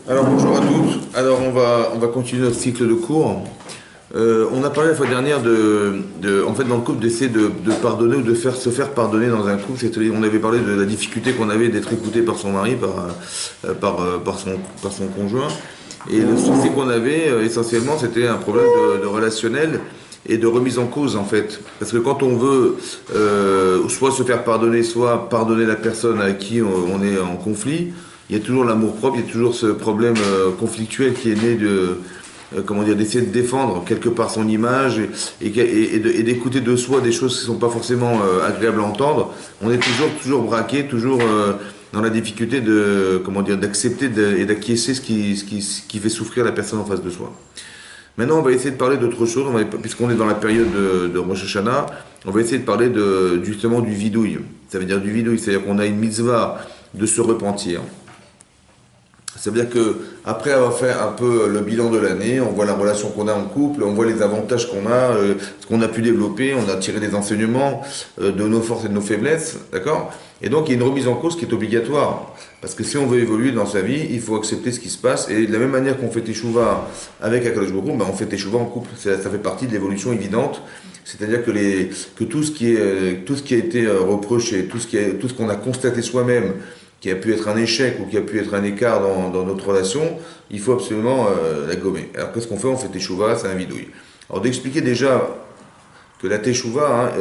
Alors bonjour à tous. Alors on va continuer notre cycle de cours. On a parlé la fois dernière en fait dans le couple d'essayer de pardonner ou de se faire pardonner dans un couple. On avait parlé de la difficulté qu'on avait d'être écouté par son mari, par son conjoint. Et le souci qu'on avait essentiellement c'était un problème de relationnel et de remise en cause en fait. Parce que quand on veut soit se faire pardonner, soit pardonner la personne avec qui on est en conflit, il y a toujours l'amour-propre, il y a toujours ce problème conflictuel qui est né comment dire, d'essayer de défendre quelque part son image et d'écouter de soi des choses qui ne sont pas forcément agréables à entendre. On est toujours braqué, toujours dans la difficulté comment dire, d'accepter et d'acquiescer ce qui fait souffrir la personne en face de soi. Maintenant, on va essayer de parler d'autre chose, puisqu'on est dans la période de Rosh Hashanah, on va essayer de parler justement du vidouille. Ça veut dire du vidouille, c'est-à-dire qu'on a une mitzvah de se repentir. Ça veut dire que après avoir fait un peu le bilan de l'année, on voit la relation qu'on a en couple, on voit les avantages qu'on a, ce qu'on a pu développer, on a tiré des enseignements de nos forces et de nos faiblesses, d'accord? Et donc il y a une remise en cause qui est obligatoire. Parce que si on veut évoluer dans sa vie, il faut accepter ce qui se passe. Et de la même manière qu'on fait teshuva avec Akadosh Baruch Hu, on fait teshuva en couple. Ça fait partie de l'évolution évidente. C'est-à-dire que tout ce qui a été reproché, tout ce qu'on a constaté soi-même, qui a pu être un échec ou qui a pu être un écart dans notre relation, il faut absolument la gommer. Alors qu'est-ce qu'on fait? On fait teshuva, c'est un vidouille. Alors d'expliquer déjà que la teshuva,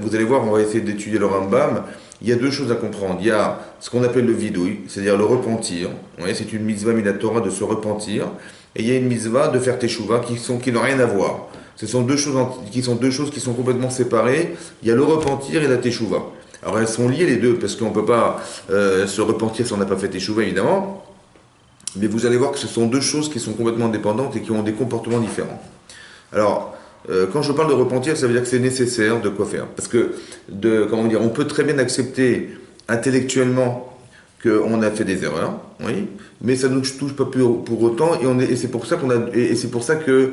vous allez voir, on va essayer d'étudier le Rambam, il y a deux choses à comprendre. Il y a ce qu'on appelle le vidouille, c'est-à-dire le repentir. C'est une mitzvah minatora de se repentir. Et il y a une mitzvah de faire teshuva qui n'ont rien à voir. Ce sont deux choses qui sont complètement séparées. Il y a le repentir et la teshuva. Alors elles sont liées les deux, parce qu'on ne peut pas se repentir si on n'a pas fait teshuva, évidemment. Mais vous allez voir que ce sont deux choses qui sont complètement indépendantes et qui ont des comportements différents. Alors, quand je parle de repentir, ça veut dire que c'est nécessaire de quoi faire. Parce que, comment dire, on peut très bien accepter intellectuellement qu'on a fait des erreurs, oui, mais ça ne nous touche pas pour autant, et c'est pour ça que,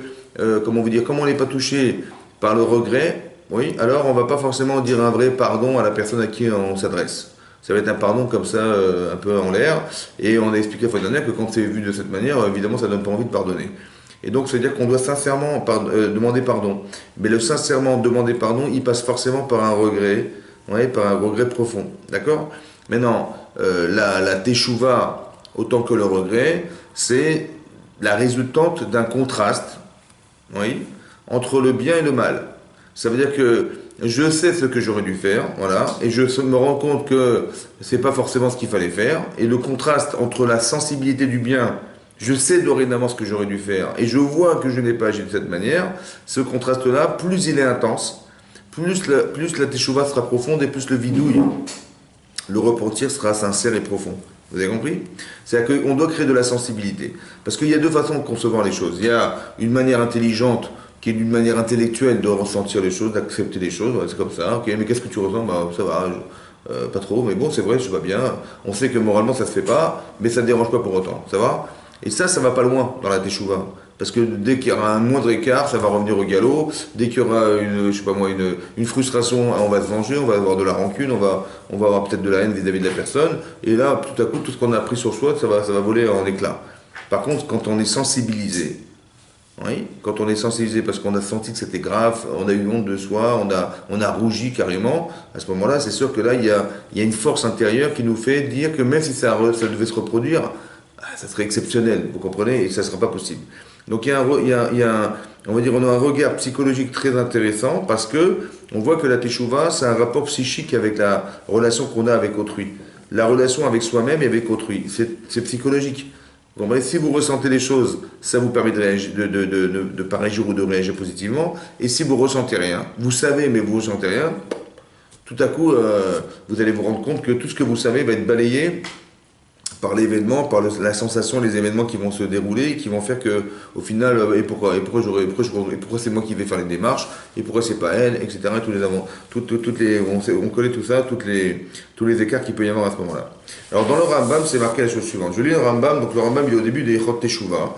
comment vous dire, comme on n'est pas touché par le regret, oui, alors on ne va pas forcément dire un vrai pardon à la personne à qui on s'adresse. Ça va être un pardon comme ça, un peu en l'air, et on a expliqué la fois dernière que quand c'est vu de cette manière, évidemment, ça ne donne pas envie de pardonner. Et donc, ça veut dire qu'on doit sincèrement demander pardon. Mais le sincèrement demander pardon, il passe forcément par un regret, ouais, par un regret profond. D'accord? Maintenant, la teshuva, autant que le regret, c'est la résultante d'un contraste, oui, entre le bien et le mal. Ça veut dire que je sais ce que j'aurais dû faire, voilà, et je me rends compte que c'est pas forcément ce qu'il fallait faire. Et le contraste entre la sensibilité du bien, je sais dorénavant ce que j'aurais dû faire, et je vois que je n'ai pas agi de cette manière, ce contraste-là, plus il est intense, plus la teshuva sera profonde, et plus le vidouille, le repentir sera sincère et profond. Vous avez compris? C'est-à-dire qu'on doit créer de la sensibilité. Parce qu'il y a deux façons de concevoir les choses. Il y a une manière intelligente, qui est d'une manière intellectuelle de ressentir les choses, d'accepter les choses. Ouais, c'est comme ça. Ok, mais qu'est-ce que tu ressens? Bah, ça va, pas trop, mais bon, c'est vrai, je vais bien. On sait que moralement, ça se fait pas, mais ça ne dérange pas pour autant. Ça va? Et ça va pas loin dans la teshuva. Parce que dès qu'il y aura un moindre écart, ça va revenir au galop. Dès qu'il y aura une frustration, on va se venger, on va avoir de la rancune, on va avoir peut-être de la haine vis-à-vis de la personne. Et là, tout à coup, tout ce qu'on a appris sur soi, ça va voler en éclats. Par contre, quand on est sensibilisé, oui, quand on est sensibilisé parce qu'on a senti que c'était grave, on a eu honte de soi, on a rougi carrément, à ce moment-là, c'est sûr que là, il y a une force intérieure qui nous fait dire que même si ça devait se reproduire, ça serait exceptionnel, vous comprenez, et ça ne sera pas possible. Donc on va dire, on a un regard psychologique très intéressant parce que on voit que la teshuva, c'est un rapport psychique avec la relation qu'on a avec autrui. La relation avec soi-même et avec autrui, c'est psychologique. Vous comprenez, si vous ressentez les choses, ça vous permet de pas réagir ou de réagir positivement. Et si vous ressentez rien, vous savez mais vous ressentez rien, tout à coup, vous allez vous rendre compte que tout ce que vous savez va être balayé par l'événement, par la sensation, les événements qui vont se dérouler et qui vont faire que, au final, pourquoi c'est moi qui vais faire les démarches, et pourquoi c'est pas elle, etc. On connaît tout ça, tous les écarts qu'il peut y avoir à ce moment-là. Alors dans le Rambam, c'est marqué la chose suivante. Je lis le Rambam, donc le Rambam il est au début des Echot Teshuva.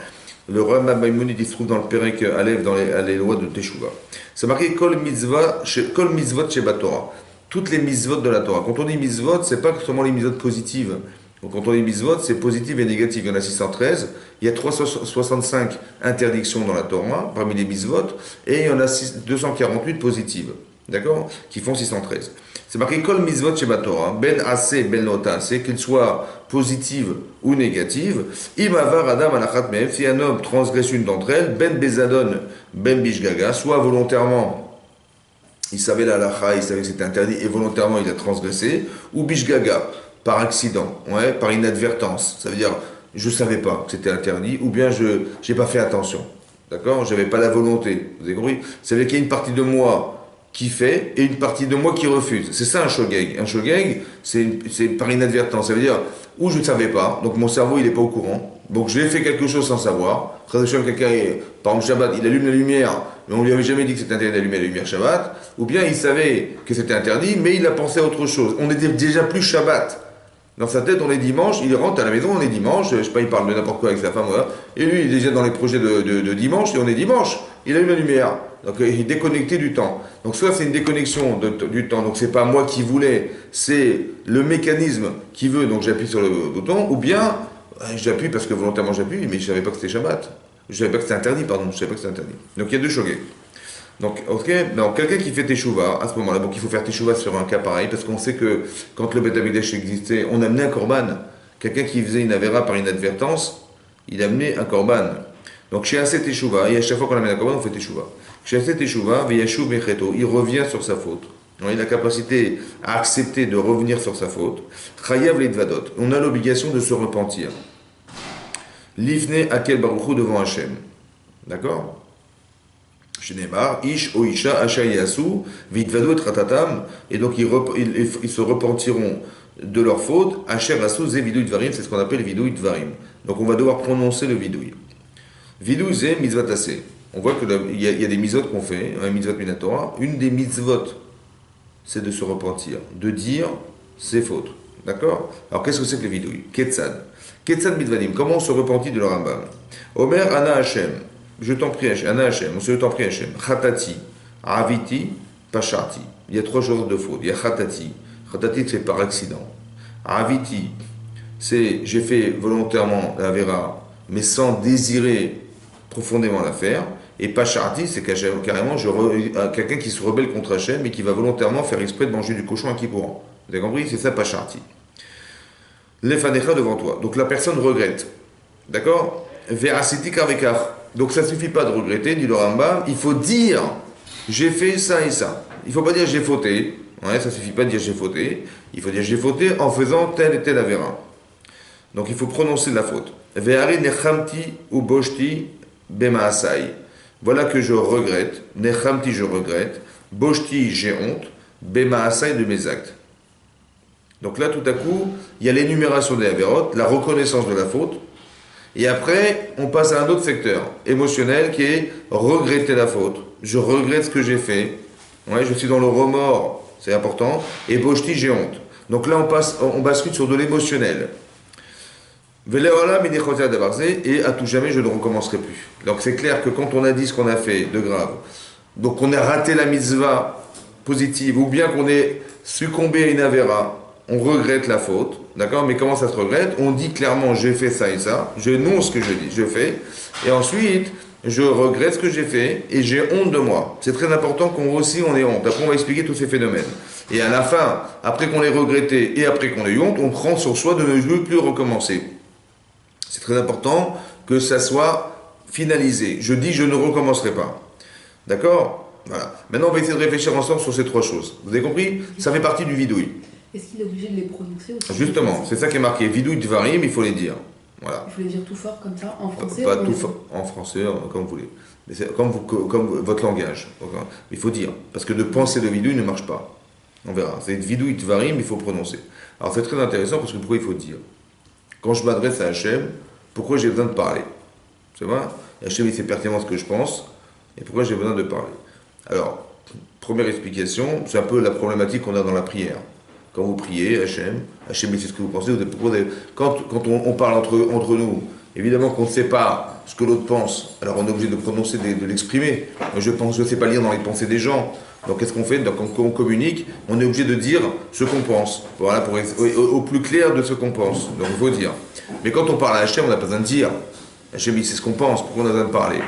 Le Rambam Maïmonide il se trouve dans le Perek Aleph, dans les lois de Teshuva. C'est marqué Kol mitzvot sheba Torah. Toutes les mitzvot de la Torah. Quand on dit mitzvot, c'est pas seulement les mitzvot positives. Donc quand on dit mitzvot, c'est positif et négatif. Il y en a 613. Il y a 365 interdictions dans la Torah, parmi les mitzvot, et il y en a 248 positives, d'accord, qui font 613. C'est marqué Kol mitzvot chez Torah, ben assez, ben lota, c'est qu'elles soient positives ou négatives. Imavar adam alachat me'ev, si un homme transgresse une d'entre elles, ben bezadon, ben bishgaga, soit volontairement, il savait la halacha, il savait que c'était interdit, et volontairement il a transgressé, ou bishgaga, par accident, ouais, par inadvertance. Ça veut dire, je ne savais pas que c'était interdit, ou bien je n'ai pas fait attention. D'accord? Je n'avais pas la volonté. Vous avez compris? Ça veut dire qu'il y a une partie de moi qui fait et une partie de moi qui refuse. C'est ça un shogeg. Un shogeg, c'est par inadvertance. Ça veut dire, ou je ne savais pas, donc mon cerveau il n'est pas au courant, donc j'ai fait quelque chose sans savoir. Quelqu'un, par exemple Shabbat, il allume la lumière, mais on ne lui avait jamais dit que c'était interdit d'allumer la lumière Shabbat, ou bien il savait que c'était interdit, mais il a pensé à autre chose. On n'était déjà plus Shabbat. Dans sa tête, on est dimanche, il rentre à la maison, on est dimanche, je sais pas, il parle de n'importe quoi avec sa femme, voilà. Et lui, il est déjà dans les projets de dimanche, et on est dimanche, il allume la lumière. Donc il est déconnecté du temps. Donc soit c'est une déconnexion du temps, donc c'est pas moi qui voulais, c'est le mécanisme qui veut, donc j'appuie sur le bouton, ou bien j'appuie parce que volontairement j'appuie, mais je savais pas que c'était Shabbat. Je savais pas que c'était interdit, pardon, je savais pas que c'était interdit. Donc il y a deux shogeg. Donc, ok, donc quelqu'un qui fait teshuva, à ce moment-là, donc il faut faire teshuva sur un cas pareil, parce qu'on sait que quand le Beth Amikdash existait, on amenait un korban. Quelqu'un qui faisait une avéra par inadvertance, il amenait un korban. Donc chez assez teshuva, et à chaque fois qu'on amène un korban, on fait teshuva. Chez assez teshuva, veyashuv mecheto, il revient sur sa faute. Donc, il a la capacité à accepter de revenir sur sa faute. Chayav leidvadot, on a l'obligation de se repentir. Livne akel baruchu devant Hachem. D'accord? Ish o isha ashayasu vitvadu et ratatam, et donc ils se repentiront de leur faute. Asher asu ze vidouy dvarim, c'est ce qu'on appelle vidouy dvarim. Donc on va devoir prononcer le vidouy. Vidouy ze mitzvot assez. On voit qu'il y a des mitzvot qu'on fait, un mitzvot minatora. Une des mitzvot, c'est de se repentir, de dire ses fautes. D'accord? Alors qu'est-ce que c'est que le vidouy? Ketzad. Ketzad mitvadim. Comment on se repentit de leur Rambam? Omer ana Hashem. Je t'en prie, Ana Hashem, je t'en prie, Hashem. Khatati, Aviti, Pashati. Il y a trois genres de fautes. Il y a Khatati. Khatati, c'est par accident. Aviti, c'est j'ai fait volontairement la vera, mais sans désirer profondément la faire. Et Pashati, c'est carrément quelqu'un qui se rebelle contre Hashem, mais qui va volontairement faire exprès de manger du cochon à Kippouran. Vous avez compris? C'est ça, Pashati. Lefanecha devant toi. Donc la personne regrette. D'accord? Ve'asiti karvekar. Donc ça ne suffit pas de regretter, dit le Rambam, il faut dire j'ai fait ça et ça. Il ne faut pas dire j'ai fauté, ouais, ça ne suffit pas de dire j'ai fauté, il faut dire j'ai fauté en faisant tel et tel avéra. Donc il faut prononcer la faute. Ve'ari nechamti ou boshti bemaasai. Voilà que je regrette, nechamti je regrette, boshti j'ai honte, bemaasai de mes actes. Donc là tout à coup, il y a l'énumération des avérotes, la reconnaissance de la faute. Et après, on passe à un autre secteur émotionnel qui est regretter la faute. Je regrette ce que j'ai fait. Ouais, je suis dans le remords, c'est important. Et boshti, j'ai honte. Donc là, on bascule sur de l'émotionnel. Et à tout jamais, je ne recommencerai plus. Donc c'est clair que quand on a dit ce qu'on a fait de grave, donc on a raté la mitzvah positive, ou bien qu'on ait succombé à une avéra, on regrette la faute, d'accord? Mais comment ça se regrette? On dit clairement j'ai fait ça et ça, je énonce ce que je dis, je fais, et ensuite je regrette ce que j'ai fait et j'ai honte de moi. C'est très important qu'on aussi on ait honte. Après on va expliquer tous ces phénomènes. Et à la fin, après qu'on ait regretté et après qu'on ait eu honte, on prend sur soi de ne plus recommencer. C'est très important que ça soit finalisé. Je dis je ne recommencerai pas. D'accord? Voilà. Maintenant on va essayer de réfléchir ensemble sur ces trois choses. Vous avez compris? Ça fait partie du vidouille. Est-ce qu'il est obligé de les prononcer aussi? Justement, c'est ça qui est marqué. Vidouille dvarim, il faut les dire. Voilà. Il faut les dire tout fort comme ça, en français? Pas tout fort, en français, comme vous voulez. Mais c'est comme votre langage. Il faut dire. Parce que de penser le vidouille ne marche pas. On verra. C'est vidouille dvarim, il faut prononcer. Alors c'est très intéressant parce que pourquoi il faut dire? Quand je m'adresse à Hachem, pourquoi j'ai besoin de parler? C'est vrai? Hachem, il sait pertinemment ce que je pense. Et pourquoi j'ai besoin de parler? Alors, première explication, c'est un peu la problématique qu'on a dans la prière. Quand vous priez, Hachem, Hachem, c'est ce que vous pensez. Quand on parle entre nous, évidemment qu'on ne sait pas ce que l'autre pense, alors on est obligé de prononcer, de l'exprimer. Je ne sais pas lire dans les pensées des gens. Donc qu'est-ce qu'on fait? Donc quand on communique, on est obligé de dire ce qu'on pense. Voilà, au plus clair de ce qu'on pense. Donc il faut dire. Mais quand on parle à Hachem, on n'a pas besoin de dire. Hachem, c'est ce qu'on pense. Pourquoi on a besoin de parler?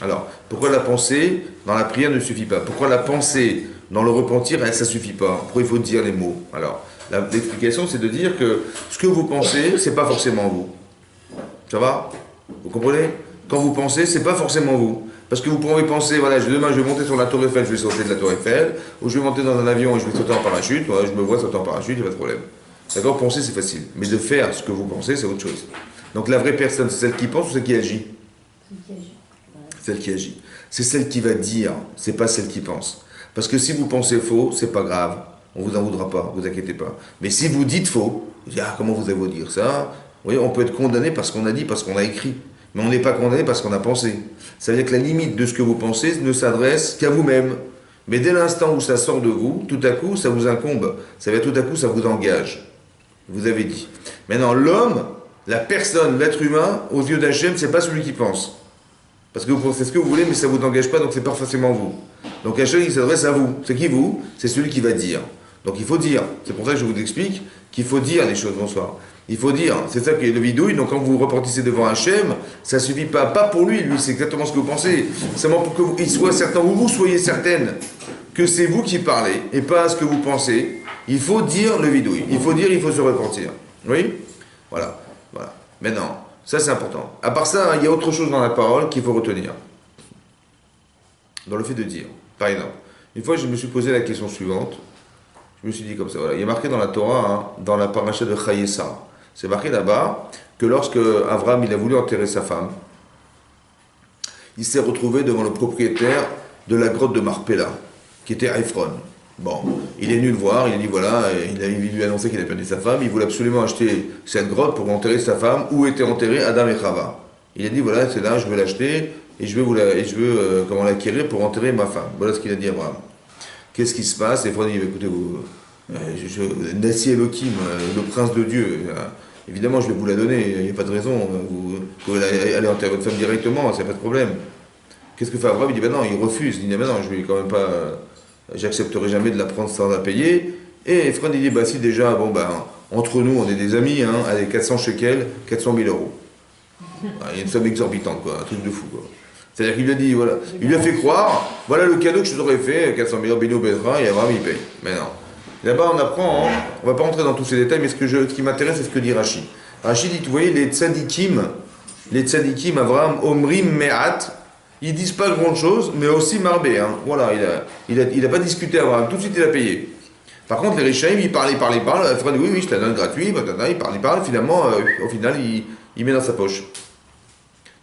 Alors, pourquoi la pensée dans la prière ne suffit pas? Pourquoi la pensée dans le repentir, ça ne suffit pas? Pourquoi il faut dire les mots? Alors, l'explication, c'est de dire que ce que vous pensez, c'est pas forcément vous. Ça va? Vous comprenez? Quand vous pensez, c'est pas forcément vous. Parce que vous pouvez penser, voilà, demain je vais monter sur la tour Eiffel, je vais sauter de la tour Eiffel, ou je vais monter dans un avion et je vais sauter en parachute, voilà, je me vois sauter en parachute, il n'y a pas de problème. D'accord? Penser, c'est facile. Mais de faire ce que vous pensez, c'est autre chose. Donc la vraie personne, c'est celle qui pense ou celle qui agit? Celle qui agit. C'est celle qui va dire, c'est pas celle qui pense. Parce que si vous pensez faux, c'est pas grave. On vous en voudra pas, vous inquiétez pas. Mais si vous dites faux, vous dites, ah, comment vous avez dire ça? Vous voyez, on peut être condamné parce qu'on a dit, parce qu'on a écrit. Mais on n'est pas condamné parce qu'on a pensé. Ça veut dire que la limite de ce que vous pensez ne s'adresse qu'à vous-même. Mais dès l'instant où ça sort de vous, tout à coup, ça vous incombe. Ça veut dire tout à coup, ça vous engage. Vous avez dit. Maintenant, l'homme, la personne, l'être humain, aux yeux d'Hachem, c'est pas celui qui pense. Parce que vous pensez ce que vous voulez, mais ça ne vous engage pas, donc c'est pas forcément vous. Donc Hachem, il s'adresse à vous. C'est qui vous? C'est celui qui va dire. Donc il faut dire. C'est pour ça que je vous explique qu'il faut dire les choses. Bonsoir. Il faut dire. C'est ça qui est le vidouille. Donc quand vous reportissez devant Hachem, ça ne suffit pas. Pas pour lui. Lui, c'est exactement ce que vous pensez. Seulement pour qu'il soit certain, ou vous soyez certaine que c'est vous qui parlez et pas ce que vous pensez. Il faut dire le vidouille. Il faut dire, il faut se repentir. Oui? Voilà. Voilà. Maintenant, ça c'est important. À part ça, il y a autre chose dans la parole qu'il faut retenir. Dans le fait de dire. Par exemple, une fois je me suis posé la question suivante. Je me suis dit comme ça, voilà. Il y a marqué dans la Torah, dans la paracha de Chayesar, c'est marqué là-bas que lorsque Abraham il a voulu enterrer sa femme, il s'est retrouvé devant le propriétaire de la grotte de Marpella, qui était Ephron. Bon, il est venu le voir, il a dit voilà, il lui a annoncé qu'il avait perdu sa femme, il voulait absolument acheter cette grotte pour enterrer sa femme, où étaient enterrés Adam et Chava. Il a dit voilà, c'est là, je veux l'acheter, et je veux comment l'acquérir pour enterrer ma femme. Voilà ce qu'il a dit à Abraham. Qu'est-ce qui se passe? Ephron dit écoutez, Nassi Elohim, le prince de Dieu, évidemment je vais vous la donner, il n'y a pas de raison, vous pouvez aller enterrer votre femme directement, c'est pas de problème. Qu'est-ce que fait Abraham? Il dit ben non, il refuse, il dit ben non, je vais quand même pas. J'accepterai jamais de la prendre sans la payer. Et Ephron il dit bah si déjà, bon ben, entre nous on est des amis, hein, allez 400 shekels, 400 000 euros. Il y a une somme exorbitante, quoi, un truc de fou, quoi. C'est-à-dire qu'il lui a dit, voilà, il lui a fait croire, voilà le cadeau que je t'aurais fait, 400 000 euros, Bino Bezra, et Abraham il paye. Mais non. Là-bas on apprend, hein, on va pas rentrer dans tous ces détails, mais ce qui m'intéresse c'est ce que dit Rashi. Rashi dit, vous voyez, les tzadikim, Abraham, Omrim, Me'at, ils disent pas grand chose, mais aussi Marbé. Hein. Voilà, il a pas discuté Abraham, tout de suite il a payé. Par contre, les Rishaïm, ils parlent, Ephron dit oui, je te la donne gratuit, il parle, finalement, au final, il met dans sa poche.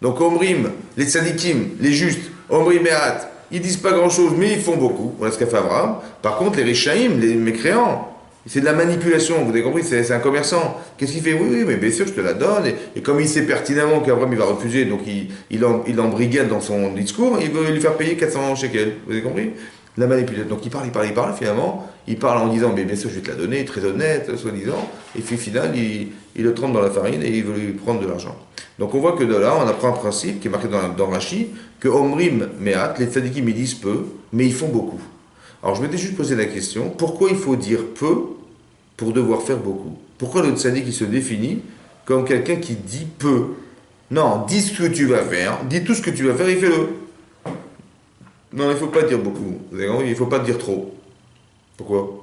Donc, Omrim, les tzadikim, les justes, Omrim Me'at, ils disent pas grand chose, mais ils font beaucoup. Voilà ce qu'a fait Abraham. Par contre, les Rishaïm, les mécréants, c'est de la manipulation, vous avez compris, c'est un commerçant. Qu'est-ce qu'il fait? Oui, mais bien sûr, je te la donne. Et comme il sait pertinemment qu'Abraham il va refuser, donc il embrigade dans son discours, il veut lui faire payer 400 shekels. Vous avez compris? La manipulation. Donc il parle, finalement, il parle en disant, mais bien sûr, je vais te la donner, très honnête, soi-disant. Et puis, au final, il le trempe dans la farine et il veut lui prendre de l'argent. Donc on voit que de là, on apprend un principe qui est marqué dans Rashi, que Omrim Me'at, les tzadikim, ils disent peu, mais ils font beaucoup. Alors je m'étais juste posé la question, pourquoi il faut dire peu pour devoir faire beaucoup? Pourquoi le tzadik il se définit comme quelqu'un qui dit peu? Non, dis ce que tu vas faire, dis tout ce que tu vas faire et fais-le. Non, il ne faut pas dire beaucoup, il ne faut pas dire trop. Pourquoi?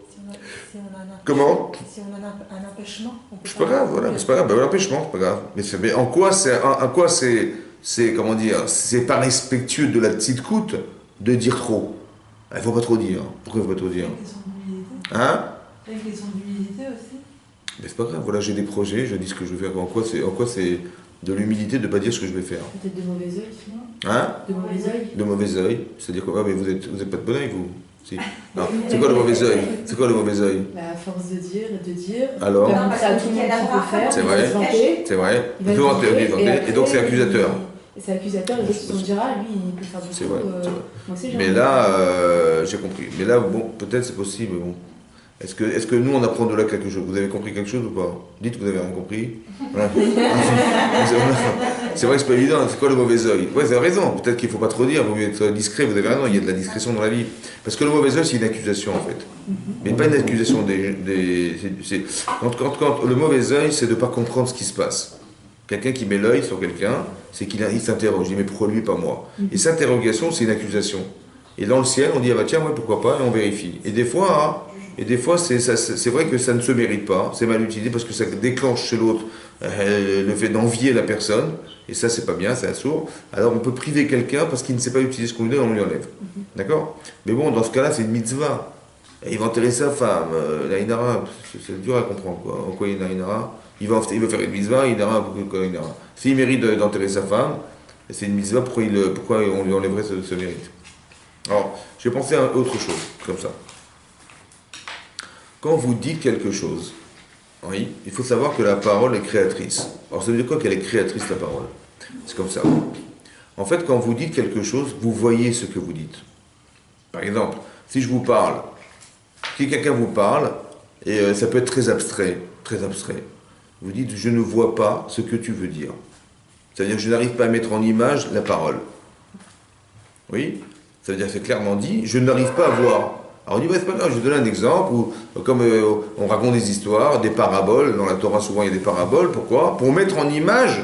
Comment? Si on a un empêchement, on peut c'est pas grave, voilà, c'est pas grave, ben, l'empêchement, c'est pas grave. Mais en quoi c'est, comment dire, c'est pas respectueux de la petite coûte de dire trop. Il ne faut pas trop dire. Pourquoi il ne faut pas trop dire? Avec les sons d'humilité. Hein? Avec les sons d'humilité aussi. Mais c'est pas grave, voilà, j'ai des projets, je dis ce que je vais faire. En quoi c'est de l'humilité de ne pas dire ce que je vais faire? Peut-être de mauvais œil, sinon. Hein? De mauvais œil. De mauvais œil. C'est-à-dire quoi? Mais vous êtes pas de bon œil, vous? Si. Non. C'est quoi le mauvais œil? C'est quoi le mauvais œil? À force de dire et de dire. Alors? Comme ça, tout le monde qui peut faire. C'est vrai. C'est vrai. Il va se vanter, Et donc c'est accusateur. Et c'est accusateur, les autres se sont dire, lui, il peut faire du tout. C'est vrai. Mais là, j'ai compris. Mais là, bon, peut-être c'est possible, bon. Est-ce que nous, on apprend de là quelque chose? Vous avez compris quelque chose ou pas? Dites que vous avez rien compris. Voilà. C'est vrai que c'est pas évident. C'est quoi le mauvais œil? Ouais, vous avez raison. Peut-être qu'il faut pas trop dire. Vous devez être discret. Vous avez raison. Il y a de la discrétion dans la vie. Parce que le mauvais œil, c'est une accusation, en fait. Mais pas une accusation quand le mauvais œil, c'est de ne pas comprendre ce qui se passe. Quelqu'un qui met l'œil sur quelqu'un, c'est qu'il s'interroge. Il dit, mais pourquoi lui, pas moi? Et cette interrogation, c'est une accusation. Et dans le ciel, on dit, ah bah tiens, ouais, pourquoi pas, et on vérifie. Et des fois, c'est vrai que ça ne se mérite pas, c'est mal utilisé parce que ça déclenche chez l'autre le fait d'envier la personne, et ça, c'est pas bien, c'est sourd. Alors on peut priver quelqu'un parce qu'il ne sait pas utiliser ce qu'on lui donne, on lui enlève. D'accord? Mais bon, dans ce cas-là, c'est une mitzvah. Et il va enterrer sa femme, l'Aïnara, c'est dur à comprendre, quoi. En quoi il y a une Aïnara? Il veut faire une mitzvah, pourquoi Aïnara? S'il mérite d'enterrer sa femme, c'est une mitzvah, pourquoi on lui enlèverait ce mérite? Alors, j'ai pensé à autre chose, comme ça. Quand vous dites quelque chose, oui, il faut savoir que la parole est créatrice. Alors ça veut dire quoi qu'elle est créatrice, la parole? C'est comme ça. En fait, quand vous dites quelque chose, vous voyez ce que vous dites. Par exemple, si je vous parle, si quelqu'un vous parle, et ça peut être très abstrait, vous dites, je ne vois pas ce que tu veux dire. C'est-à-dire que je n'arrive pas à mettre en image la parole. Oui? Ça veut dire que c'est clairement dit, je n'arrive pas à voir. Alors on dit, ouais, c'est pas grave, je vais donner un exemple, où, comme on raconte des histoires, des paraboles, dans la Torah souvent il y a des paraboles, pourquoi? Pour mettre en image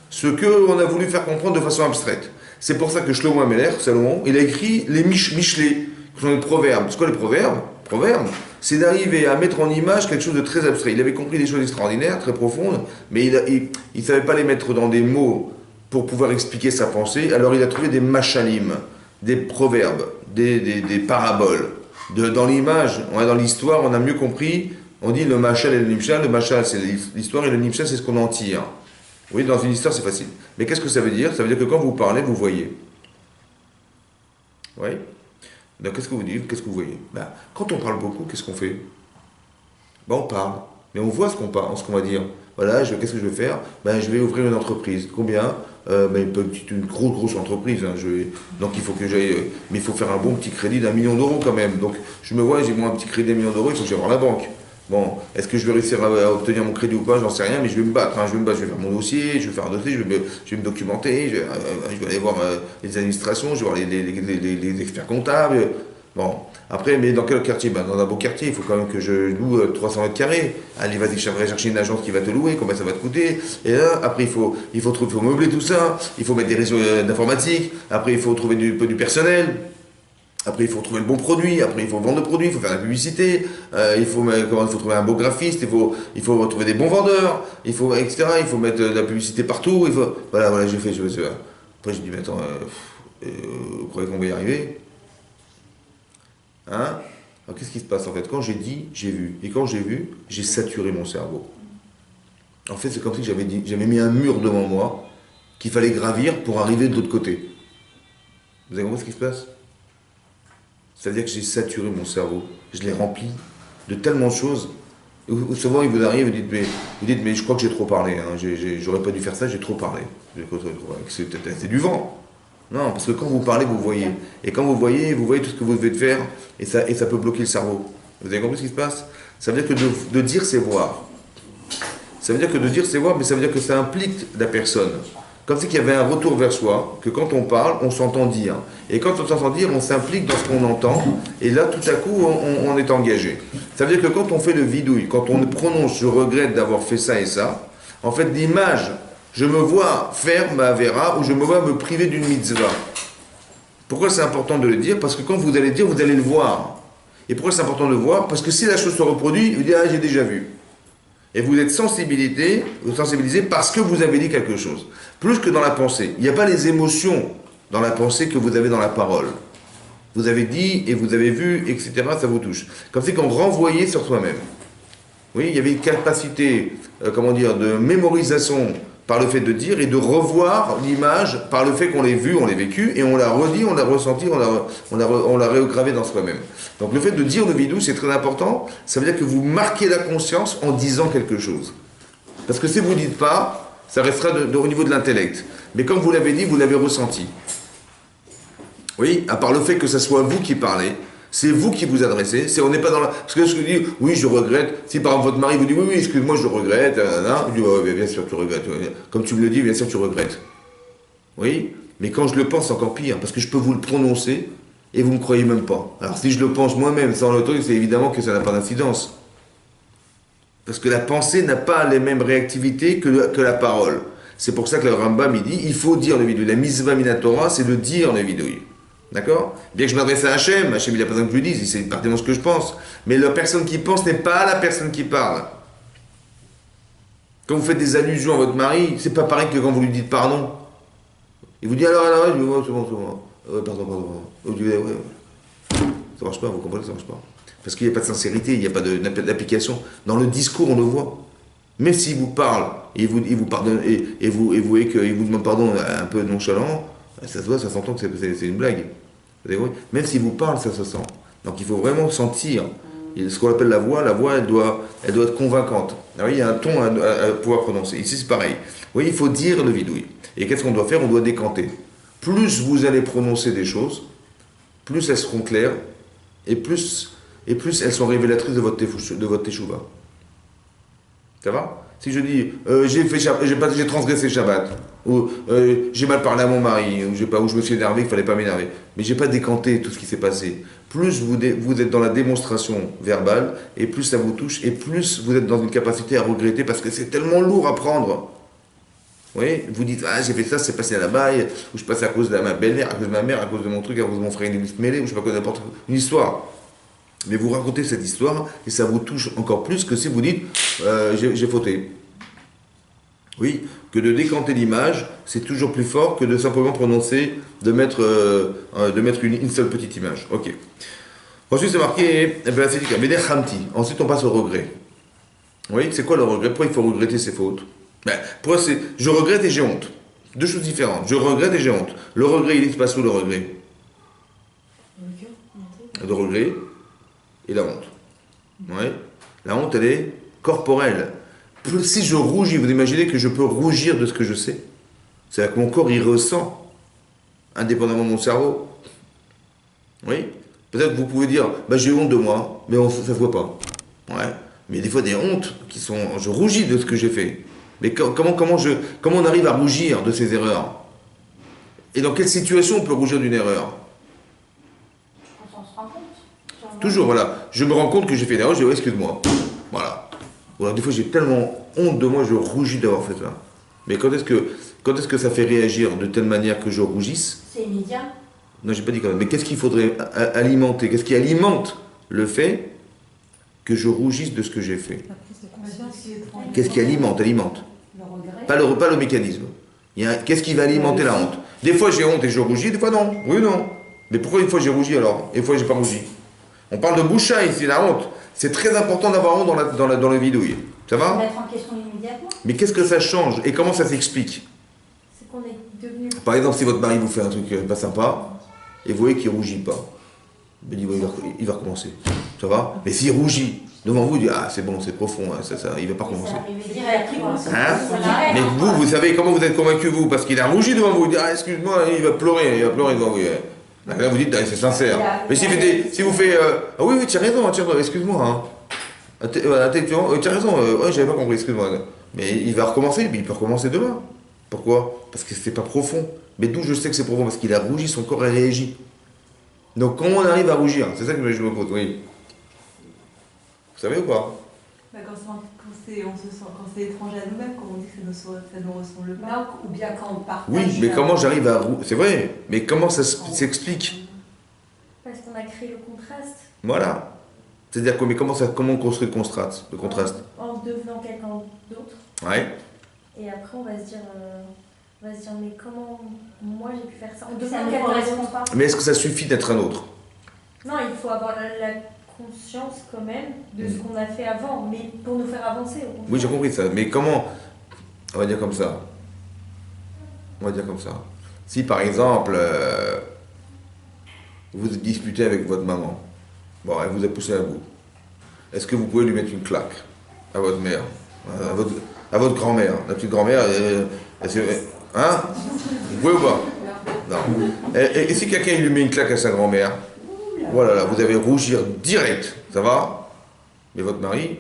ce qu'on a voulu faire comprendre de façon abstraite. C'est pour ça que Shlomo Amelech, Salomon, il a écrit les Mishlei, qui sont les proverbes. C'est quoi les proverbes? Proverbes, c'est d'arriver à mettre en image quelque chose de très abstrait. Il avait compris des choses extraordinaires, très profondes, mais il ne savait pas les mettre dans des mots pour pouvoir expliquer sa pensée, alors il a trouvé des mashalim, des proverbes, des paraboles. Dans l'image, dans l'histoire, on a mieux compris, on dit le machal et le nimshal. Le machal c'est l'histoire et le nimshal c'est ce qu'on en tire. Oui, dans une histoire c'est facile. Mais qu'est-ce que ça veut dire? Ça veut dire que quand vous parlez, vous voyez. Oui. Donc qu'est-ce que vous dites? Qu'est-ce que vous voyez? Quand on parle beaucoup, qu'est-ce qu'on fait? On parle. Mais on voit ce qu'on va dire. Voilà, qu'est-ce que je vais faire? Je vais ouvrir une entreprise. Combien? Une grosse entreprise. Donc il faut que j'aille. Mais il faut faire un bon petit crédit d'1 million d'euros quand même. Donc je me vois, j'ai un petit crédit d'1 million d'euros, il faut que j'aille voir la banque. Bon, est-ce que je vais réussir à obtenir mon crédit ou pas? J'en sais rien, mais je vais me battre. Je vais faire mon dossier, je vais faire un dossier, je vais me documenter, je vais aller voir les administrations, je vais voir les experts comptables. Bon, après, mais dans quel quartier? Dans un beau quartier, il faut quand même que je loue 300 mètres carrés. Allez, vas-y, je vais chercher une agence qui va te louer, combien ça va te coûter. Et là, après, il faut meubler tout ça, il faut mettre des réseaux d'informatique, après, il faut trouver du personnel, après, il faut trouver le bon produit, après, il faut vendre le produit, il faut faire la publicité, il faut trouver un beau graphiste, il faut trouver des bons vendeurs, etc. Il faut mettre de la publicité partout, Voilà, j'ai fait. Après, j'ai dit, mais attends, vous croyez qu'on va y arriver? Alors qu'est-ce qui se passe en fait? Quand j'ai dit, j'ai vu. Et quand j'ai vu, j'ai saturé mon cerveau. En fait, c'est comme si j'avais mis un mur devant moi qu'il fallait gravir pour arriver de l'autre côté. Vous avez compris ce qui se passe? C'est-à-dire que j'ai saturé mon cerveau. Je l'ai rempli de tellement de choses. Souvent, il vous arrive, vous dites, mais je crois que j'ai trop parlé. J'aurais pas dû faire ça, j'ai trop parlé. C'est du vent. Non, parce que quand vous parlez, vous voyez. Et quand vous voyez tout ce que vous devez faire, et ça peut bloquer le cerveau. Vous avez compris ce qui se passe? Ça veut dire que de dire, c'est voir. Ça veut dire que de dire, c'est voir, mais ça veut dire que ça implique la personne. Comme si qu'il y avait un retour vers soi, que quand on parle, on s'entend dire. Et quand on s'entend dire, on s'implique dans ce qu'on entend, et là, tout à coup, on est engagé. Ça veut dire que quand on fait le vidouille, quand on prononce « je regrette d'avoir fait ça et ça », en fait, l'image... Je me vois faire ma vera ou je me vois me priver d'une mitzvah. Pourquoi c'est important de le dire? Parce que quand vous allez dire, vous allez le voir. Et pourquoi c'est important de le voir? Parce que si la chose se reproduit, vous dites, j'ai déjà vu. Et vous êtes sensibilisé parce que vous avez dit quelque chose. Plus que dans la pensée. Il n'y a pas les émotions dans la pensée que vous avez dans la parole. Vous avez dit et vous avez vu, etc. Ça vous touche. Comme si qu'on renvoyait sur soi-même. Oui, il y avait une capacité, de mémorisation par le fait de dire et de revoir l'image par le fait qu'on l'ait vu, on l'a vécu et on l'a redit, on l'a ressenti, on l'a régravé dans soi-même. Donc le fait de dire le vidou, c'est très important. Ça veut dire que vous marquez la conscience en disant quelque chose. Parce que si vous ne dites pas, ça restera au niveau de l'intellect. Mais comme vous l'avez dit, vous l'avez ressenti. Oui, à part le fait que ce soit vous qui parlez, C'est vous qui vous adressez. On n'est pas dans la... Parce que je vous dis, oui, je regrette. Si par exemple votre mari vous dit, oui, oui, excuse-moi, je regrette, vous dites, ouais, bien sûr, tu regrettes. Comme tu me le dis, bien sûr, tu regrettes. Oui, mais quand je le pense, c'est encore pire, parce que je peux vous le prononcer et vous ne me croyez même pas. Alors si je le pense moi-même sans l'autorité, c'est évidemment que ça n'a pas d'incidence. Parce que la pensée n'a pas les mêmes réactivités que la parole. C'est pour ça que le Rambam il dit, il faut dire le vidouille. La mitzvah minatora, c'est de dire le vidouille. D'accord? Bien que je m'adresse à Hachem, Hachem il n'a pas besoin que je lui dise, c'est partement ce que je pense. Mais la personne qui pense n'est pas la personne qui parle. Quand vous faites des allusions à votre mari, c'est pas pareil que quand vous lui dites pardon. Il vous dit alors, je dis, ouais, c'est bon. Pardon. Vous dites, ouais. Ça marche pas, vous comprenez, ça marche pas. Parce qu'il n'y a pas de sincérité, il n'y a pas d'application. Dans le discours, on le voit. Même s'il vous parle, et vous pardonne, et vous voyez qu'il vous demande pardon un peu nonchalant, ça se voit, ça s'entend que c'est une blague. Même s'il vous parle, ça se sent. Donc il faut vraiment sentir. Ce qu'on appelle la voix, elle doit être convaincante. Alors, il y a un ton à pouvoir prononcer. Ici, c'est pareil. Vous voyez, il faut dire le vidouille. Et qu'est-ce qu'on doit faire? On doit décanter. Plus vous allez prononcer des choses, plus elles seront claires, et plus elles sont révélatrices de votre teshuva. Ça va? Si je dis, j'ai transgressé Shabbat, ou j'ai mal parlé à mon mari, ou je me suis énervé, qu'il ne fallait pas m'énerver, mais j'ai pas décanté tout ce qui s'est passé. Plus vous êtes dans la démonstration verbale, et plus ça vous touche, et plus vous êtes dans une capacité à regretter, parce que c'est tellement lourd à prendre. Oui, vous dites, j'ai fait ça, c'est passé à la baille, ou je passe à cause de ma belle-mère, à cause de ma mère, à cause de mon truc, à cause de mon frère, une liste mêlée, ou je sais pas quoi, n'importe quoi, une histoire. Mais vous racontez cette histoire, et ça vous touche encore plus que si vous dites, j'ai fauté. Oui, que de décanter l'image, c'est toujours plus fort que de simplement prononcer, de mettre une seule petite image. Ok. Ensuite, c'est marqué, ensuite, on passe au regret. Oui, c'est quoi le regret? Pourquoi il faut regretter ses fautes? Pourquoi c'est je regrette et j'ai honte. Deux choses différentes. Je regrette et j'ai honte. Le regret, il se passe où le regret? Le regret et la honte. Oui. La honte, elle est corporelle. Si je rougis, vous imaginez que je peux rougir de ce que je sais? C'est-à-dire que mon corps, il ressent, indépendamment de mon cerveau. Oui. Peut-être que vous pouvez dire, j'ai honte de moi, mais ça ne se voit pas. Ouais. Mais des fois, des hontes qui sont... Je rougis de ce que j'ai fait. Mais comment on arrive à rougir de ces erreurs? Et dans quelle situation on peut rougir d'une erreur? Quand on se rend compte. Toujours, voilà. Je me rends compte que j'ai fait une erreur, je dis, excuse-moi. Voilà. Voilà. Des fois, j'ai tellement honte de moi, je rougis d'avoir fait ça. Mais quand est-ce que ça fait réagir de telle manière que je rougisse? C'est immédiat. Non, j'ai pas dit quand même. Mais qu'est-ce qu'il faudrait alimenter? Qu'est-ce qui alimente le fait que je rougisse de ce que j'ai fait? La prise de conscience. Qu'est-ce qui alimente? Le regret. Pas le mécanisme. Qu'est-ce qui va alimenter la honte? Des fois j'ai honte et je rougis, des fois non. Oui, non. Mais pourquoi une fois j'ai rougi alors? Et une fois j'ai pas rougi? On parle de boucha ici, la honte. C'est très important d'avoir honte dans le vidouille. Ça va? Mettre en question immédiatement. Mais qu'est-ce que ça change? Et comment ça s'explique? C'est qu'on est devenu. Par exemple, si votre mari vous fait un truc pas sympa, et vous voyez qu'il rougit pas, il va recommencer. Ça va? Mais s'il rougit devant vous, il dit c'est bon, c'est profond, il va pas recommencer. Mais vous savez comment vous êtes convaincu, vous? Parce qu'il a rougi devant vous, il dit excuse-moi, il va pleurer devant vous. Là, vous dites c'est sincère. Mais si vous faites oui, tu as raison, excuse-moi. Tu as raison, j'avais pas compris, excuse-moi. Mais il va recommencer, mais il peut recommencer demain. Pourquoi? Parce que c'est pas profond. Mais d'où je sais que c'est profond? Parce qu'il a rougi, son corps a réagi. Donc comment on arrive à rougir? C'est ça que je me pose, oui. Vous savez ou pas? Quand c'est étranger à nous-mêmes, quand on dit que ça nous ressemble pas. Ou bien quand on partage. Oui, mais comment j'arrive à rougir? C'est vrai, mais comment ça s'explique? Parce qu'on a créé le contraste. Voilà. C'est-à-dire mais comment on construit le contraste? En devenant quelqu'un d'autre. Ouais. Et après on va se dire mais comment moi j'ai pu faire ça? En Ça devenant ne quelqu'un correspond d'autre. pas. Mais est-ce que ça suffit d'être un autre? Non, il faut avoir la conscience quand même de ce qu'on a fait avant, mais pour nous faire avancer. Au contraire. Oui, j'ai compris ça. Mais comment? On va dire comme ça. Si par exemple, vous disputez avec votre maman, bon, elle vous a poussé à bout, est-ce que vous pouvez lui mettre une claque à votre mère, à votre grand-mère, la petite grand-mère, hein? Vous pouvez ou pas? Non. Et si quelqu'un lui met une claque à sa grand-mère, Voilà, là, vous allez rougir direct, ça va? Mais votre mari,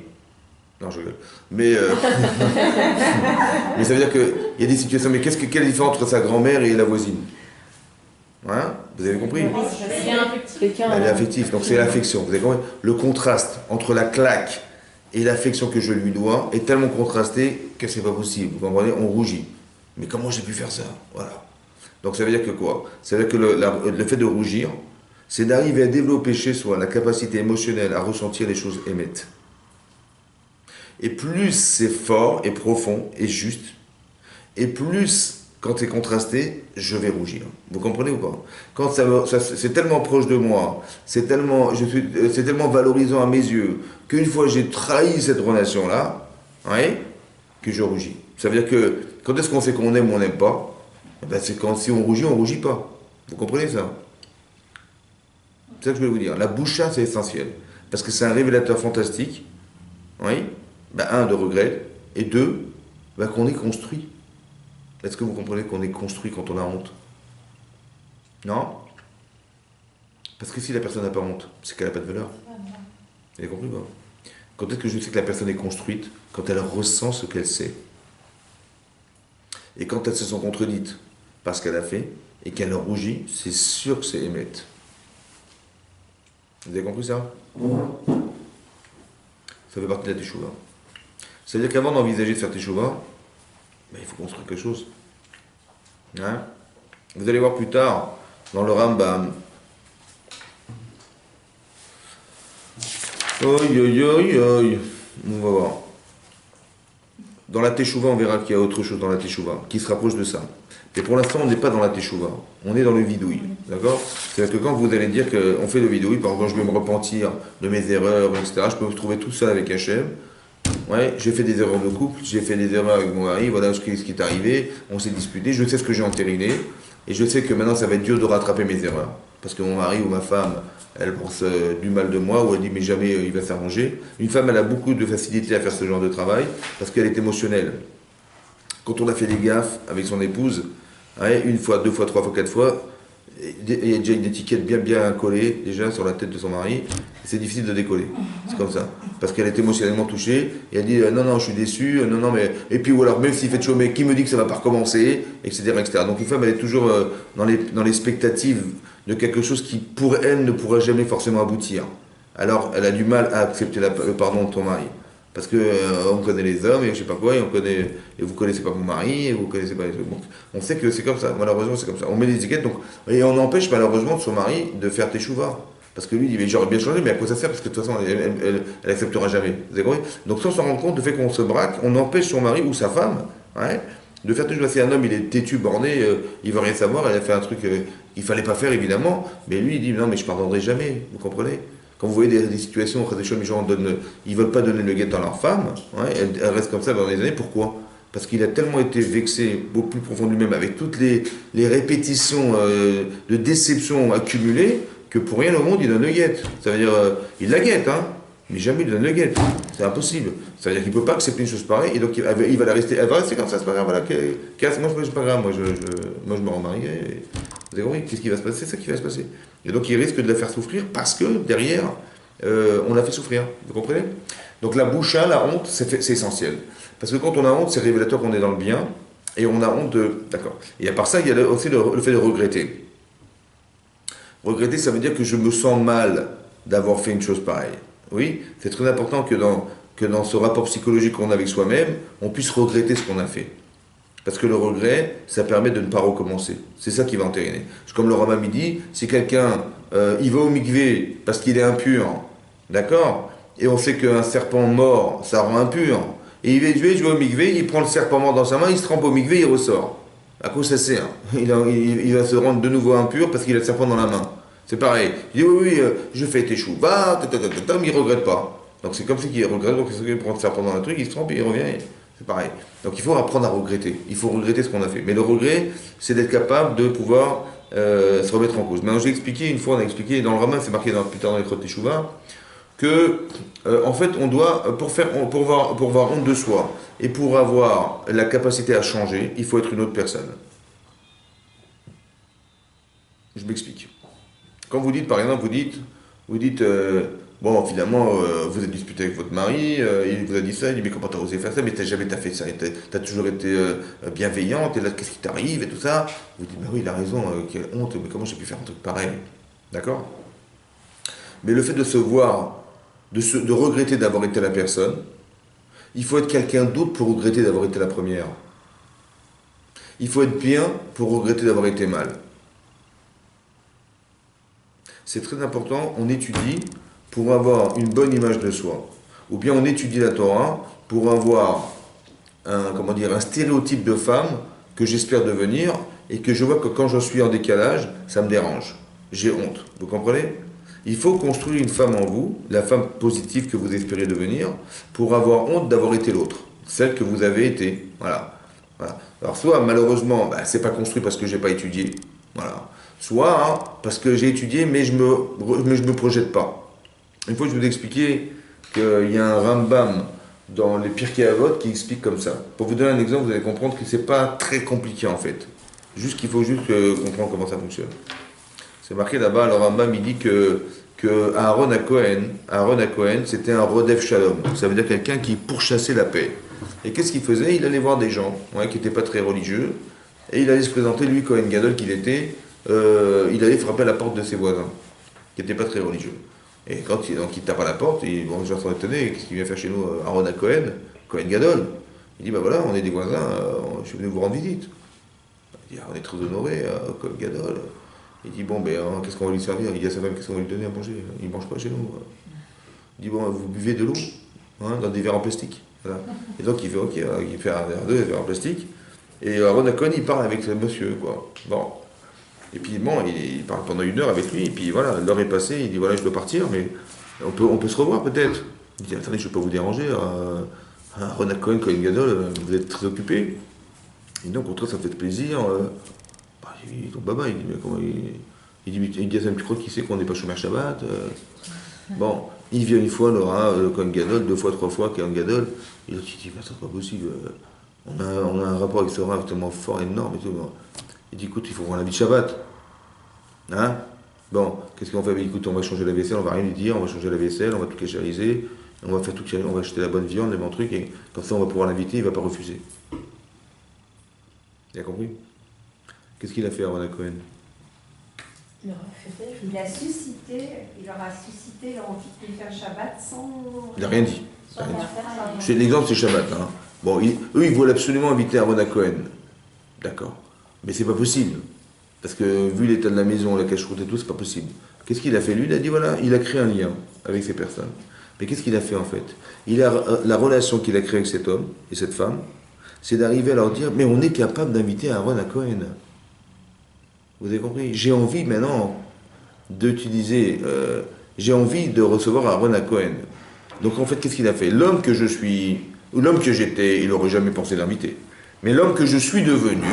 non, je rigole. Mais, mais ça veut dire qu'il y a des situations. Mais quelle est la différence entre sa grand-mère et la voisine? Hein? Vous avez compris? Elle est affective, donc c'est l'affection. Vous avez compris? Le contraste entre la claque et l'affection que je lui dois est tellement contrasté que c'est pas possible. Vous comprenez? On rougit. Mais comment j'ai pu faire ça? Voilà. Donc ça veut dire que quoi? Ça veut dire que le fait de rougir, c'est d'arriver à développer chez soi la capacité émotionnelle à ressentir les choses émettes. Et plus c'est fort et profond et juste, et plus quand c'est contrasté, je vais rougir. Vous comprenez ou pas? Quand c'est tellement proche de moi, c'est tellement valorisant à mes yeux, qu'une fois j'ai trahi cette relation-là, oui, que je rougis. Ça veut dire que quand est-ce qu'on sait qu'on aime ou on n'aime pas? Ben c'est quand si on rougit pas. Vous comprenez ça? C'est ça que je voulais vous dire. La boucha, c'est essentiel. Parce que c'est un révélateur fantastique. Oui. Ben, un, de regret. Et deux, ben, qu'on est construit. Est-ce que vous comprenez qu'on est construit quand on a honte? Non? Parce que si la personne n'a pas honte, c'est qu'elle n'a pas de valeur. Vous avez compris pas? Quand est-ce que je sais que la personne est construite? Quand elle ressent ce qu'elle sait. Et quand elle se sent contredite par ce qu'elle a fait, et qu'elle rougit, c'est sûr que c'est émette. Vous avez compris ça? Ça fait partie de la teshuva. C'est-à-dire qu'avant d'envisager de faire teshuva, ben, il faut construire quelque chose. Hein? Vous allez voir plus tard, dans le Rambam. On va voir. Dans la teshuva, on verra qu'il y a autre chose dans la teshuva, qui se rapproche de ça. Mais pour l'instant, on n'est pas dans la teshuva. On est dans le vidouille. D'accord? C'est-à-dire que quand vous allez dire qu'on fait le vidouille, par exemple, je vais me repentir de mes erreurs, etc., je peux vous trouver tout seul avec Hachem. Ouais, j'ai fait des erreurs de couple, j'ai fait des erreurs avec mon mari, voilà ce qui est arrivé, on s'est disputé, je sais ce que j'ai entériné, et je sais que maintenant ça va être dur de rattraper mes erreurs. Parce que mon mari ou ma femme, elle pense du mal de moi, ou elle dit mais jamais il va s'arranger. Une femme, elle a beaucoup de facilité à faire ce genre de travail, parce qu'elle est émotionnelle. Quand on a fait des gaffes avec son épouse, ouais, une fois, deux fois, trois fois, quatre fois, il y a déjà une étiquette bien collée déjà sur la tête de son mari, c'est difficile de décoller. C'est comme ça. Parce qu'elle est émotionnellement touchée, et elle dit non, je suis déçu, non, mais. Et puis, ou alors, même s'il fait de chaud, mais qui me dit que ça va pas recommencer, etc. Donc, une femme, elle est toujours dans l'expectative de quelque chose qui, pour elle, ne pourra jamais forcément aboutir. Alors, elle a du mal à accepter le pardon de ton mari. Parce que on connaît les hommes et je sais pas quoi, et vous connaissez pas mon mari, et vous connaissez pas les autres. Donc, on sait que c'est comme ça, malheureusement c'est comme ça. On met des étiquettes, donc, et on empêche malheureusement son mari de faire teshuva. Parce que lui, il dit, mais j'aurais bien changé, mais à quoi ça sert? Parce que de toute façon, elle acceptera jamais. Vous avez compris? Donc sans s'en rendre compte, le fait qu'on se braque, on empêche son mari ou sa femme, ouais, de faire teshuva. Si un homme, il est têtu, borné, il veut rien savoir, elle a fait un truc qu'il fallait pas faire évidemment, mais lui, il dit, non, mais je pardonnerai jamais, vous comprenez? Quand vous voyez des situations où les gens ils veulent pas donner le guet à leur femme, ouais, elle reste comme ça pendant des années. Pourquoi? Parce qu'il a tellement été vexé, beaucoup plus profond de lui-même, avec toutes les répétitions de déception accumulées, que pour rien au monde, il donne le guet. Ça veut dire, il la guette, hein, mais jamais il donne le guet. C'est impossible. Ça veut dire qu'il ne peut pas accepter une chose pareille, et donc elle va rester comme ça, c'est pas grave, voilà. Moi, c'est pas grave, moi, je me remarierai. Vous avez compris? Qu'est-ce qui va se passer? C'est ça qui va se passer. Et donc il risque de la faire souffrir parce que derrière, on l'a fait souffrir. Vous comprenez? Donc la boucha, la honte, c'est essentiel. Parce que quand on a honte, c'est révélateur qu'on est dans le bien. Et on a honte de... D'accord. Et à part ça, il y a aussi le fait de regretter. Regretter, ça veut dire que je me sens mal d'avoir fait une chose pareille. Oui, c'est très important que dans ce rapport psychologique qu'on a avec soi-même, on puisse regretter ce qu'on a fait. Parce que le regret, ça permet de ne pas recommencer. C'est ça qui va entériner. Comme le Rambam dit, si quelqu'un, il va au mikvé parce qu'il est impur, d'accord? Et on sait qu'un serpent mort, ça rend impur. Et il va jouer au mikvé, il prend le serpent mort dans sa main, il se trempe au mikvé, il ressort. À quoi ça sert? Il va se rendre de nouveau impur parce qu'il a le serpent dans la main. C'est pareil. Il dit oui, je fais teshuva, mais il ne regrette pas. Donc c'est comme si il regrette, donc il prend le serpent dans un truc, il se trempe et il revient. C'est pareil. Donc il faut apprendre à regretter. Il faut regretter ce qu'on a fait. Mais le regret, c'est d'être capable de pouvoir se remettre en cause. Maintenant, j'ai expliqué, une fois, on a expliqué, dans le Rambam, c'est marqué plus tard dans les Krot Teshuvah, que, en fait, on doit, pour avoir honte de soi et pour avoir la capacité à changer, il faut être une autre personne. Je m'explique. Quand vous dites, par exemple, Vous dites, bon, finalement, vous êtes disputé avec votre mari, il vous a dit ça, il dit, mais comment t'as osé faire ça? Mais t'as fait ça, t'as toujours été bienveillante, et là, qu'est-ce qui t'arrive, et tout ça. Vous dites, bah oui, il a raison, quelle honte, mais comment j'ai pu faire un truc pareil? D'accord? Mais le fait de se voir, de regretter d'avoir été la personne, il faut être quelqu'un d'autre pour regretter d'avoir été la première. Il faut être bien pour regretter d'avoir été mal. C'est très important, on étudie pour avoir une bonne image de soi. Ou bien on étudie la Torah pour avoir un stéréotype de femme que j'espère devenir et que je vois que quand je suis en décalage, ça me dérange. J'ai honte. Vous comprenez? Il faut construire une femme en vous, la femme positive que vous espérez devenir, pour avoir honte d'avoir été l'autre, celle que vous avez été. Voilà. Voilà. Alors soit malheureusement, c'est pas construit parce que j'ai pas étudié. Voilà. Soit parce que j'ai étudié mais je me projette pas. Une fois je vous ai expliqué qu'il y a un Rambam dans les Pirkei Avot qui explique comme ça. Pour vous donner un exemple, vous allez comprendre que c'est pas très compliqué en fait. Juste qu'il faut juste comprendre comment ça fonctionne. C'est marqué là-bas, le Rambam il dit que Aaron à Cohen, c'était un Rodef Shalom. Ça veut dire quelqu'un qui pourchassait la paix. Et qu'est-ce qu'il faisait? Il allait voir des gens qui n'étaient pas très religieux, et il allait se présenter, lui, Cohen Gadol qu'il était, il allait frapper à la porte de ses voisins, qui n'étaient pas très religieux. Et quand il tape à la porte, les gens sont étonnés, qu'est-ce qu'il vient faire chez nous, Aaron à Cohen Gadol? Il dit, voilà, on est des voisins, je suis venu vous rendre visite. Il dit, on est très honorés, Cohen Gadol. Il dit, bon, qu'est-ce qu'on va lui servir? Il dit à sa femme, qu'est-ce qu'on va lui donner à manger? Il ne mange pas chez nous. Il dit, bon, vous buvez de l'eau, dans des verres en plastique. Voilà. Et donc il fait, ok, il fait un verre d'eau, un verre en plastique. Et Aaron Cohen, il parle avec ce monsieur, quoi. Bon. Et puis, bon, il parle pendant 1 heure avec lui, et puis voilà, l'heure est passée, il dit, voilà, je dois partir, mais on peut se revoir peut-être. Il dit, attendez, je ne vais pas vous déranger, Aaron Cohen Gadol, vous êtes très occupé. Et donc, au contraire, ça me fait plaisir. Il tombe baba, il dit, mais comment il dit à sa croix qui sait qu'on n'est pas chômage Shabbat. Bon, il vient une fois, Laura, Cohen Gadol, 2 fois, 3 fois, Cohen Gadol. Et l'autre, il dit, mais c'est pas possible. On a un rapport avec ce Rav tellement fort, énorme et tout. Il dit, écoute, il faut voir la vie de Shabbat. Hein? Bon, qu'est-ce qu'on fait? Écoute, on va changer la vaisselle, on va rien lui dire, on va changer la vaisselle, on va tout cachériser, on va faire tout, on va acheter la bonne viande, les bons trucs, et comme ça on va pouvoir l'inviter, il va pas refuser. Il a compris? Qu'est-ce qu'il a fait, Aaron Cohen? Il leur a suscité l'envie de faire Shabbat sans... Il n'a rien dit. L'exemple, c'est Shabbat. Hein. Bon, eux, ils veulent absolument inviter Aaron Cohen. D'accord. Mais c'est pas possible. Parce que vu l'état de la maison, la cache-route et tout, c'est pas possible. Qu'est-ce qu'il a fait? Lui, il a dit, voilà, il a créé un lien avec ces personnes. Mais qu'est-ce qu'il a fait en fait? La relation qu'il a créée avec cet homme et cette femme, c'est d'arriver à leur dire, mais on est capable d'inviter Aaron Cohen. Vous avez compris? J'ai envie maintenant d'utiliser, j'ai envie de recevoir Aaron Cohen. Donc en fait, qu'est-ce qu'il a fait? L'homme que je suis, ou l'homme que j'étais, il n'aurait jamais pensé l'inviter. Mais l'homme que je suis devenu,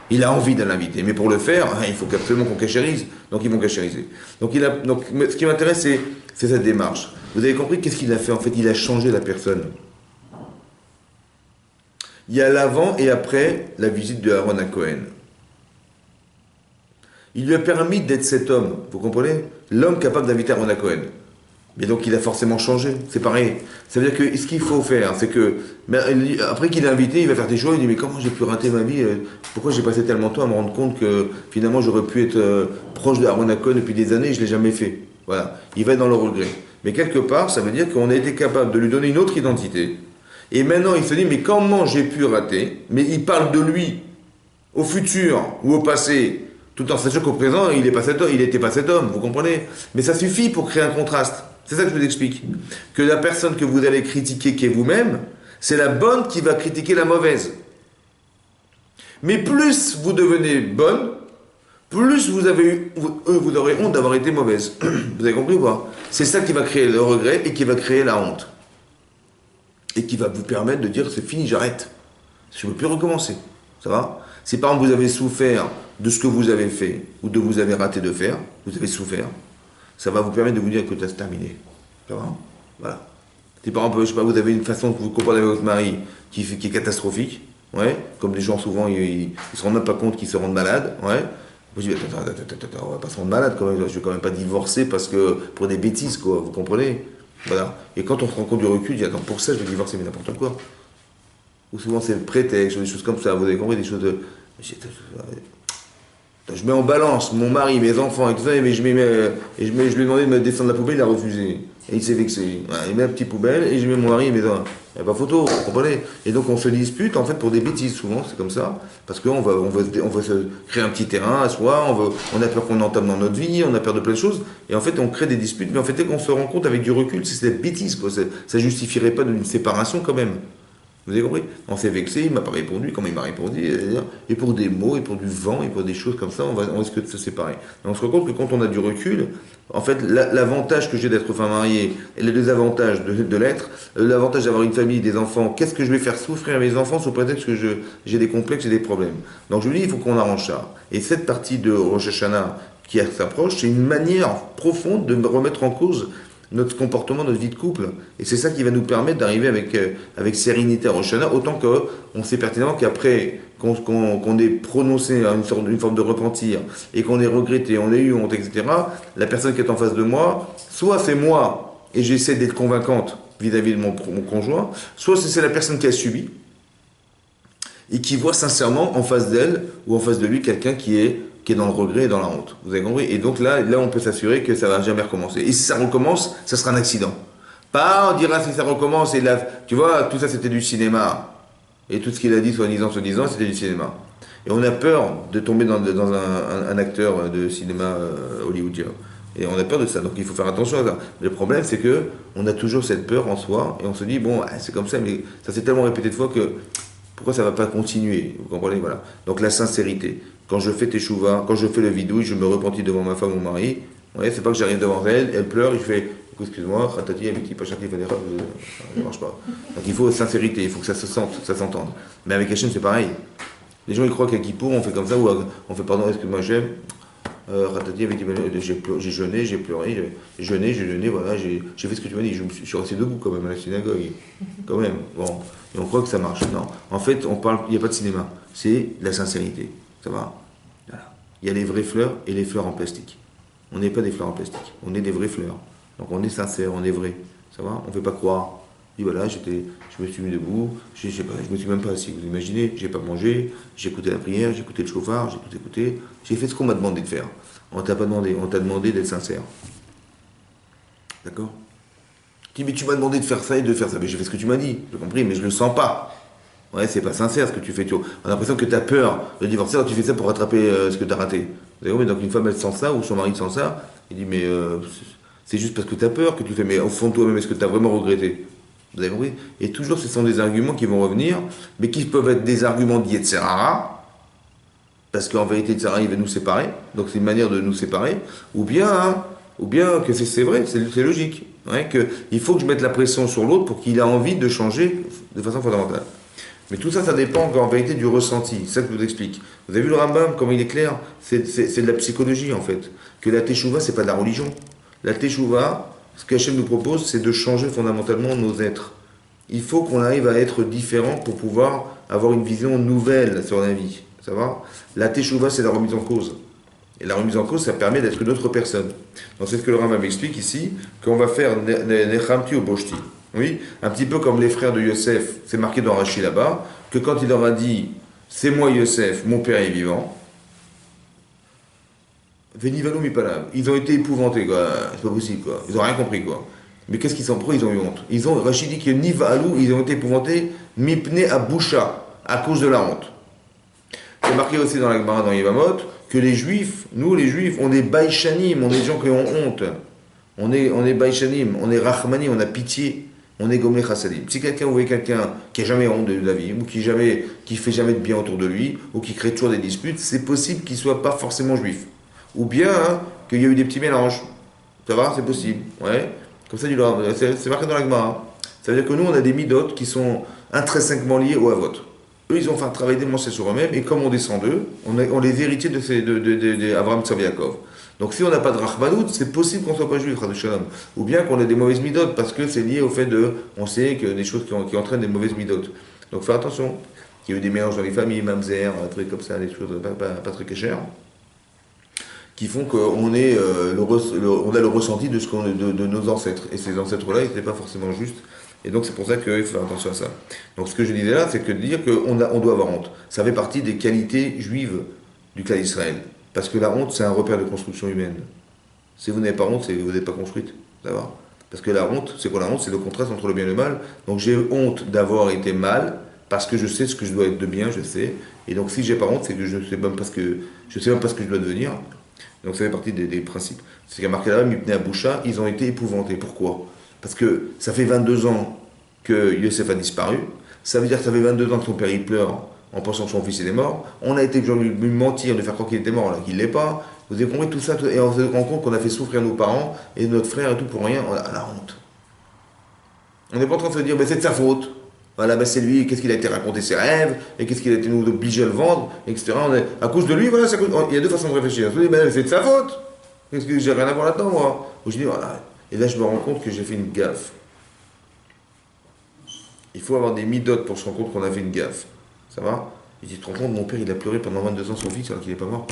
il a envie de l'inviter. Mais pour le faire, il faut absolument qu'on cachérise. Donc ils vont cachériser. Donc ce qui m'intéresse, c'est cette démarche. Vous avez compris qu'est-ce qu'il a fait? En fait, il a changé la personne. Il y a l'avant et après la visite de Aaron Cohen. Il lui a permis d'être cet homme, vous comprenez? L'homme capable d'inviter Aaron Cohen. Mais donc il a forcément changé, c'est pareil. Ça veut dire que ce qu'il faut faire, c'est que, après qu'il est invité, il va faire des choses, il dit mais comment j'ai pu rater ma vie? Pourquoi j'ai passé tellement de temps à me rendre compte que finalement j'aurais pu être proche de Aaron Cohen depuis des années et je ne l'ai jamais fait. Voilà, il va être dans le regret. Mais quelque part, ça veut dire qu'on a été capable de lui donner une autre identité. Et maintenant il se dit mais comment j'ai pu rater? Mais il parle de lui, au futur ou au passé. Tout en sachant qu'au présent, il n'était pas cet homme, vous comprenez? Mais ça suffit pour créer un contraste. C'est ça que je vous explique. Que la personne que vous allez critiquer, qui est vous-même, c'est la bonne qui va critiquer la mauvaise. Mais plus vous devenez bonne, plus vous aurez honte d'avoir été mauvaise. Vous avez compris ou pas? C'est ça qui va créer le regret et qui va créer la honte. Et qui va vous permettre de dire, c'est fini, j'arrête. Je ne veux plus recommencer. Ça va? Si par exemple vous avez souffert de ce que vous avez fait, ou de vous avez raté de faire, vous avez souffert, ça va vous permettre de vous dire que c'est terminé. Ça va? Voilà. Si par exemple, je sais pas, vous avez une façon que vous comportez avec votre mari qui est catastrophique, ouais, comme les gens souvent, ils se rendent même pas compte qu'ils se rendent malades, ouais, je dis, attends, on va pas se rendre malade quand même, je vais quand même pas divorcer parce que, pour des bêtises, quoi, vous comprenez? Voilà. Et quand on se rend compte du recul, je dis, attends, pour ça, je vais divorcer, mais n'importe quoi. Ou souvent, c'est le prétexte, des choses comme ça, vous avez compris, des choses de. Je mets en balance mon mari, mes enfants et tout ça, mais je lui ai demandé de me descendre la poubelle, il a refusé. Et il s'est vexé. Voilà, il met la petite poubelle et je mets mon mari et mes enfants. Il n'y a pas photo, vous comprenez? Et donc on se dispute en fait pour des bêtises, souvent, c'est comme ça. Parce qu'on on veut se créer un petit terrain à soi, on a peur qu'on entame dans notre vie, on a peur de plein de choses. Et en fait on crée des disputes, mais en fait dès qu'on se rend compte avec du recul, c'est des bêtises, quoi. Ça justifierait pas d'une séparation quand même. Vous avez compris? On s'est vexé, il m'a pas répondu, comment il m'a répondu, et pour des mots, et pour du vent, et pour des choses comme ça, on risque de se séparer. Et on se rend compte que quand on a du recul, en fait, l'avantage que j'ai d'être femme mariée, et les désavantages de l'être, l'avantage d'avoir une famille, des enfants, qu'est-ce que je vais faire souffrir à mes enfants sous prétexte que j'ai des complexes, j'ai des problèmes. Donc je me dis, il faut qu'on arrange ça. Et cette partie de Rosh Hashanah qui s'approche, c'est une manière profonde de me remettre en cause notre comportement, notre vie de couple. Et c'est ça qui va nous permettre d'arriver avec sérénité à Rosh Hashanah, autant qu'on sait pertinemment qu'après qu'on ait prononcé une forme de repentir et qu'on ait regretté, on ait eu honte, etc., la personne qui est en face de moi, soit c'est moi et j'essaie d'être convaincante vis-à-vis de mon conjoint, soit c'est la personne qui a subi et qui voit sincèrement en face d'elle ou en face de lui quelqu'un qui est dans le regret et dans la honte. Vous avez compris? Et donc là, on peut s'assurer que ça va jamais recommencer. Et si ça recommence, ça sera un accident. Pas, on dira si ça recommence, et là, tu vois, tout ça c'était du cinéma. Et tout ce qu'il a dit, soi-disant, c'était du cinéma. Et on a peur de tomber dans un acteur de cinéma hollywoodien. Et on a peur de ça, donc il faut faire attention à ça. Le problème, c'est que on a toujours cette peur en soi, et on se dit, bon, c'est comme ça, mais ça s'est tellement répété de fois que pourquoi ça ne va pas continuer? Vous comprenez? Voilà. Donc la sincérité. Quand je fais teshuva, quand je fais le vidouille, je me repentis devant ma femme ou mon mari. Ouais, c'est pas que j'arrive devant elle, elle pleure, je fais excuse-moi, ratati, avec qui pas chacun fait des erreurs, ça ne marche pas. Donc il faut sincérité, il faut que ça se sente, que ça s'entende. Mais avec Hachem, c'est pareil. Les gens ils croient qu'à Kippour, on fait comme ça, ou on fait pardon, excuse-moi, j'aime. Ratati, avec j'ai jeûné, j'ai pleuré, j'ai jeûné, voilà, j'ai fait ce que tu m'as dit, je suis resté debout quand même à la synagogue. Quand même, bon. Et on croit que ça marche. Non. En fait, il n'y a pas de cinéma. C'est la sincérité. Ça va? Voilà. Il y a les vraies fleurs et les fleurs en plastique. On n'est pas des fleurs en plastique. On est des vraies fleurs. Donc on est sincère, on est vrai. Ça va? On ne fait pas croire. Je dis voilà, je me suis mis debout, je me suis même pas assis. Vous imaginez, j'ai pas mangé, j'ai écouté la prière, j'ai écouté le chauffard, j'ai tout écouté. J'ai fait ce qu'on m'a demandé de faire. On t'a pas demandé, on t'a demandé d'être sincère. D'accord? Tu dis mais tu m'as demandé de faire ça et de faire ça. Mais j'ai fait ce que tu m'as dit, j'ai compris, mais je le sens pas. Ouais, c'est pas sincère ce que tu fais. On a l'impression que tu as peur de divorcer, alors tu fais ça pour rattraper ce que tu as raté. Vous savez, mais donc une femme elle sent ça, ou son mari sent ça, il dit mais c'est juste parce que tu as peur que tu fais, mais au fond de toi-même, est-ce que tu as vraiment regretté? Vous avez compris? Et toujours ce sont des arguments qui vont revenir, mais qui peuvent être des arguments d'Yetzerara, parce qu'en vérité Yetzerara il va nous séparer, donc c'est une manière de nous séparer, ou bien que c'est vrai, c'est logique, ouais, qu'il faut que je mette la pression sur l'autre pour qu'il ait envie de changer de façon fondamentale. Mais tout ça, ça dépend en vérité du ressenti. C'est ça que je vous explique. Vous avez vu le Rambam, comment il est clair? C'est de la psychologie en fait. Que la teshuva, c'est pas de la religion. La teshuva, ce qu'Hachem nous propose, c'est de changer fondamentalement nos êtres. Il faut qu'on arrive à être différent pour pouvoir avoir une vision nouvelle sur la vie. Ça va? La teshuva, c'est la remise en cause. Et la remise en cause, ça permet d'être une autre personne. Donc c'est ce que le Rambam explique ici, qu'on va faire nechamti ou boshti. Oui, un petit peu comme les frères de Yosef, c'est marqué dans Rashi là-bas, que quand il leur a dit « C'est moi Yosef, mon père est vivant », Venivalo mipalav, ils ont été épouvantés, quoi. C'est pas possible, quoi. Ils ont rien compris, quoi. Mais qu'est-ce qu'ils sont pris? Ils ont eu honte. Rashi dit que Nivalou, ils ont été épouvantés, mipne à Boucha, à cause de la honte. C'est marqué aussi dans la Gemara, dans Yevamot, que les Juifs, nous les Juifs, on est baïchanim, on est des gens qui ont honte. On est baïchanim, on est rachmanim, on a pitié. On est gomé chassadim. Si vous voyez quelqu'un qui n'a jamais honte de la vie, ou qui fait jamais de bien autour de lui, ou qui crée toujours des disputes, c'est possible qu'il ne soit pas forcément juif. Ou bien qu'il y a eu des petits mélanges. Ça va? C'est possible. Ouais. Comme ça, c'est marqué dans la Gemara. Ça veut dire que nous, on a des midotes qui sont intrinsèquement liés au Havot. Eux, ils ont fait un travail démentiel sur eux-mêmes, et comme on descend d'eux, on les héritiers de Abraham, Tzav, Yaakov. Donc si on n'a pas de Rachmanout, c'est possible qu'on ne soit pas juif, ou bien qu'on ait des mauvaises midotes, parce que c'est lié au fait on sait que des choses qui entraînent des mauvaises midotes. Donc faire attention. Il y a eu des mélanges dans les familles, mamzer, un truc comme ça, des choses pas très chères. qui font qu'on on a le ressenti de, de nos ancêtres. Et ces ancêtres-là, ils n'étaient pas forcément justes. Et donc c'est pour ça qu'il faut faire attention à ça. Donc ce que je disais là, c'est que de dire qu'on on doit avoir honte. Ça fait partie des qualités juives du clan d'Israël. Parce que la honte, c'est un repère de construction humaine. Si vous n'avez pas honte, c'est que vous n'êtes pas construite. D'accord ? Parce que la honte, c'est quoi la honte ? C'est le contraste entre le bien et le mal. Donc j'ai honte d'avoir été mal, parce que je sais ce que je dois être de bien, je sais. Et donc si j'ai pas honte, c'est que je ne sais même pas ce que je dois devenir. Donc ça fait partie des principes. C'est qu'il y a marqué là, Mipnei Aboucha, ils ont été épouvantés. Pourquoi ? Parce que ça fait 22 ans que Yosef a disparu. Ça veut dire que ça fait 22 ans que son père il pleure en pensant que son fils il est mort. On a été lui mentir, de faire croire qu'il était mort alors qu'il ne l'est pas. Vous avez compris tout ça, et on se rend compte qu'on a fait souffrir nos parents et notre frère et tout pour rien. On a la honte. On n'est pas en train de se dire, c'est de sa faute. Voilà, c'est lui, qu'est-ce qu'il a été raconter ses rêves, et qu'est-ce qu'il a été nous obligé à le vendre, etc. À cause de lui, voilà, il y a deux façons de réfléchir. On se dit, c'est de sa faute. Qu'est-ce que j'ai rien à voir là-dedans, moi. Ou je dis, voilà. Et là, je me rends compte que j'ai fait une gaffe. Il faut avoir des midotes pour se rendre compte qu'on a fait une gaffe. Ça va ? Il dit, tu te rends compte, mon père, il a pleuré pendant 22 ans son fils alors qu'il n'est pas mort.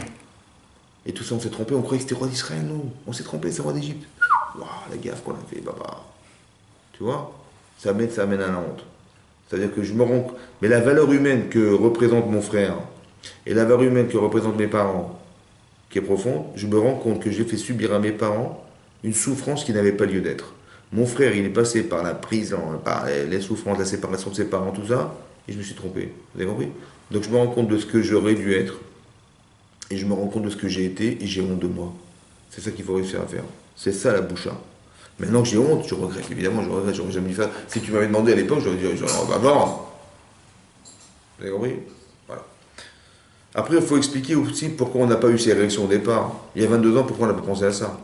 Et tout ça, on s'est trompé, on croyait que c'était roi d'Israël, nous. On s'est trompé, c'est roi d'Égypte. Waouh, la gaffe qu'on a fait, papa. Tu vois ? Ça amène à la honte. C'est-à-dire que je me rends compte. Mais la valeur humaine que représente mon frère et la valeur humaine que représentent mes parents, qui est profonde, je me rends compte que j'ai fait subir à mes parents une souffrance qui n'avait pas lieu d'être. Mon frère, il est passé par la prison, par les souffrances, la séparation de ses parents, tout ça, et je me suis trompé. Vous avez compris ? Donc je me rends compte de ce que j'aurais dû être, et je me rends compte de ce que j'ai été, et j'ai honte de moi. C'est ça qu'il faut réussir à faire. C'est ça la boucha. Maintenant que j'ai honte, je regrette, évidemment, j'aurais jamais dû faire. Si tu m'avais demandé à l'époque, j'aurais dit, on va voir. Vous avez compris ? Voilà. Après, il faut expliquer aussi pourquoi on n'a pas eu ces réactions au départ. Il y a 22 ans, pourquoi on n'a pas pensé à ça ?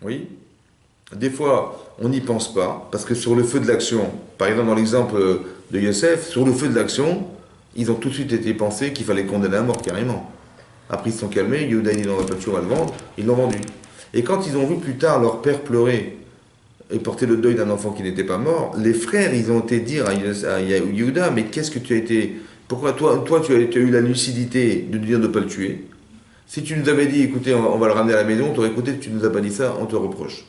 Oui ? Des fois, on n'y pense pas, parce que sur le feu de l'action, par exemple dans l'exemple de Yosef, sur le feu de l'action, ils ont tout de suite été pensé qu'il fallait condamner à mort, carrément. Après, ils se sont calmés, Yehuda, il n'en a pas toujours à le vendre, ils l'ont vendu. Et quand ils ont vu plus tard leur père pleurer et porter le deuil d'un enfant qui n'était pas mort, les frères, ils ont été dire à Yehuda, mais qu'est-ce que tu as été... Pourquoi toi tu as eu la lucidité de dire de ne pas le tuer ? Si tu nous avais dit, écoutez, on va le ramener à la maison, tu aurais écouté, tu ne nous as pas dit ça, on te reproche.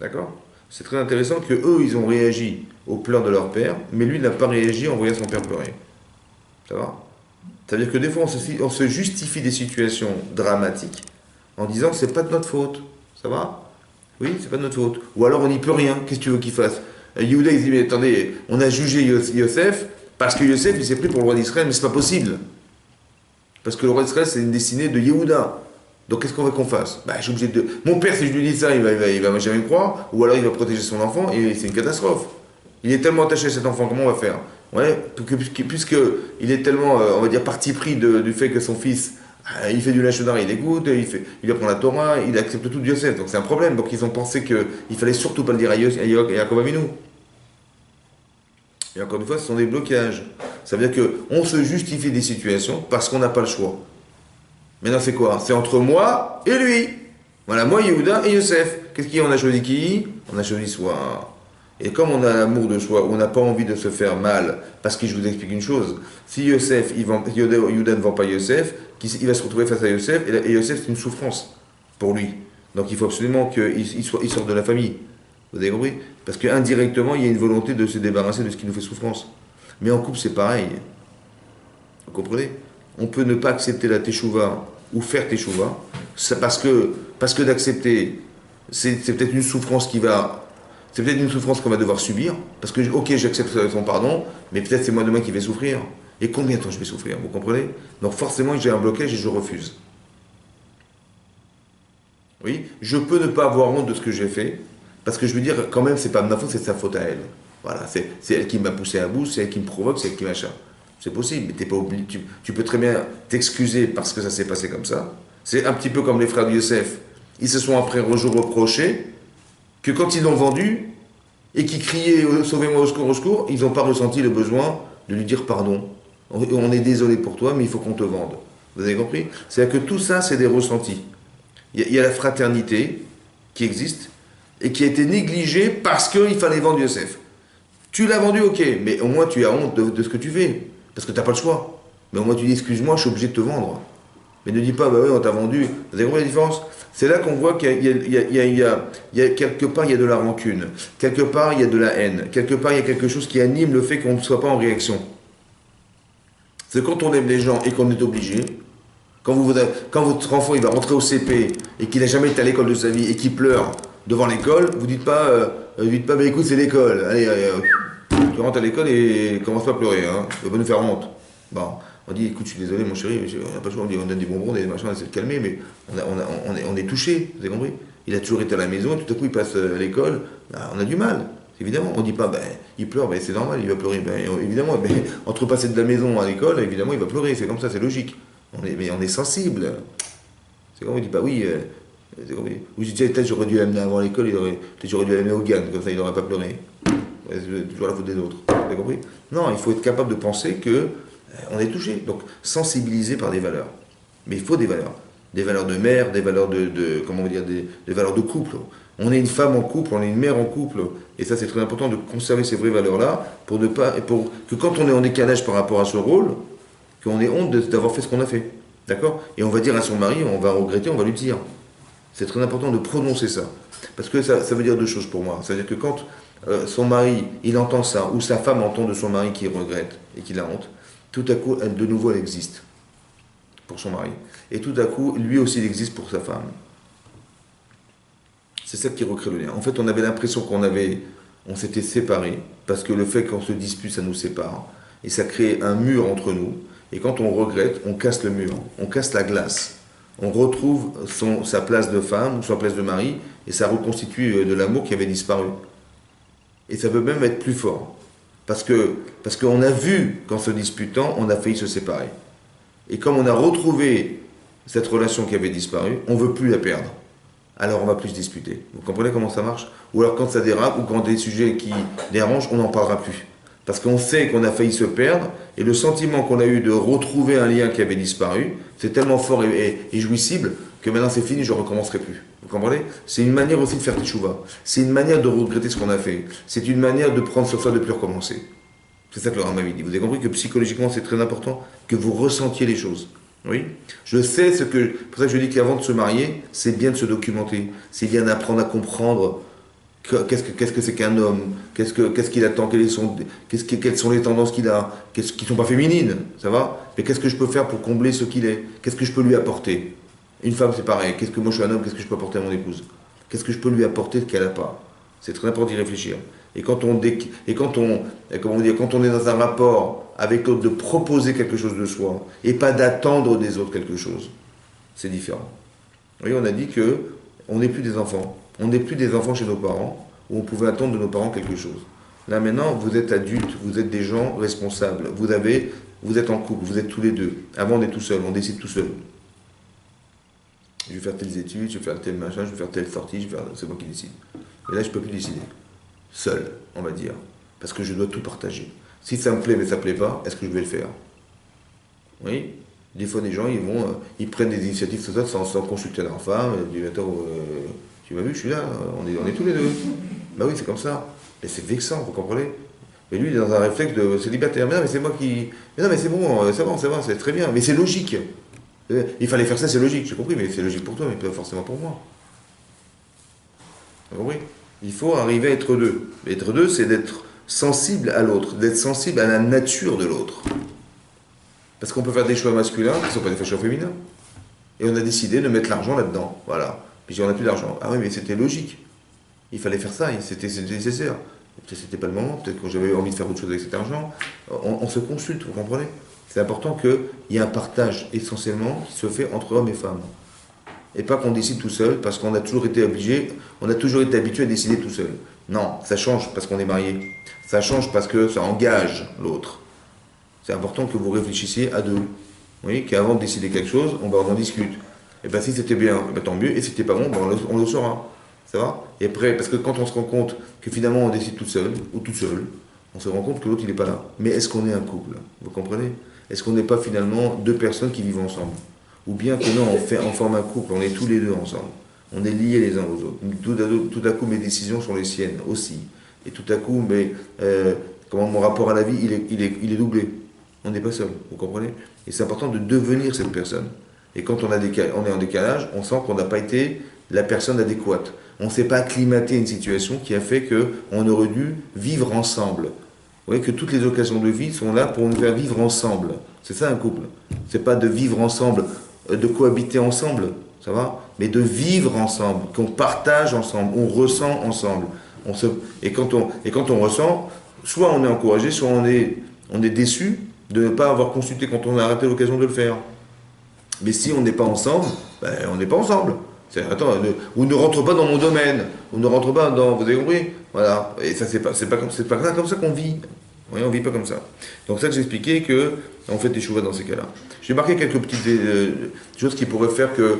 D'accord ? C'est très intéressant que eux, ils ont réagi aux pleurs de leur père, mais lui n'a pas réagi en voyant son père pleurer. Ça va ? C'est-à-dire que des fois, on se justifie des situations dramatiques en disant que c'est pas de notre faute. Ça va ? Oui, c'est pas de notre faute. Ou alors on n'y peut rien. Qu'est-ce que tu veux qu'il fasse ? Yehuda, il dit, mais attendez, on a jugé Yosef parce que Yosef, il s'est pris pour le roi d'Israël, mais c'est pas possible. Parce que le roi d'Israël, c'est une destinée de Yehuda. Donc qu'est-ce qu'on veut qu'on fasse ? Je suis obligé de... Mon père, si je lui dis ça, il va jamais me croire, ou alors il va protéger son enfant, et c'est une catastrophe. Il est tellement attaché à cet enfant, comment on va faire ? Ouais, puisqu'il est tellement, on va dire, parti pris du fait que son fils, il fait du lâchonard, il écoute, il apprend la Torah, il accepte tout de Yosef. Donc c'est un problème. Donc ils ont pensé qu'il fallait surtout pas le dire à Yaakov Avinu. Et encore une fois, ce sont des blocages. Ça veut dire qu'on se justifie des situations parce qu'on n'a pas le choix. Maintenant, c'est quoi ? C'est entre moi et lui. Voilà, moi, Yehuda et Yosef. Qu'est-ce qu'on a choisi qui ? On a choisi soi. Et comme on a l'amour de soi, on n'a pas envie de se faire mal, parce que je vous explique une chose, si Yosef, Yehuda ne vend pas Yosef, il va se retrouver face à Yosef, et Yosef c'est une souffrance pour lui. Donc il faut absolument qu'il sorte de la famille. Vous avez compris ? Parce qu'indirectement, il y a une volonté de se débarrasser de ce qui nous fait souffrance. Mais en couple, c'est pareil. Vous comprenez ? On peut ne pas accepter la teshuva ou faire teshuva, parce que d'accepter, c'est peut-être une souffrance c'est peut-être une souffrance qu'on va devoir subir, parce que, ok, j'accepte son pardon, mais peut-être c'est moi demain qui vais souffrir. Et combien de temps je vais souffrir, vous comprenez ? Donc forcément, j'ai un blocage et je refuse. Oui ? Je peux ne pas avoir honte de ce que j'ai fait, parce que je veux dire, quand même, c'est pas de ma faute, c'est de sa faute à elle. Voilà, c'est elle qui m'a poussé à bout, c'est elle qui me provoque, c'est elle qui machin. C'est possible, mais t'es pas obligé, tu peux très bien t'excuser parce que ça s'est passé comme ça. C'est un petit peu comme les frères de Yosef. Ils se sont après reproché que quand ils l'ont vendu et qu'ils criaient « Sauvez-moi au secours », ils n'ont pas ressenti le besoin de lui dire pardon. On est désolé pour toi, mais il faut qu'on te vende. Vous avez compris ? C'est-à-dire que tout ça, c'est des ressentis. Il y a la fraternité qui existe et qui a été négligée parce qu'il fallait vendre Yosef. Tu l'as vendu, ok, mais au moins tu as honte de ce que tu fais, parce que tu n'as pas le choix. Mais au moins tu dis « Excuse-moi, je suis obligé de te vendre ». Mais ne dis pas, bah oui, on t'a vendu. Vous avez compris la différence? C'est là qu'on voit qu'il y a quelque part, il y a de la rancune. Quelque part, il y a de la haine. Quelque part, il y a quelque chose qui anime le fait qu'on ne soit pas en réaction. C'est quand on aime les gens et qu'on est obligé, quand votre enfant il va rentrer au CP et qu'il n'a jamais été à l'école de sa vie et qu'il pleure devant l'école, vous dites pas, bah écoute, c'est l'école. Allez, tu rentres à l'école et commence pas à pleurer, hein. Tu vas pas nous faire honte. Bon, on dit, écoute, je suis désolé, mon chéri, on n'a pas le choix, on donne des bonbons, des machins, on essaie de calmer, mais on est touché, vous avez compris? Il a toujours été à la maison, et tout à coup il passe à l'école, bah, on a du mal. Évidemment, on ne dit pas, ben, il pleure, ben, c'est normal, il va pleurer. Ben, évidemment, ben, entre passer de la maison à l'école, évidemment, il va pleurer, c'est comme ça, c'est logique. Mais on est sensible. C'est comme on dit pas, oui, ou je disais, peut-être j'aurais dû l'amener avant l'école, peut-être j'aurais dû l'amener au GAN, comme ça il n'aurait pas pleuré. C'est toujours la faute des autres. Vous avez compris? Non, il faut être capable de penser que on est touché. Donc, sensibilisé par des valeurs. Mais il faut des valeurs. Des valeurs de mère, des valeurs comment on va dire, des valeurs de couple. On est une femme en couple, on est une mère en couple. Et ça, c'est très important de conserver ces vraies valeurs-là pour que quand on est en décalage par rapport à ce rôle, qu'on ait honte d'avoir fait ce qu'on a fait. D'accord? Et on va dire à son mari, on va regretter, on va lui dire. C'est très important de prononcer ça. Parce que ça veut dire deux choses pour moi. C'est-à-dire que quand son mari, il entend ça, ou sa femme entend de son mari qu'il regrette et qu'il a honte, tout à coup, de nouveau, elle existe pour son mari. Et tout à coup, lui aussi, il existe pour sa femme. C'est ça qui recrée le lien. En fait, on avait l'impression on s'était séparés, parce que le fait qu'on se dispute, ça nous sépare. Et ça crée un mur entre nous. Et quand on regrette, on casse le mur, on casse la glace. On retrouve sa place de femme ou sa place de mari, et ça reconstitue de l'amour qui avait disparu. Et ça peut même être plus fort. Parce qu'on a vu qu'en se disputant, on a failli se séparer. Et comme on a retrouvé cette relation qui avait disparu, on ne veut plus la perdre. Alors on va plus se disputer. Vous comprenez comment ça marche? Ou alors quand ça dérape, ou quand des sujets qui dérangent, on n'en parlera plus. Parce qu'on sait qu'on a failli se perdre, et le sentiment qu'on a eu de retrouver un lien qui avait disparu, c'est tellement fort et jouissible, que maintenant c'est fini, je ne recommencerai plus. Vous comprenez? C'est une manière aussi de faire teshuva. C'est une manière de regretter ce qu'on a fait. C'est une manière de prendre sur soi de ne plus recommencer. C'est ça que le Rambam dit. Vous avez compris que psychologiquement c'est très important que vous ressentiez les choses. Oui, je sais pour ça que je dis qu'avant de se marier, c'est bien de se documenter, c'est bien d'apprendre à comprendre qu'est-ce que c'est qu'un homme, qu'est-ce qu'il attend, quelles sont les tendances qu'il a, qui ne sont pas féminines, ça va? Mais qu'est-ce que je peux faire pour combler ce qu'il est? Qu'est-ce que je peux lui apporter? Une femme c'est pareil, moi je suis un homme, qu'est-ce que je peux apporter à mon épouse? Qu'est-ce que je peux lui apporter qu'elle n'a pas? C'est très important d'y réfléchir. Et quand on est dans un rapport avec l'autre, de proposer quelque chose de soi, et pas d'attendre des autres quelque chose, c'est différent. Vous voyez, on a dit que on n'est plus des enfants. On n'est plus des enfants chez nos parents, où on pouvait attendre de nos parents quelque chose. Là maintenant, vous êtes adultes, vous êtes des gens responsables, vous êtes en couple, vous êtes tous les deux. Avant on est tout seul, on décide tout seul. Je vais faire telles études, je vais faire tel machin, je vais faire telle sortie, c'est moi qui décide. Et là je ne peux plus décider. Seul, on va dire. Parce que je dois tout partager. Si ça me plaît mais ça ne plaît pas, est-ce que je vais le faire? Oui. Des fois, des gens, ils prennent des initiatives sans consulter leur femme. Ils disent, attends, tu m'as vu, je suis là, on est tous les deux. Bah oui, c'est comme ça. Et c'est vexant, vous comprenez? Mais lui, il est dans un réflexe de célibataire. Mais non, mais c'est moi qui... Mais non, mais c'est bon, c'est très bien. Mais c'est logique. Il fallait faire ça, c'est logique, j'ai compris, mais c'est logique pour toi, mais pas forcément pour moi. Vous compris? Il faut arriver à être deux. Être deux, c'est d'être sensible à l'autre, d'être sensible à la nature de l'autre. Parce qu'on peut faire des choix masculins qui ne sont pas des choix féminins. Et on a décidé de mettre l'argent là-dedans. Voilà. Puis on n'a plus d'argent. Ah oui, mais c'était logique. Il fallait faire ça, c'était nécessaire. Peut-être c'était pas le moment, peut-être que j'avais envie de faire autre chose avec cet argent. On se consulte, vous comprenez? C'est important qu'il y ait un partage essentiellement qui se fait entre hommes et femmes. Et pas qu'on décide tout seul, parce qu'on a toujours été habitué à décider tout seul. Non, ça change parce qu'on est marié. Ça change parce que ça engage l'autre. C'est important que vous réfléchissiez à deux. Oui, qu'avant de décider quelque chose, on en discute. Et bien si c'était bien, tant mieux, et si c'était pas bon, on le saura. Ça va? Et après, parce que quand on se rend compte que finalement on décide tout seul, ou toute seule, on se rend compte que l'autre il n'est pas là. Mais est-ce qu'on est un couple? Vous comprenez? Est-ce qu'on n'est pas finalement deux personnes qui vivent ensemble? Ou bien que non, on forme un couple, on est tous les deux ensemble. On est liés les uns aux autres. Tout à coup, mes décisions sont les siennes aussi. Et tout à coup, mon rapport à la vie, il est doublé. On n'est pas seul, vous comprenez? Et c'est important de devenir cette personne. Et quand on est en décalage, on sent qu'on n'a pas été la personne adéquate. On ne s'est pas acclimaté à une situation qui a fait qu'on aurait dû vivre ensemble. Vous voyez que toutes les occasions de vie sont là pour nous faire vivre ensemble. C'est ça un couple. C'est pas de vivre ensemble, de cohabiter ensemble, ça va? Mais de vivre ensemble, qu'on partage ensemble, on ressent ensemble. Et quand on ressent, soit on est encouragé, soit on est déçu de ne pas avoir consulté quand on a raté l'occasion de le faire. Mais si on n'est pas ensemble, ben, on n'est pas ensemble. Ou ne rentre pas dans mon domaine, ou ne rentre pas dans... Vous avez compris? Voilà. Et ça, c'est pas comme ça qu'on vit. Oui, on ne vit pas comme ça. Donc ça que j'expliquais qu'on fait des chouvas dans ces cas-là. J'ai marqué quelques petites choses qui pourraient faire que,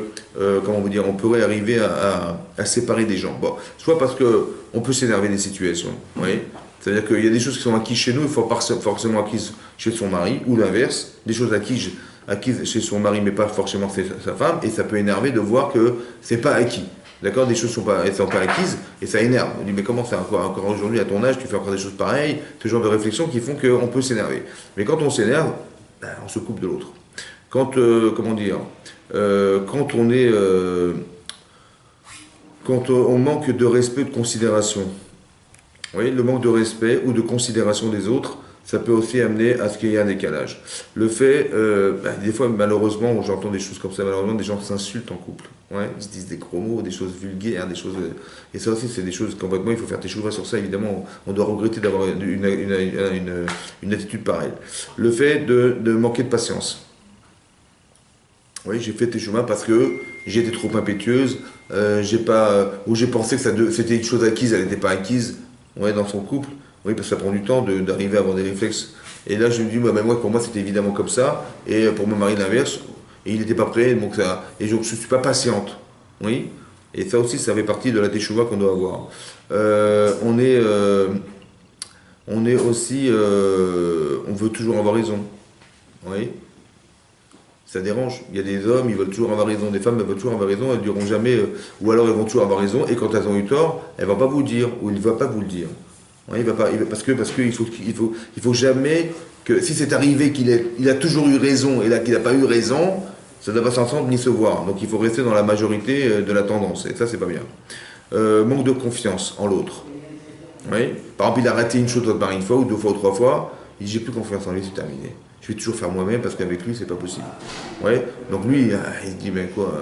comment vous dire, on pourrait arriver à séparer des gens. Bon, soit parce qu'on peut s'énerver des situations, oui. C'est-à-dire qu'il y a des choses qui sont acquises chez nous, il faut pas forcément acquises chez son mari, ou l'inverse, des choses acquises chez son mari, mais pas forcément chez sa femme, et ça peut énerver de voir que c'est pas acquis. D'accord, des choses sont pas acquises, et ça énerve. On dit, mais comment ça, encore aujourd'hui, à ton âge, tu fais encore des choses pareilles, ce genre de réflexions qui font qu'on peut s'énerver. Mais quand on s'énerve, ben, on se coupe de l'autre. Quand, comment dire, quand on est... quand on manque de respect, de considération, vous voyez, le manque de respect ou de considération des autres, ça peut aussi amener à ce qu'il y ait un décalage. Le fait, des fois, malheureusement, j'entends des choses comme ça, malheureusement, des gens s'insultent en couple. Ouais, ils se disent des gros mots, des choses vulgaires, des choses... Et ça aussi, c'est des choses, complètement, il faut faire tes chouvas sur ça, évidemment, on doit regretter d'avoir une attitude pareille. Le fait de manquer de patience. Oui, j'ai fait tes chouvas parce que j'ai été trop impétueuse, ou j'ai pensé que c'était une chose acquise, elle n'était pas acquise, ouais, dans son couple. Oui, parce que ça prend du temps d'arriver à avoir des réflexes. Et là, je me dis, bah, pour moi, c'était évidemment comme ça. Et pour mon mari, l'inverse. Et il n'était pas prêt. Donc et donc, je ne suis pas patiente. Oui. Et ça aussi, ça fait partie de la teshuva qu'on doit avoir. On est aussi... on veut toujours avoir raison. Oui. Ça dérange. Il y a des hommes, ils veulent toujours avoir raison. Des femmes, elles veulent toujours avoir raison. Elles ne diront jamais... ou alors, elles vont toujours avoir raison. Et quand elles ont eu tort, elles ne vont pas vous le dire. Ou il ne va pas vous le dire. Ouais, parce qu'il faut jamais que si c'est arrivé qu'il a toujours eu raison et là qu'il n'a pas eu raison, ça ne doit pas s'entendre ni se voir. Donc il faut rester dans la majorité de la tendance et ça c'est pas bien. Manque de confiance en l'autre. Oui. Par exemple, il a raté une chose votre mari une fois ou deux fois ou trois fois, il dit j'ai plus confiance en lui, c'est terminé. Je vais toujours faire moi-même parce qu'avec lui c'est pas possible. Ouais. Donc lui il se dit ben quoi,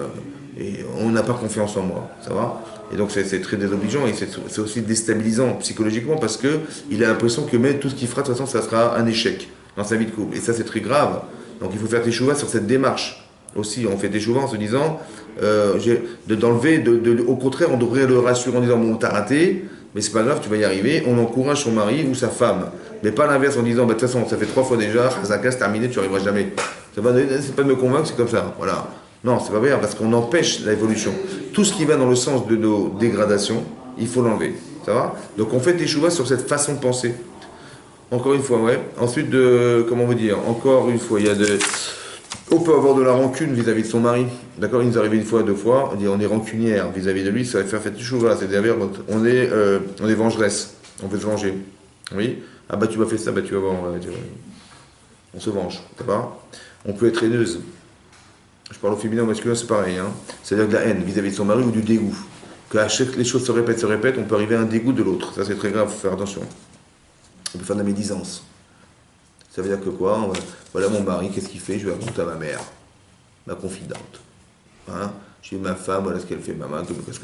et on n'a pas confiance en moi, ça va? Et donc c'est très désobligeant et c'est aussi déstabilisant psychologiquement parce qu'il a l'impression que même tout ce qu'il fera, de toute façon, ça sera un échec dans sa vie de couple. Et ça, c'est très grave. Donc il faut faire teshuva sur cette démarche. Aussi, on fait teshuva en se disant, au contraire, on devrait le rassurer en disant, bon, t'as raté, mais c'est pas grave, tu vas y arriver. On encourage son mari ou sa femme. Mais pas l'inverse en disant, bah, de toute façon, ça fait 3 fois déjà, Chazaka, c'est terminé, tu n'y arriveras jamais. C'est pas de me convaincre, c'est comme ça. Voilà. Non, c'est pas bien parce qu'on empêche l'évolution. Tout ce qui va dans le sens de nos dégradations, il faut l'enlever. Ça va? Donc on fait teshuva sur cette façon de penser. Encore une fois, ouais. Ensuite, comment vous dire? Encore une fois, on peut avoir de la rancune vis-à-vis de son mari. D'accord? Il nous arrive une fois, deux fois, on est rancunière vis-à-vis de lui, ça va faire teshuva. C'est-à-dire, on est vengeresse. On veut se venger. Oui? Ah bah tu m'as fait ça, bah tu vas voir. On se venge. Ça va? On peut être haineuse. Je parle au féminin, au masculin, c'est pareil. Hein. C'est-à-dire de la haine vis-à-vis de son mari ou du dégoût. Que à chaque les choses se répètent, on peut arriver à un dégoût de l'autre. Ça, c'est très grave, il faut faire attention. On peut faire de la médisance. Ça veut dire que quoi? Voilà mon mari, qu'est-ce qu'il fait? Je vais raconter à ma mère, ma confidente. Hein? J'ai ma femme, voilà ce qu'elle fait, maman,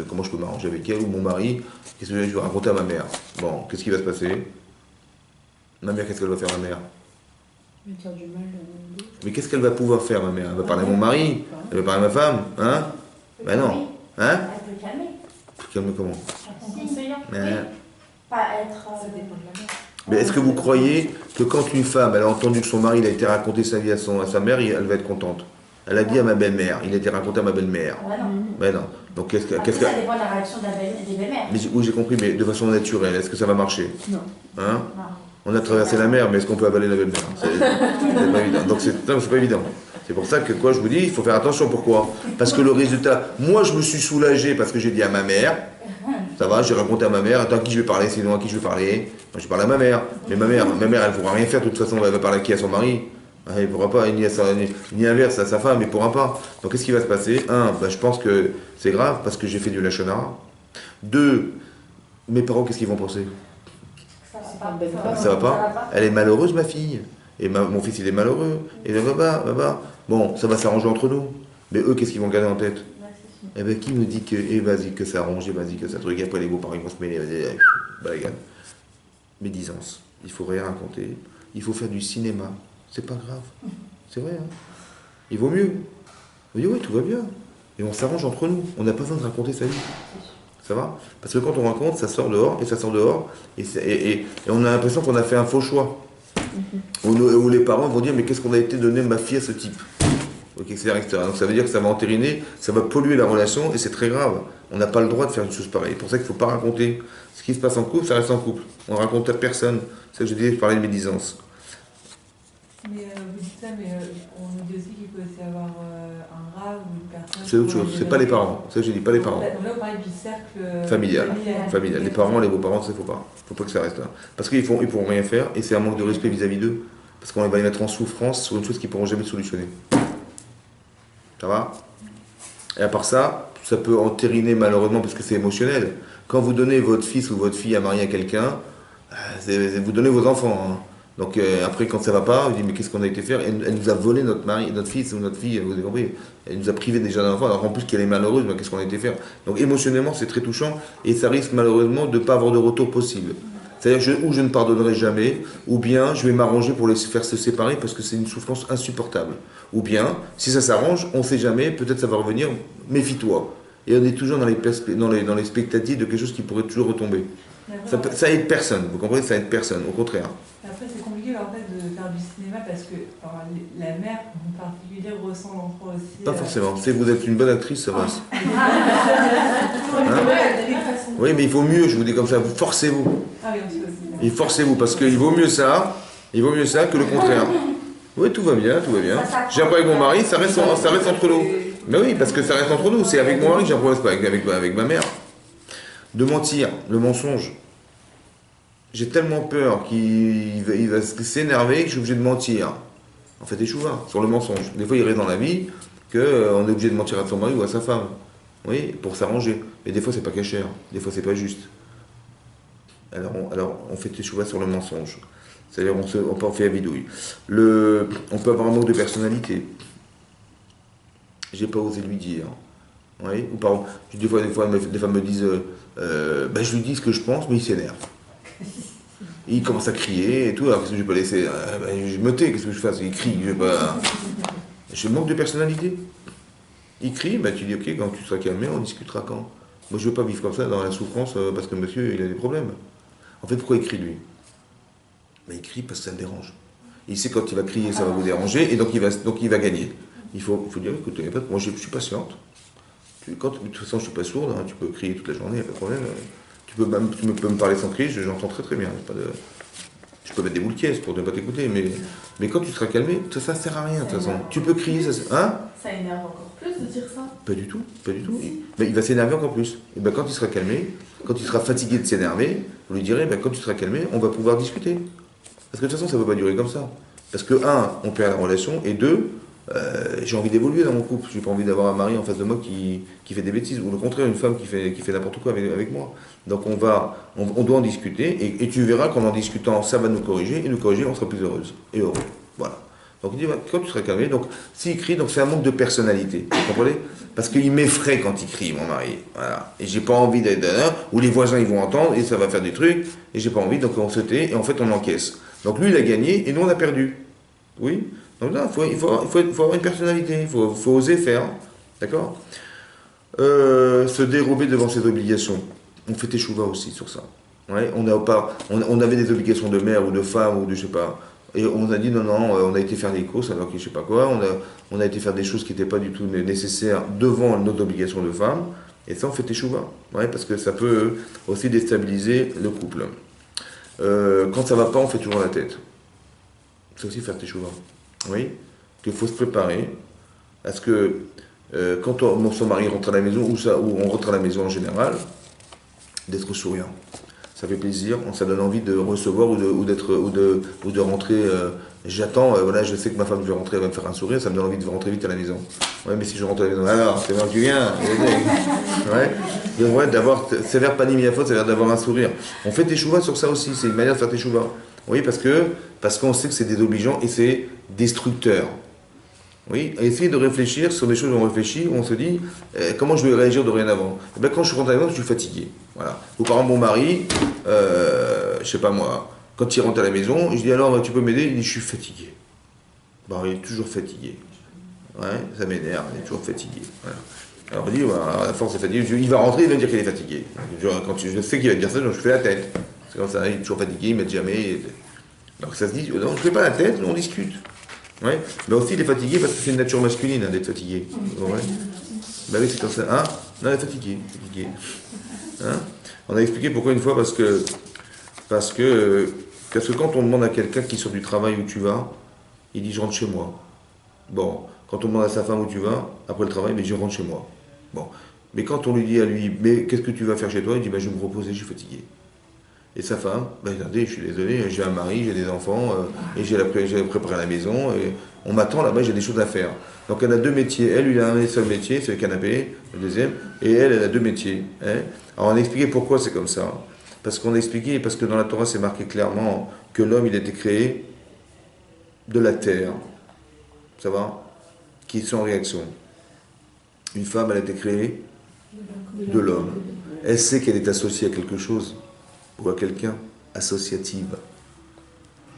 comment je peux m'arranger avec elle, ou mon mari, qu'est-ce que je vais raconter à ma mère? Bon, qu'est-ce qui va se passer? Ma mère, qu'est-ce qu'elle va faire, ma mère? Faire du mal. Mais qu'est-ce qu'elle va pouvoir faire, ma mère? Elle va parler à mon mari? Elle va parler à ma femme? Hein? Ben non. Hein? Elle peut calmer. Calmer comment? Conseillant. Mais... Pas être. Ça dépend de la mère. Mais est-ce que vous croyez que quand une femme, elle a entendu que son mari il a été raconté sa vie à sa mère, elle va être contente? Elle a dit à ma belle-mère, il a été raconté à ma belle-mère. Ah non. Ben non. Donc qu'est-ce que... Ça dépend de la réaction des belles-mères. Oui, j'ai compris, mais de façon naturelle, est-ce que ça va marcher? Non. Hein? Non. On a traversé la mer, mais est-ce qu'on peut avaler la belle-mère? C'est pas évident. Donc c'est pas évident. C'est pour ça que quoi, je vous dis, il faut faire attention. Pourquoi? Parce que le résultat, moi je me suis soulagé parce que j'ai dit à ma mère, ça va, j'ai raconté à ma mère, attends, à qui je vais parler, sinon à qui je vais parler? Moi je parle à ma mère. Mais ma mère, elle ne pourra rien faire, de toute façon, elle va parler à qui? À son mari? Ah, il ne pourra pas, ni inverse à sa femme, il ne pourra pas. Donc qu'est-ce qui va se passer? Un, je pense que c'est grave parce que j'ai fait du lachonara. Deux, mes parents, qu'est-ce qu'ils vont penser? Ça va pas? Elle est malheureuse, ma fille. Et mon fils, il est malheureux. Et là, bah. Bon, ça va s'arranger entre nous. Mais eux, qu'est-ce qu'ils vont garder en tête? Eh ben, qui nous dit que, vas-y, que ça arrange, vas-y, que ça truc, et après les beaux-parents, ils vont se mêler, vas-y, balagane. Médisance. Il faut rien raconter. Il faut faire du cinéma. C'est pas grave. C'est vrai, hein. Il vaut mieux. On dit, oui, tout va bien. Et on s'arrange entre nous. On n'a pas besoin de raconter sa vie. Ça va? Parce que quand on raconte, ça sort dehors, et ça sort dehors, et on a l'impression qu'on a fait un faux choix. Où les parents vont dire, mais qu'est-ce qu'on a été donné ma fille à ce type? Ok, etc., etc. Donc ça veut dire que ça va entériner, ça va polluer la relation, et c'est très grave. On n'a pas le droit de faire une chose pareille. C'est pour ça qu'il ne faut pas raconter. Ce qui se passe en couple, ça reste en couple. On raconte à personne. C'est ça que je disais, je parlais de médisance. Mais vous dites ça, mais on nous dit aussi qu'il peut aussi avoir un rave ou une personne. C'est autre chose, c'est pas les parents. C'est ça que je dis, pas les parents. Donc là, on parle du cercle Familial. Les parents, les beaux-parents, ça, il ne faut pas. Il ne faut pas que ça reste là. Parce qu'ils ne pourront rien faire, et c'est un manque de respect vis-à-vis d'eux. Parce qu'on va les mettre en souffrance sur une chose qu'ils ne pourront jamais solutionner. Ça va? Et à part ça, ça peut entériner malheureusement parce que c'est émotionnel. Quand vous donnez votre fils ou votre fille à marier à quelqu'un, vous donnez vos enfants. Hein. Donc après, quand ça va pas, vous dites mais qu'est-ce qu'on a été faire? Elle nous a volé notre mari, notre fils ou notre fille, vous avez compris? Elle nous a privé déjà d'un enfant, alors en plus qu'elle est malheureuse, mais qu'est-ce qu'on a été faire? Donc émotionnellement, c'est très touchant et ça risque malheureusement de ne pas avoir de retour possible. C'est-à-dire ou je ne pardonnerai jamais, ou bien je vais m'arranger pour les faire se séparer parce que c'est une souffrance insupportable. Ou bien, si ça s'arrange, on ne sait jamais, peut-être ça va revenir, méfie-toi. Et on est toujours dans les spectatives de quelque chose qui pourrait toujours retomber. Ça aide personne, vous comprenez? Ça aide personne, au contraire. Après, c'est compliqué en fait de faire du cinéma parce que alors, la mère en particulier ressent l'enfant aussi. Pas forcément. Si vous êtes une bonne actrice, ça passe. Oui, mais il vaut mieux, je vous dis comme ça, forcez-vous. Ah oui, aussi. Et forcez-vous, parce qu'il vaut mieux ça que le contraire. Oui, tout va bien, tout va bien. J'ai un problème avec mon mari, ça reste entre nous. Mais oui, parce que ça reste entre nous. C'est avec mon mari que j'ai un problème, c'est pas avec ma mère. De mentir, le mensonge. J'ai tellement peur qu'il va s'énerver que je suis obligé de mentir. En fait, échouva sur le mensonge. Des fois, il reste dans la vie qu'on est obligé de mentir à son mari ou à sa femme. Oui, pour s'arranger. Mais des fois, c'est pas caché. Des fois, c'est pas juste. Alors on fait échouva sur le mensonge. C'est-à-dire, on peut en faire la vidouille. On peut avoir un manque de personnalité. J'ai pas osé lui dire. Oui, ou par exemple, des fois, des femmes me disent je lui dis ce que je pense, mais il s'énerve. Il commence à crier et tout, alors qu'est-ce que je vais pas laisser je me tais, qu'est-ce que je fasse? Il crie, je vais pas. Je manque de personnalité. Il crie, tu dis ok, quand tu seras calmé, on discutera quand. Moi je veux pas vivre comme ça dans la souffrance parce que monsieur il a des problèmes. En fait, pourquoi il crie lui? Il crie parce que ça le dérange. Il sait quand il va crier, ça va vous déranger, et donc il va gagner. Il faut dire, écoutez, moi je suis patiente. De toute façon, je suis pas sourde, hein, tu peux crier toute la journée, il n'y a pas de problème. Tu peux me parler sans cri, j'entends très très bien. Je peux mettre des boules caisses pour ne pas t'écouter, mais quand tu seras calmé, ça ne sert à rien de toute façon. Tu peux crier, hein? Ça énerve encore plus de dire ça. Pas du tout, pas du tout. Mais il va s'énerver encore plus. Et quand il sera calmé, quand il sera fatigué de s'énerver, vous lui direz, quand tu seras calmé, on va pouvoir discuter. Parce que de toute façon, ça ne peut pas durer comme ça. Parce que, on perd la relation, et deux, j'ai envie d'évoluer dans mon couple. J'ai pas envie d'avoir un mari en face de moi qui fait des bêtises, ou le contraire, une femme qui fait n'importe quoi avec moi. Donc on doit en discuter, et tu verras qu'en discutant, ça va nous corriger, et nous corriger, on sera plus heureuse et heureux. Voilà. Donc il dit, quand tu seras calmé, donc s'il crie, donc c'est un manque de personnalité. Vous comprenez? Parce qu'il m'effraie quand il crie, mon mari. Voilà. Et j'ai pas envie d'être là, où les voisins ils vont entendre, et ça va faire des trucs, et j'ai pas envie, donc on se tait, et en fait on encaisse. Donc lui il a gagné, et nous on a perdu. Oui? Donc là, il faut avoir une personnalité, il faut oser faire, d'accord? Se dérober devant ses obligations. On fait échouva aussi sur ça. Ouais, on avait des obligations de mère ou de femme ou de je sais pas. Et on a dit non, on a été faire des courses alors que je sais pas quoi. On a été faire des choses qui n'étaient pas du tout nécessaires devant notre obligation de femme. Et ça, on fait échouva. Ouais, parce que ça peut aussi déstabiliser le couple. Quand ça va pas, on fait toujours la tête. C'est aussi faire échouva. Oui, qu'il faut se préparer à ce que quand son mari rentre à la maison, ou on rentre à la maison en général, d'être souriant. Ça fait plaisir, ça donne envie de recevoir ou de rentrer J'attends, voilà, je sais que ma femme, je vais rentrer, elle va me faire un sourire, ça me donne envie de rentrer vite à la maison. Ouais, mais si je rentre à la maison, alors, c'est moi que tu viens. Ouais. Donc, ouais, d'avoir, sévère panimiafot, ça a l'air d'avoir un sourire. On fait teshuva sur ça aussi, c'est une manière de faire teshuva. Oui, parce qu'on sait que c'est désobligeant et c'est destructeur. Oui, essayer de réfléchir sur des choses où on réfléchit, où on se dit comment je vais réagir dorénavant. Et bien, quand je rentre à la maison, je suis fatigué. Voilà. Ou par exemple, mon mari, je sais pas moi, quand il rentre à la maison, je dis alors tu peux m'aider? Il dit je suis fatigué. Bon, il est toujours fatigué. Ouais, ça m'énerve, il est toujours fatigué. Voilà. Alors on dit, voilà, à force de fatigué, il va rentrer, il va dire qu'il est fatigué. Quand je sais qu'il va dire ça, donc je fais la tête. C'est comme ça, il est toujours fatigué, il m'aide jamais. Donc ça se dit, non, je fais pas la tête, on discute. Ouais. Mais aussi, il est fatigué parce que c'est une nature masculine d'être fatigué. Ouais. Bah oui, c'est comme ça. Hein? Non, il est fatigué. Fatigué. Hein? On a expliqué pourquoi une fois, parce que quand on demande à quelqu'un qui sort du travail où tu vas, il dit je rentre chez moi. Bon, quand on demande à sa femme où tu vas, après le travail, mais je rentre chez moi. Bon. Mais quand on lui dit à lui, mais qu'est-ce que tu vas faire chez toi? Il dit bah, je vais me reposer, je suis fatigué. Et sa femme, bah, regardez, je suis désolé, j'ai un mari, j'ai des enfants, et j'ai préparé la maison, et on m'attend là-bas, j'ai des choses à faire. Donc elle a deux métiers. Elle, il a un seul métier, c'est le canapé, le deuxième, et elle a deux métiers. Hein. Alors on a expliqué pourquoi c'est comme ça. Parce qu'on a expliqué, parce que dans la Torah, c'est marqué clairement que l'homme, il a été créé de la terre. Ça va? Qui est sans réaction. Une femme, elle a été créée de l'homme. Elle sait qu'elle est associée à quelque chose. Ou à quelqu'un, associative.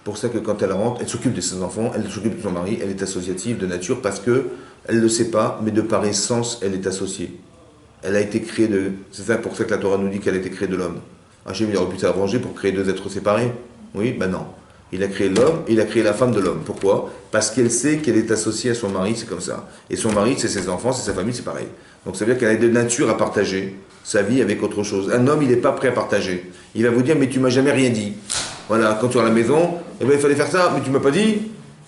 Pour ça que quand elle rentre, elle s'occupe de ses enfants, elle s'occupe de son mari, elle est associative de nature parce que elle ne le sait pas, mais de par essence, elle est associée. Elle a été créée de... C'est ça pour ça que la Torah nous dit qu'elle a été créée de l'homme. Hachem, il aurait pu s'arranger pour créer deux êtres séparés. Oui, ben non. Il a créé l'homme, il a créé la femme de l'homme. Pourquoi? Parce qu'elle sait qu'elle est associée à son mari, c'est comme ça. Et son mari, c'est ses enfants, c'est sa famille, c'est pareil. Donc ça veut dire qu'elle a de nature à partager sa vie avec autre chose. Un homme, il n'est pas prêt à partager. Il va vous dire, mais tu m'as jamais rien dit. Voilà, quand tu es à la maison, eh ben, il fallait faire ça, mais tu m'as pas dit.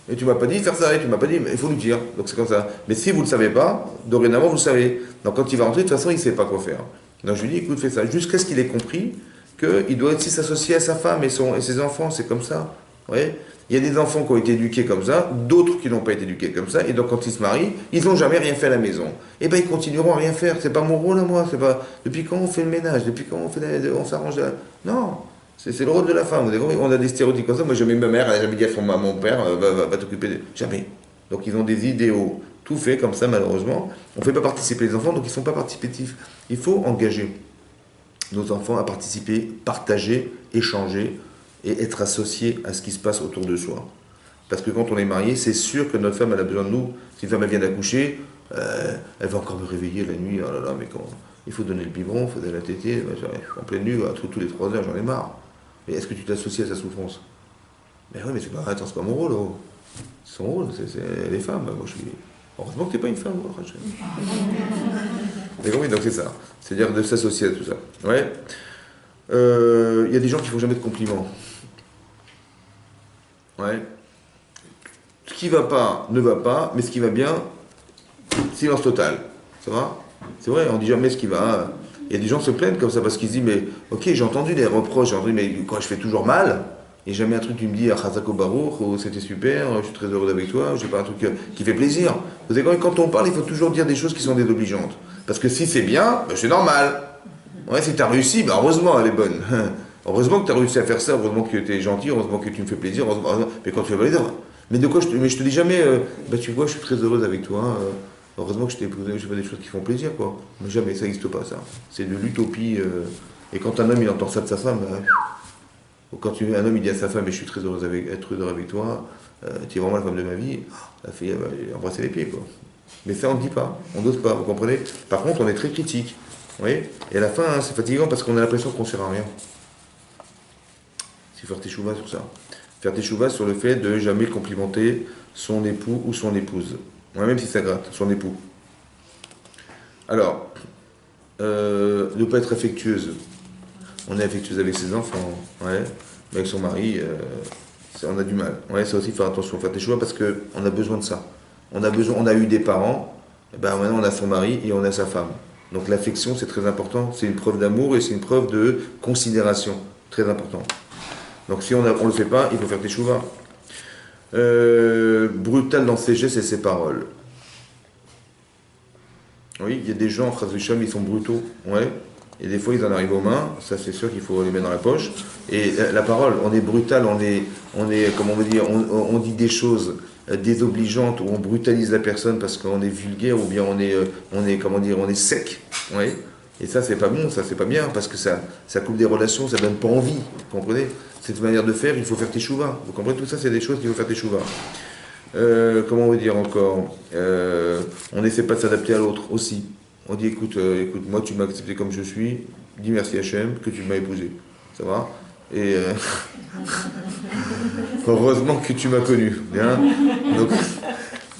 Et tu m'as pas dit de faire ça, et tu m'as pas dit, mais il faut lui dire. Donc c'est comme ça. Mais si vous ne le savez pas, dorénavant, vous le savez. Donc quand il va rentrer, de toute façon, il ne sait pas quoi faire. Donc je lui dis, écoute, fais ça. Jusqu'à ce qu'il ait compris qu'il doit aussi s'associer à sa femme et ses enfants, c'est comme ça. Ouais. Il y a des enfants qui ont été éduqués comme ça, d'autres qui n'ont pas été éduqués comme ça, et donc quand ils se marient, ils n'ont jamais rien fait à la maison. Et bien ils continueront à rien faire. C'est pas mon rôle à moi. C'est pas depuis quand on fait le ménage, depuis quand on s'arrange. Non, c'est le rôle de la femme. Vous avez compris? On a des stéréotypes comme ça. Moi, jamais ma mère, elle n'a jamais dit à mon père, va t'occuper de. Jamais. Donc ils ont des idéaux tout fait comme ça, malheureusement. On ne fait pas participer les enfants, donc ils ne sont pas participatifs. Il faut engager nos enfants à participer, partager, échanger et être associés à ce qui se passe autour de soi. Parce que quand on est marié, c'est sûr que notre femme, elle a besoin de nous. Si une femme, elle vient d'accoucher, elle va encore me réveiller la nuit. Oh là là, mais quand il faut donner le biberon, il faut donner la tétée, en pleine nuit, tous les 3 heures, j'en ai marre. Mais est-ce que tu t'associes à sa souffrance? Mais oui, mais c'est pas, attends, c'est pas mon rôle. Oh. C'est son rôle, c'est les femmes. Moi, je suis... Heureusement que t'es pas une femme. Oh, mais oui, donc c'est ça. C'est-à-dire de s'associer à tout ça. Ouais. Il y a des gens qui font jamais de compliments. Ouais. Ce qui va pas ne va pas, mais ce qui va bien, silence total. Ça va? C'est vrai, on dit jamais ce qui va. Il y a des gens qui se plaignent comme ça parce qu'ils se disent mais ok, j'ai entendu des reproches, j'ai entendu mais quand je fais toujours mal, et jamais un truc qui me dit Chazako Baruch, oh, c'était super, je suis très heureux avec toi, je sais pas un truc qui fait plaisir. Vous savez quand on parle, il faut toujours dire des choses qui sont désobligeantes. Parce que si c'est bien, ben, c'est normal. Ouais, si tu as réussi, ben heureusement elle est bonne. Heureusement que tu as réussi à faire ça, heureusement que tu es gentil, heureusement que tu me fais plaisir, heureusement... mais quand tu fais plaisir. Mais de quoi je te dis jamais, bah tu vois, je suis très heureuse avec toi, heureusement que je t'ai épousé, je fais pas des choses qui font plaisir, quoi. Mais jamais, ça n'existe pas, ça. C'est de l'utopie. Et quand un homme, il entend ça de sa femme, ou quand un homme, il dit à sa femme, mais je suis très heureuse être heureux avec toi, tu es vraiment la femme de ma vie, la fille, elle va embrasser les pieds, quoi. Mais ça, on ne dit pas, on n'ose pas, vous comprenez? Par contre, on est très critique, vous voyez? Et à la fin, hein, c'est fatigant parce qu'on a l'impression qu'on ne sert à rien. C'est faire teshuva sur ça. Faire teshuva sur le fait de jamais complimenter son époux ou son épouse. Ouais, même si ça gratte, son époux. Alors, ne pas être affectueuse. On est affectueuse avec ses enfants, ouais, mais avec son mari, on a du mal. Ouais, ça aussi, faire attention, faire teshuva parce qu'on a besoin de ça. On a eu des parents, et ben maintenant on a son mari et on a sa femme. Donc l'affection, c'est très important. C'est une preuve d'amour et c'est une preuve de considération. Très important. Donc si on ne le fait pas, il faut faire teshuva. Brutal dans ses gestes et ses paroles. Oui, il y a des gens, Chas v'Shalom, ils sont brutaux. Ouais. Et des fois, ils en arrivent aux mains. Ça, c'est sûr qu'il faut les mettre dans la poche. Et la parole, on est brutal, on est comment on veut dire, on dit des choses désobligeantes, où on brutalise la personne parce qu'on est vulgaire, ou bien comment dire, on est sec. Ouais. Et ça, c'est pas bon, ça, c'est pas bien, parce que ça coupe des relations, ça donne pas envie. Vous comprenez? Cette manière de faire, il faut faire teshuva. Vous comprenez? Tout ça, c'est des choses qu'il faut faire teshuva. Comment on veut dire encore, on n'essaie pas de s'adapter à l'autre aussi. On dit écoute, moi tu m'as accepté comme je suis, dis merci Hachem que tu m'as épousé. Ça va? Et heureusement que tu m'as connu. Bien.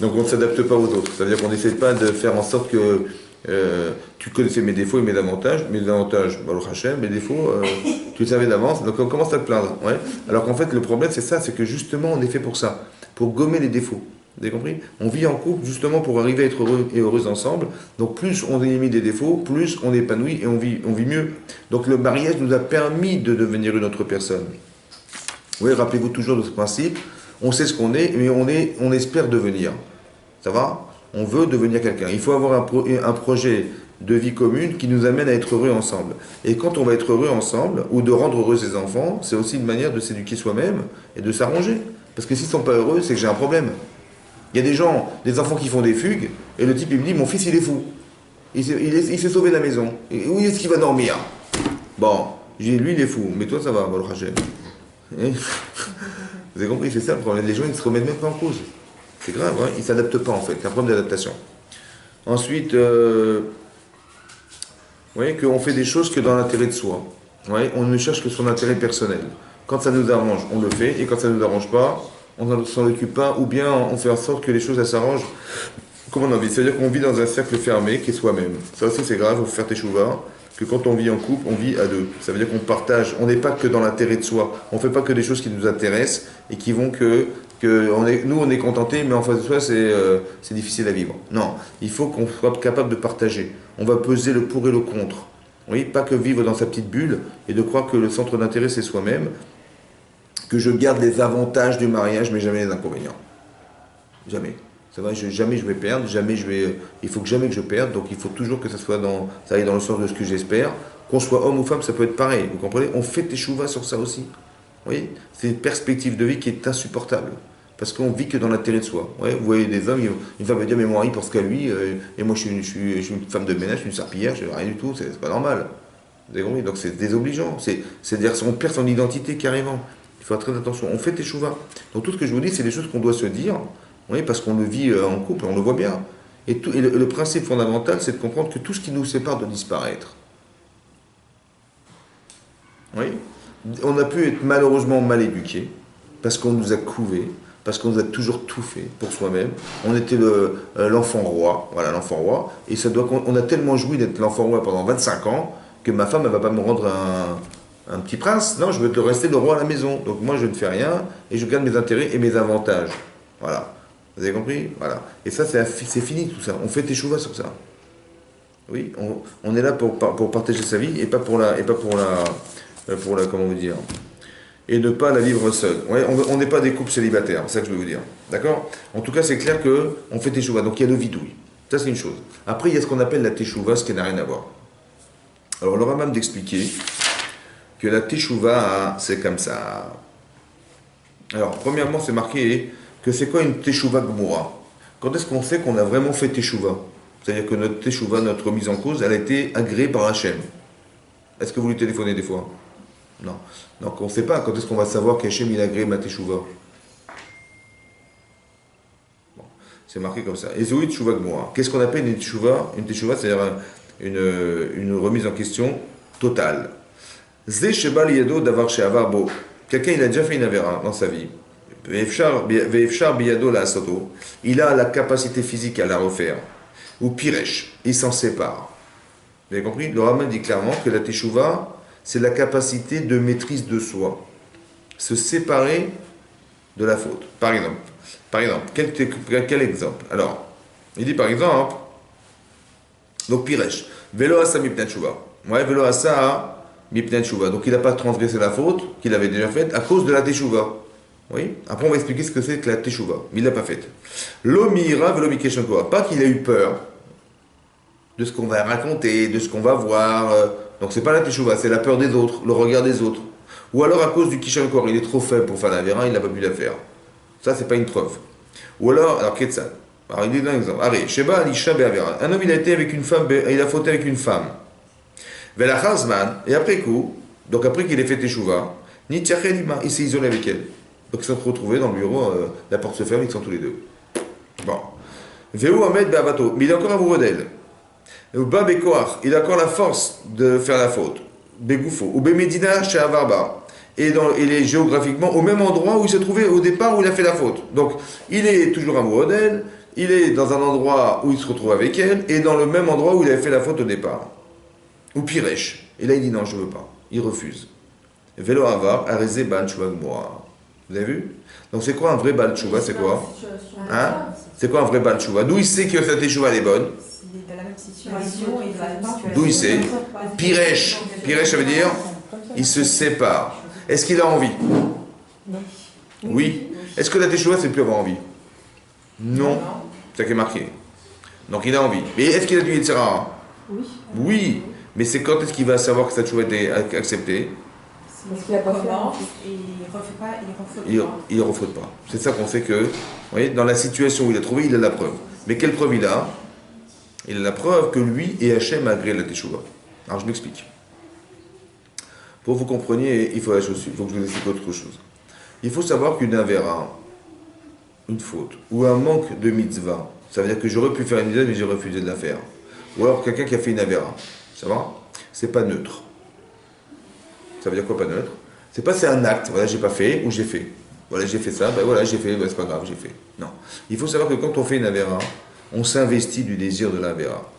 Donc on ne s'adapte pas aux autres. C'est-à-dire qu'on n'essaie pas de faire en sorte que tu connaissais mes défauts et mes avantages. Mes avantages, Baruch Hachem, mes défauts, tu le savais d'avance, donc on commence à te plaindre. Ouais. Alors qu'en fait le problème c'est ça, c'est que justement on est fait pour ça, pour gommer les défauts. Vous avez compris? On vit en couple justement pour arriver à être heureux et heureuse ensemble. Donc plus on élimine des défauts, plus on épanouit et on vit mieux. Donc le mariage nous a permis de devenir une autre personne. Oui, rappelez-vous toujours de ce principe. On sait ce qu'on est, mais on espère devenir. Ça va? On veut devenir quelqu'un. Il faut avoir un projet de vie commune qui nous amène à être heureux ensemble. Et quand on va être heureux ensemble, ou de rendre heureux ses enfants, c'est aussi une manière de s'éduquer soi-même et de s'arranger. Parce que s'ils ne sont pas heureux, c'est que j'ai un problème. Il y a des gens, des enfants qui font des fugues, et le type il me dit, mon fils il est fou. Il s'est sauvé de la maison. Et où est-ce qu'il va dormir? Bon, j'ai dit, lui il est fou, mais toi ça va, Baruch Hashem. Vous avez compris, c'est ça le problème. Les gens ils ne se remettent même pas en cause. C'est grave, hein, ils ne s'adaptent pas en fait, c'est un problème d'adaptation. Ensuite, vous voyez qu'on fait des choses que dans l'intérêt de soi. Ouais, on ne cherche que son intérêt personnel. Quand ça nous arrange, on le fait, et quand ça ne nous arrange pas, on ne s'en occupe pas, ou bien on fait en sorte que les choses elles s'arrangent comme on a envie. C'est-à-dire qu'on vit dans un cercle fermé qui est soi-même. Ça aussi c'est grave, il faut faire teshuva, que quand on vit en couple, on vit à deux. Ça veut dire qu'on partage, on n'est pas que dans l'intérêt de soi, on ne fait pas que des choses qui nous intéressent et qui vont nous on est contentés, mais en face de soi c'est difficile à vivre. Non, il faut qu'on soit capable de partager. On va peser le pour et le contre. Oui, pas que vivre dans sa petite bulle et de croire que le centre d'intérêt c'est soi-même, que je garde les avantages du mariage mais jamais les inconvénients. Jamais. Ça va, jamais je vais perdre, il faut que jamais que je perde, donc il faut toujours que ça aille dans le sens de ce que j'espère. Qu'on soit homme ou femme, ça peut être pareil, vous comprenez? On fait teshuva sur ça aussi. Vous voyez? C'est une perspective de vie qui est insupportable. Parce qu'on vit que dans l'intérêt de soi. Ouais, vous voyez des hommes, une femme va dire mais mon mari pense qu'à lui, et moi je suis une femme de ménage, je suis une serpillière, je fais rien du tout, c'est pas normal. Vous avez compris? Donc c'est désobligeant. C'est-à-dire qu'on perd son identité carrément. Il faut faire très attention. On fait teshuva. Donc tout ce que je vous dis, c'est des choses qu'on doit se dire, oui, parce qu'on le vit en couple, on le voit bien. Et le principe fondamental, c'est de comprendre que tout ce qui nous sépare doit disparaître. Oui. On a pu être malheureusement mal éduqués, parce qu'on nous a couvés, parce qu'on nous a toujours tout fait pour soi-même. On était l'enfant roi, voilà l'enfant roi, et on a tellement joui d'être l'enfant roi pendant 25 ans, que ma femme ne va pas me rendre un petit prince. Non, je veux rester le roi à la maison. Donc moi, je ne fais rien, et je garde mes intérêts et mes avantages. Voilà. Vous avez compris? Voilà. Et ça, c'est fini tout ça. On fait teshuva sur ça. Oui, on est là pour partager sa vie, et pas pour la comment vous dire, et ne pas la vivre seule. Ouais, on n'est pas des couples célibataires, c'est ça que je veux vous dire. D'accord? En tout cas, c'est clair qu'on fait teshuva. Donc il y a le vidouille. Ça, c'est une chose. Après, il y a ce qu'on appelle la teshuva, ce qui n'a rien à voir. Alors, le Rambam d'expliquer que la teshuva, c'est comme ça. Alors, premièrement, c'est marqué que c'est quoi une teshuva gmura? Quand est-ce qu'on sait qu'on a vraiment fait teshuva? C'est-à-dire que notre teshuva, notre mise en cause, elle a été agréée par Hachem. Est-ce que vous lui téléphonez des fois? Non. Donc on ne sait pas quand est-ce qu'on va savoir qu'Hachem il a agréé ma teshuva. Bon, c'est marqué comme ça. Ezoïd teshuva gmura. Qu'est-ce qu'on appelle une teshuva? Une teshuva, c'est-à-dire une remise en question totale. Ze sheba liyado davar she'avar bo. Quelqu'un il a déjà fait une avéra dans sa vie. Ve'efshar biyado la asoto. Il a la capacité physique à la refaire. Ou piresh, il s'en sépare. Vous avez compris? Le Rambam dit clairement que la teshuva, c'est la capacité de maîtrise de soi. Se séparer de la faute. Par exemple, quel exemple? Alors, il dit par exemple, donc piresh, velo asa mipnei teshuva. Ouais, velo asa mipnei teshuva. Donc il n'a pas transgressé la faute qu'il avait déjà faite à cause de la teshuva. Oui. Après, on va expliquer ce que c'est que la teshuva. Mais il l'a pas faite. L'omira velomi keshankoa. Pas qu'il a eu peur de ce qu'on va raconter, de ce qu'on va voir. Donc c'est pas la teshuva, c'est la peur des autres, le regard des autres. Ou alors à cause du kishankor, il est trop faible pour faire la vera, il n'a pas pu la faire. Ça, c'est pas une preuve. Ou alors Ketsan. Alors il dit un exemple. Arrête, Sheba Alisha Be'avera. Un homme, il a été avec une femme, il a fauté avec une femme. Velachazman, et après coup, donc après qu'il ait fait teshuva, Nitzachelima, il s'est isolé avec elle. Donc ils se sont retrouvés dans le bureau, la porte se ferme, ils sont tous les deux. Bon. Veu Ahmed Be'avato, mais il est encore amoureux d'elle. Ba Bekoach, il a encore la force de faire la faute. Begoufo. Ou Bemedina Sheavarba. Et il est géographiquement au même endroit où il se trouvait au départ où il a fait la faute. Donc il est toujours amoureux d'elle, il est dans un endroit où il se retrouve avec elle, et dans le même endroit où il avait fait la faute au départ. Ou Piresh. Et là il dit non, je ne veux pas. Il refuse. Velo Avar, Areze Bal Tshuva Gmora. Vous avez vu? Donc c'est quoi un vrai Bal Tshuva? C'est quoi? Hein? C'est quoi un vrai Bal Tshuva? D'où il sait que sa teshuva elle est bonne? S'il est dans la même situation, il va pas. D'où il sait? Piresh. Piresh, ça veut dire il se sépare. Est-ce qu'il a envie? Oui. Est-ce que la teshuva, c'est plus avoir envie? Non. C'est ça qui est marqué. Donc il a envie. Mais est-ce qu'il a du Yetzirah? Oui. Oui. Mais c'est quand est-ce qu'il va savoir que sa teshuva a été acceptée? Parce qu'il a pas fait, et il refait Il pas. C'est ça qu'on sait que, vous voyez, dans la situation où il a trouvé, il a la preuve. Mais quelle preuve il a? Il a la preuve que lui et Hachem a agréé la teshuva. Alors je m'explique. Pour que vous compreniez, il faut que je vous explique autre chose. Il faut savoir qu'une avera, une faute, ou un manque de mitzvah, ça veut dire que j'aurais pu faire une mitzvah, mais j'ai refusé de la faire. Ou alors quelqu'un qui a fait une avera. Ça va? C'est pas neutre. Ça veut dire quoi, pas neutre? C'est un acte, voilà, j'ai pas fait, ou j'ai fait. Voilà, j'ai fait ça, ben voilà, j'ai fait, ben c'est pas grave, j'ai fait. Non. Il faut savoir que quand on fait une avera, on s'investit du désir de l'avera.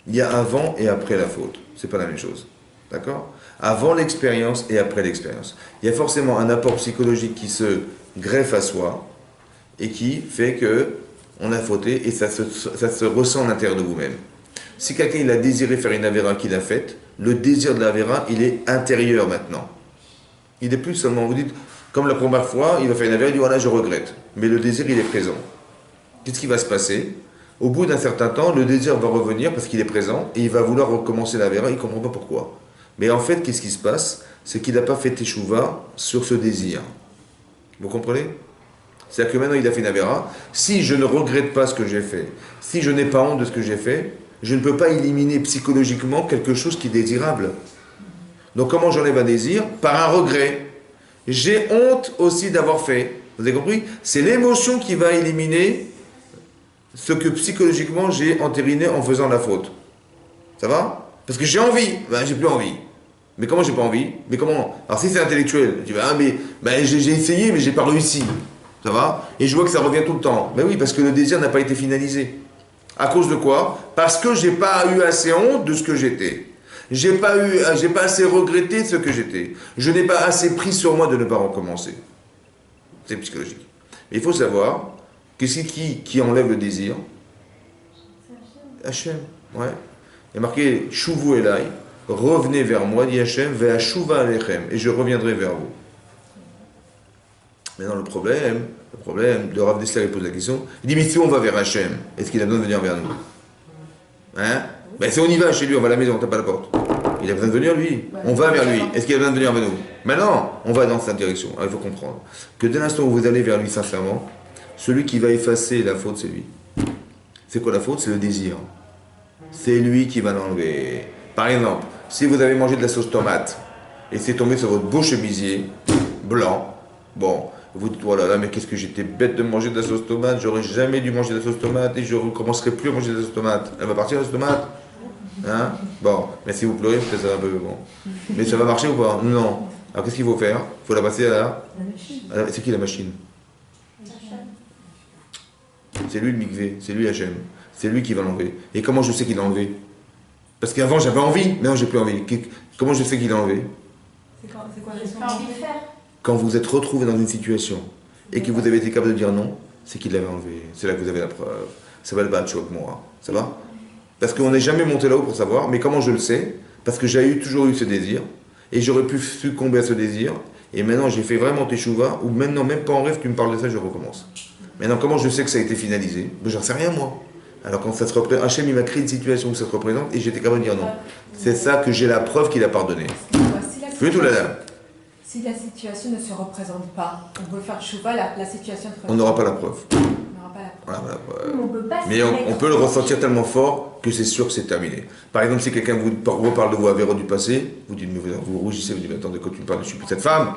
Il y a avant et après la faute. C'est pas la même chose. D'accord? Avant l'expérience et après l'expérience. Il y a forcément un apport psychologique qui se greffe à soi et qui fait que on a fauté et ça se ressent à l'intérieur de vous-même. Si quelqu'un il a désiré faire une avéra qu'il a faite, le désir de l'avéra, il est intérieur maintenant. Il n'est plus seulement, vous dites, comme la première fois, il va faire une avéra, il dit voilà, je regrette. Mais le désir, il est présent. Qu'est-ce qui va se passer? Au bout d'un certain temps, le désir va revenir parce qu'il est présent et il va vouloir recommencer l'avéra, il ne comprend pas pourquoi. Mais en fait, qu'est-ce qui se passe? C'est qu'il n'a pas fait teshuva sur ce désir. Vous comprenez? C'est-à-dire que maintenant il a fait une avéra. Si je ne regrette pas ce que j'ai fait, si je n'ai pas honte de ce que j'ai fait, je ne peux pas éliminer psychologiquement quelque chose qui est désirable. Donc comment j'enlève un désir? Par un regret. J'ai honte aussi d'avoir fait. Vous avez compris? C'est l'émotion qui va éliminer ce que psychologiquement j'ai entériné en faisant la faute. Ça va? Parce que j'ai envie. Ben, j'ai plus envie. Mais comment j'ai pas envie? Mais comment? Alors si c'est intellectuel, tu vas, ah mais ben, j'ai essayé mais j'ai pas réussi. Ça va? Et je vois que ça revient tout le temps. Ben oui, parce que le désir n'a pas été finalisé. À cause de quoi? Parce que j'ai pas eu assez honte de ce que j'étais. J'ai pas assez regretté ce que j'étais. Je n'ai pas assez pris sur moi de ne pas recommencer. C'est psychologique. Mais il faut savoir que c'est qui enlève le désir? Hachem. Ouais. Il y a marqué Shuvu Elai, revenez vers moi, dit Hachem, Ve'ashuva alechem, et je reviendrai vers vous. Maintenant le problème de Rav Dessler, il pose la question, il dit mais si on va vers Hachem, est-ce qu'il a besoin de venir vers nous? Hein? Ben si on y va chez lui, on va à la maison, on tape à la porte. Il a besoin de venir lui, on va vers lui, est-ce qu'il a besoin de venir vers nous? Maintenant, on va dans cette direction. Alors il faut comprendre que dès l'instant où vous allez vers lui sincèrement, celui qui va effacer la faute, c'est lui. C'est quoi la faute? C'est le désir. C'est lui qui va l'enlever. Par exemple, si vous avez mangé de la sauce tomate et c'est tombé sur votre beau chemisier blanc, bon, vous dites voilà, là, mais qu'est-ce que j'étais bête de manger de la sauce tomate, j'aurais jamais dû manger de la sauce tomate et je ne recommencerai plus à manger de la sauce tomate. Elle va partir la sauce tomate? Hein? Bon, mais si vous pleurez, peut-être ça va un peu bon. Mais ça va marcher ou pas? Non. Alors qu'est-ce qu'il faut faire? Il faut la passer à la c'est qui la machine? C'est lui le mikvé, c'est lui Hachem. C'est lui qui va l'enlever. Et comment je sais qu'il l'a enlevé? Parce qu'avant j'avais envie, maintenant j'ai plus envie. Comment je sais qu'il l'a enlevé? C'est quoi Pas envie de faire. Quand vous êtes retrouvé dans une situation et que vous avez été capable de dire non, c'est qu'il l'avait enlevé. C'est là que vous avez la preuve. Ça va le battre, moi. Ça va? Parce qu'on n'est jamais monté là-haut pour savoir. Mais comment je le sais? Parce que j'ai toujours eu ce désir et j'aurais pu succomber à ce désir et maintenant j'ai fait vraiment teshuva, ou maintenant même pas en rêve, tu me parles de ça, je recommence. Maintenant, comment je sais que ça a été finalisé? Ben, j'en sais rien moi. Alors quand ça se représente, Hachem il m'a créé une situation où ça se représente, et j'étais capable de dire non. C'est ça que j'ai la preuve qu'il a pardonné. Vu tout là. Si la situation ne se représente pas, on peut faire chouva, la situation On n'aura pas la preuve. On n'aura pas la preuve. Voilà. On peut pas Mais se on mettre peut le en ressentir tellement fort que c'est sûr que c'est terminé. Par exemple, si quelqu'un vous reparle de vos avéros du passé, vous dites, mais vous rougissez, vous dites, attendez, quand tu me parles, je suis plus cette femme,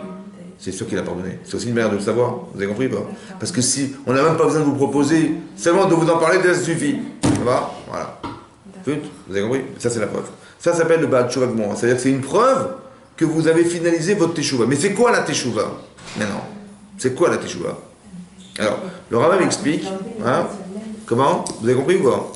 c'est sûr qu'il a pardonné. C'est aussi une manière de le savoir, vous avez compris pas? Parce que si on n'a même pas besoin de vous proposer, seulement de vous en parler, ça suffit. Ça va? Voilà. Vous avez compris? Ça, c'est la preuve. Ça s'appelle le Baal Tshuva Gmora. C'est-à-dire que c'est une preuve que vous avez finalisé votre teshuva. Mais c'est quoi la teshuva? Maintenant, c'est quoi la teshuva? Alors, le Rambam explique, hein, comment? Vous avez compris ou pas?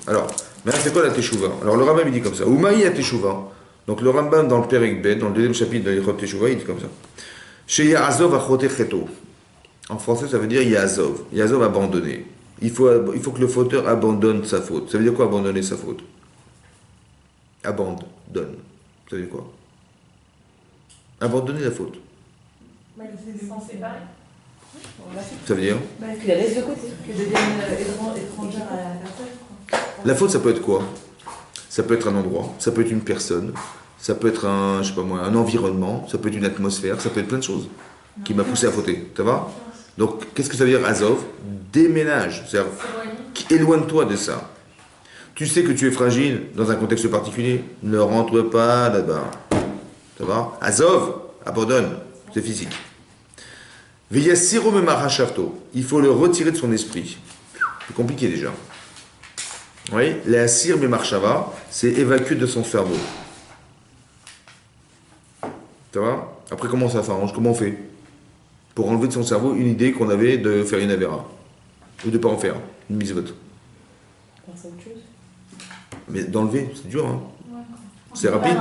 Alors, maintenant, c'est quoi la teshuva? Alors, le Rambam il dit comme ça. Oumaï a teshuva. Donc, le Rambam dans le Perek Bet, dans le deuxième chapitre de l'Ichot Teshuva, il dit comme ça. Chez Ya'azov achote cheto. En français, ça veut dire Ya'azov. Ya'azov abandonné. Il faut que le fauteur abandonne sa faute. Ça veut dire quoi abandonner sa faute? Abandonne. Ça veut dire quoi? Abandonner la faute. S'en séparer. Ça veut dire? Que la laisse de côté. Que devienne étrangère à la personne. La faute, ça peut être quoi? Ça peut être un endroit, ça peut être une personne, ça peut être un, je sais pas moi, un environnement, ça peut être une atmosphère, ça peut être plein de choses qui m'a poussé à fauter. Ça va? Donc, qu'est-ce que ça veut dire, Azov? Déménage. C'est-à-dire, éloigne-toi de ça. Tu sais que tu es fragile dans un contexte particulier. Ne rentre pas là-bas. Ça va? Azov, abandonne. C'est physique. Veyassiro memarachavto. Il faut le retirer de son esprit. C'est compliqué déjà. Oui, la sir memarchava, c'est évacuer de son cerveau. Ça va? Après, comment ça s'arrange? Comment on fait? Pour enlever de son cerveau une idée qu'on avait de faire une avéra. Ou de ne pas en faire. Une mitzvot. Mais d'enlever, c'est dur, hein? C'est rapide?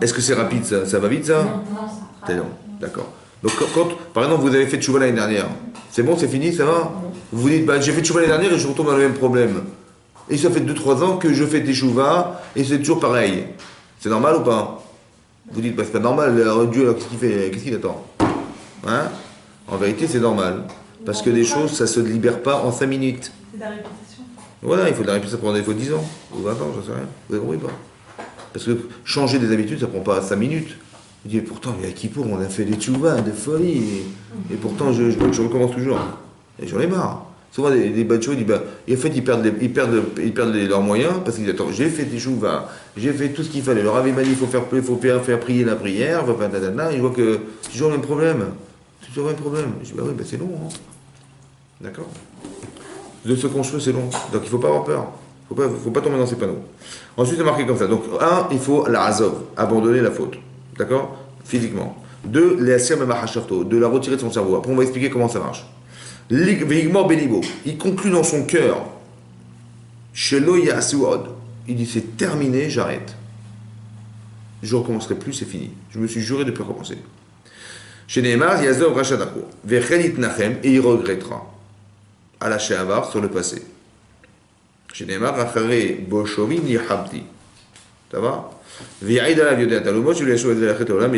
Est-ce que c'est rapide, ça? Ça va vite, ça? Non. Non. D'accord. Donc, quand, par exemple, vous avez fait tchouva l'année dernière, c'est bon, c'est fini, ça va? Vous vous dites, bah, j'ai fait tchouva l'année dernière et je retombe dans le même problème. Et ça fait 2-3 ans que je fais des tchouva et c'est toujours pareil. C'est normal ou pas? Vous dites, bah, c'est pas normal, Dieu, alors, qu'est-ce qu'il fait? Qu'est-ce qu'il attend? Hein? En vérité, c'est normal. Parce que des choses, ça ne se libère pas en 5 minutes. C'est de la répétition. Voilà, il faut de la répétition pendant il faut 10 ans, ou 20 ans, j'en sais rien. Vous avez compris pas? Parce que changer des habitudes, ça prend pas 5 minutes. Vous dites, pourtant, à Kippour, on a fait des tchouvas, de folie. Et pourtant, je recommence toujours. Et j'en ai marre. Souvent, des bachos, ils disent, ils perdent leurs moyens parce qu'ils disent, attends, j'ai fait des tchouvas, j'ai fait tout ce qu'il fallait. Le Rav m'a dit, il faut faire prier la prière, il faut faire et je vois que c'est toujours le même problème. C'est toujours le même problème. Je dis, bah oui, bah c'est long. Hein. D'accord? De se construire, c'est long. Donc il ne faut pas avoir peur. Il ne faut pas tomber dans ces panneaux. Ensuite, c'est marqué comme ça. Donc, 1, il faut la azov, abandonner la faute. D'accord? Physiquement. 2, de la retirer de son cerveau. Après, on va expliquer comment ça marche. Il conclut dans son cœur. Il dit, c'est terminé, j'arrête. Je ne recommencerai plus, c'est fini. Je me suis juré de ne plus recommencer. Chez Neymar, Yazov Rachadako. Et il regrettera. À la Sheavar sur le passé. Chez Neymar, Rachare Boshovin Yihabdi. Ça va? Et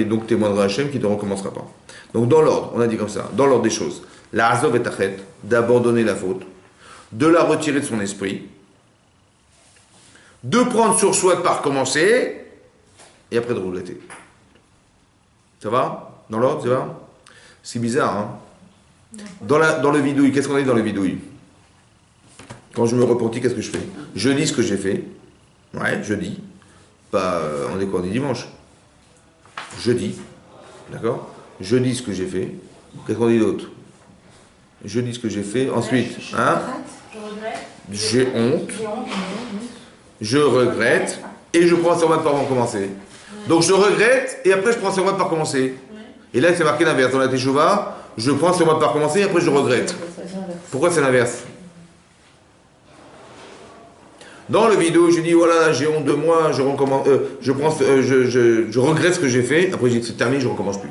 donc témoignera Hachem qui ne recommencera pas. Donc dans l'ordre, on a dit comme ça, dans l'ordre des choses. La Azov et Tachet, d'abandonner la faute, de la retirer de son esprit, de prendre sur soi de ne pas recommencer, et après de regretter. Ça va? Dans l'ordre, ça va? C'est bizarre, hein? Dans le vidouille, qu'est-ce qu'on a dit dans le vidouille? Quand je me repentis, qu'est-ce que je fais? Je dis ce que j'ai fait. Ouais, je dis. Pas, on est quoi, on est dimanche. Je dis. D'accord? Je dis ce que j'ai fait. Qu'est-ce qu'on dit d'autre? Je dis ce que j'ai fait. Ensuite, hein? J'ai honte. Je regrette. Et je prends sur moi de ne pas recommencer. Donc je regrette et après je prends sur moi de ne pas recommencer. Et là, c'est marqué l'inverse. Dans la Teshuvah, je prends sur moi de ne pas recommencer et après je regrette. Pourquoi c'est l'inverse? Dans le vidéo, je dis voilà, j'ai honte de moi, je recommence, je regrette ce que j'ai fait. Après, je dis c'est terminé, je ne recommence plus.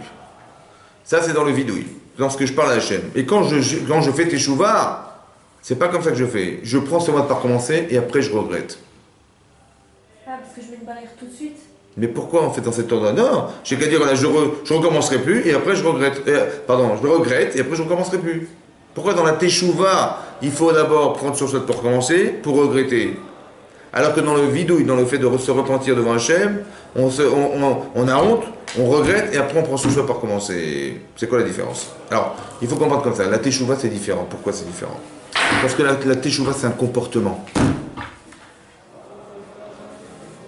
Ça, c'est dans le vidéo, dans ce que je parle à Hachem. Et quand je fais Teshuvah, c'est pas comme ça que je fais. Je prends sur moi de ne pas recommencer et après je regrette. Ah, parce que je mets une barrière tout de suite. Mais pourquoi en fait dans cet ordre? Non, j'ai qu'à dire voilà, je recommencerai plus et après je regrette. Je regrette et après je recommencerai plus. Pourquoi dans la teshuva, il faut d'abord prendre sur soi pour recommencer, pour regretter? Alors que dans le vidouille, dans le fait de se repentir devant Hachem, on a honte, on regrette et après on prend sur soi pour recommencer. C'est quoi la différence? Alors, il faut comprendre comme ça. La teshuva c'est différent. Pourquoi c'est différent? Parce que la teshuva c'est un comportement.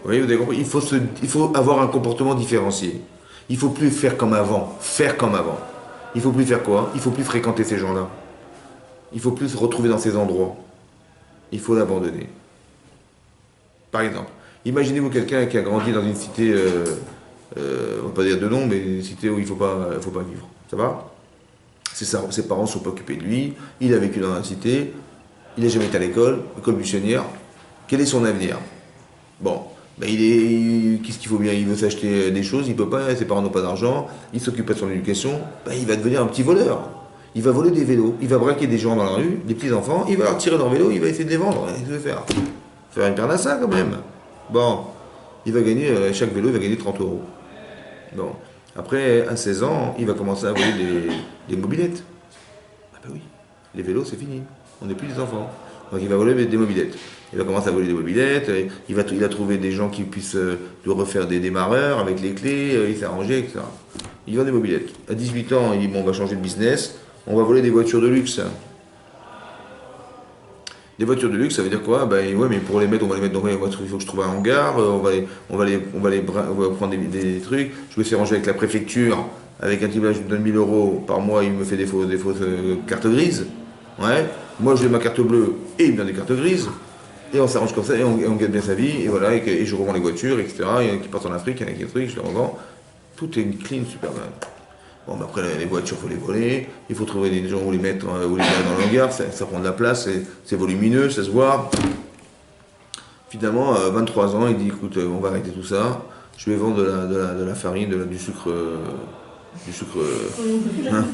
Vous voyez, vous avez compris? Il faut avoir un comportement différencié. Il ne faut plus faire comme avant. Faire comme avant. Il ne faut plus faire quoi? Il ne faut plus fréquenter ces gens-là. Il ne faut plus se retrouver dans ces endroits. Il faut l'abandonner. Par exemple, imaginez-vous quelqu'un qui a grandi dans une cité, on ne va pas dire de nom, mais une cité où il ne faut pas vivre. Ça va? Ses parents ne sont pas occupés de lui. Il a vécu dans la cité. Il n'a jamais été à l'école buissonnière. Quel est son avenir? Bon. Ben qu'est-ce qu'il faut bien? Il veut s'acheter des choses, il peut pas, ses parents n'ont pas d'argent, il s'occupe pas de son éducation, ben il va devenir un petit voleur. Il va voler des vélos, il va braquer des gens dans la rue, des petits enfants, il va leur tirer leur vélo, il va essayer de les vendre. Qu'est-ce qu'il veut faire? Faire une parnassa quand même. Bon, il va gagner, chaque vélo il va gagner 30 euros. Bon, après à 16 ans, il va commencer à voler des mobylettes. Ah ben oui, les vélos c'est fini, on n'est plus des enfants. Donc il va voler des mobylettes. Il va commencer à voler des mobylettes, il a trouvé des gens qui puissent lui refaire des démarreurs avec les clés, il s'est arrangé, etc. Il vend des mobylettes. À 18 ans, il dit bon, on va changer de business, on va voler des voitures de luxe. Des voitures de luxe, ça veut dire quoi? Ben ouais, mais pour les mettre, on va les mettre dans une voiture, il faut que je trouve un hangar, on va prendre des trucs, je me suis arrangé avec la préfecture, avec un type là, je me donne 1000 euros par mois, il me fait des fausses cartes grises. Ouais. Moi j'ai ma carte bleue et il me donne des cartes grises. Et on s'arrange comme ça, et on gagne bien sa vie, et voilà, et je revends les voitures, etc. Il y en a qui partent en Afrique, il y en a qui trucs, je les revends. Tout est une clean Superman. Bon, ben après, les voitures, il faut les voler, il faut trouver des gens où les mettre, dans le hangar, ça prend de la place, c'est volumineux, ça se voit. Finalement, 23 ans, il dit, écoute, on va arrêter tout ça, je vais vendre de la farine, du sucre... Hein.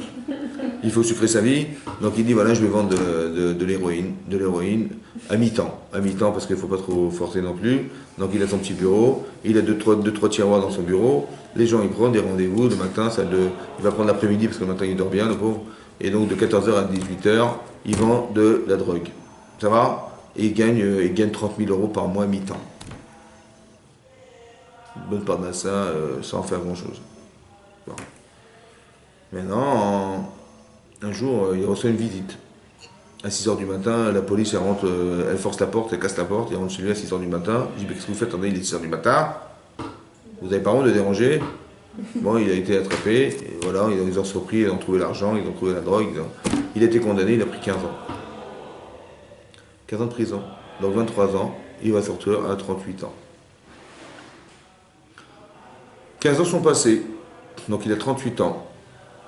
Il faut sucrer sa vie, donc il dit voilà, je vais vendre de l'héroïne à mi-temps parce qu'il ne faut pas trop forcer non plus. Donc il a son petit bureau, il a deux, trois tiroirs dans son bureau, les gens ils prennent des rendez-vous le matin, il va prendre l'après-midi parce que le matin il dort bien le pauvre, et donc de 14h à 18h il vend de la drogue. Ça va? Et il gagne 30 000 euros par mois à mi-temps. Une bonne part de ça sans faire grand chose. Bon. Maintenant, un jour, il reçoit une visite. À 6h du matin, la police, elle rentre, elle force la porte, elle casse la porte, elle rentre chez lui à 6h du matin. Je dis, mais qu'est-ce que vous faites? Attendez, il est 6h du matin. Vous n'avez pas honte de déranger? Bon, il a été attrapé, et voilà, ils ont surpris, ils ont trouvé l'argent, ils ont trouvé la drogue. Il a été condamné, il a pris 15 ans. 15 ans de prison. Donc 23 ans, il va sortir à 38 ans. 15 ans sont passés, donc il a 38 ans.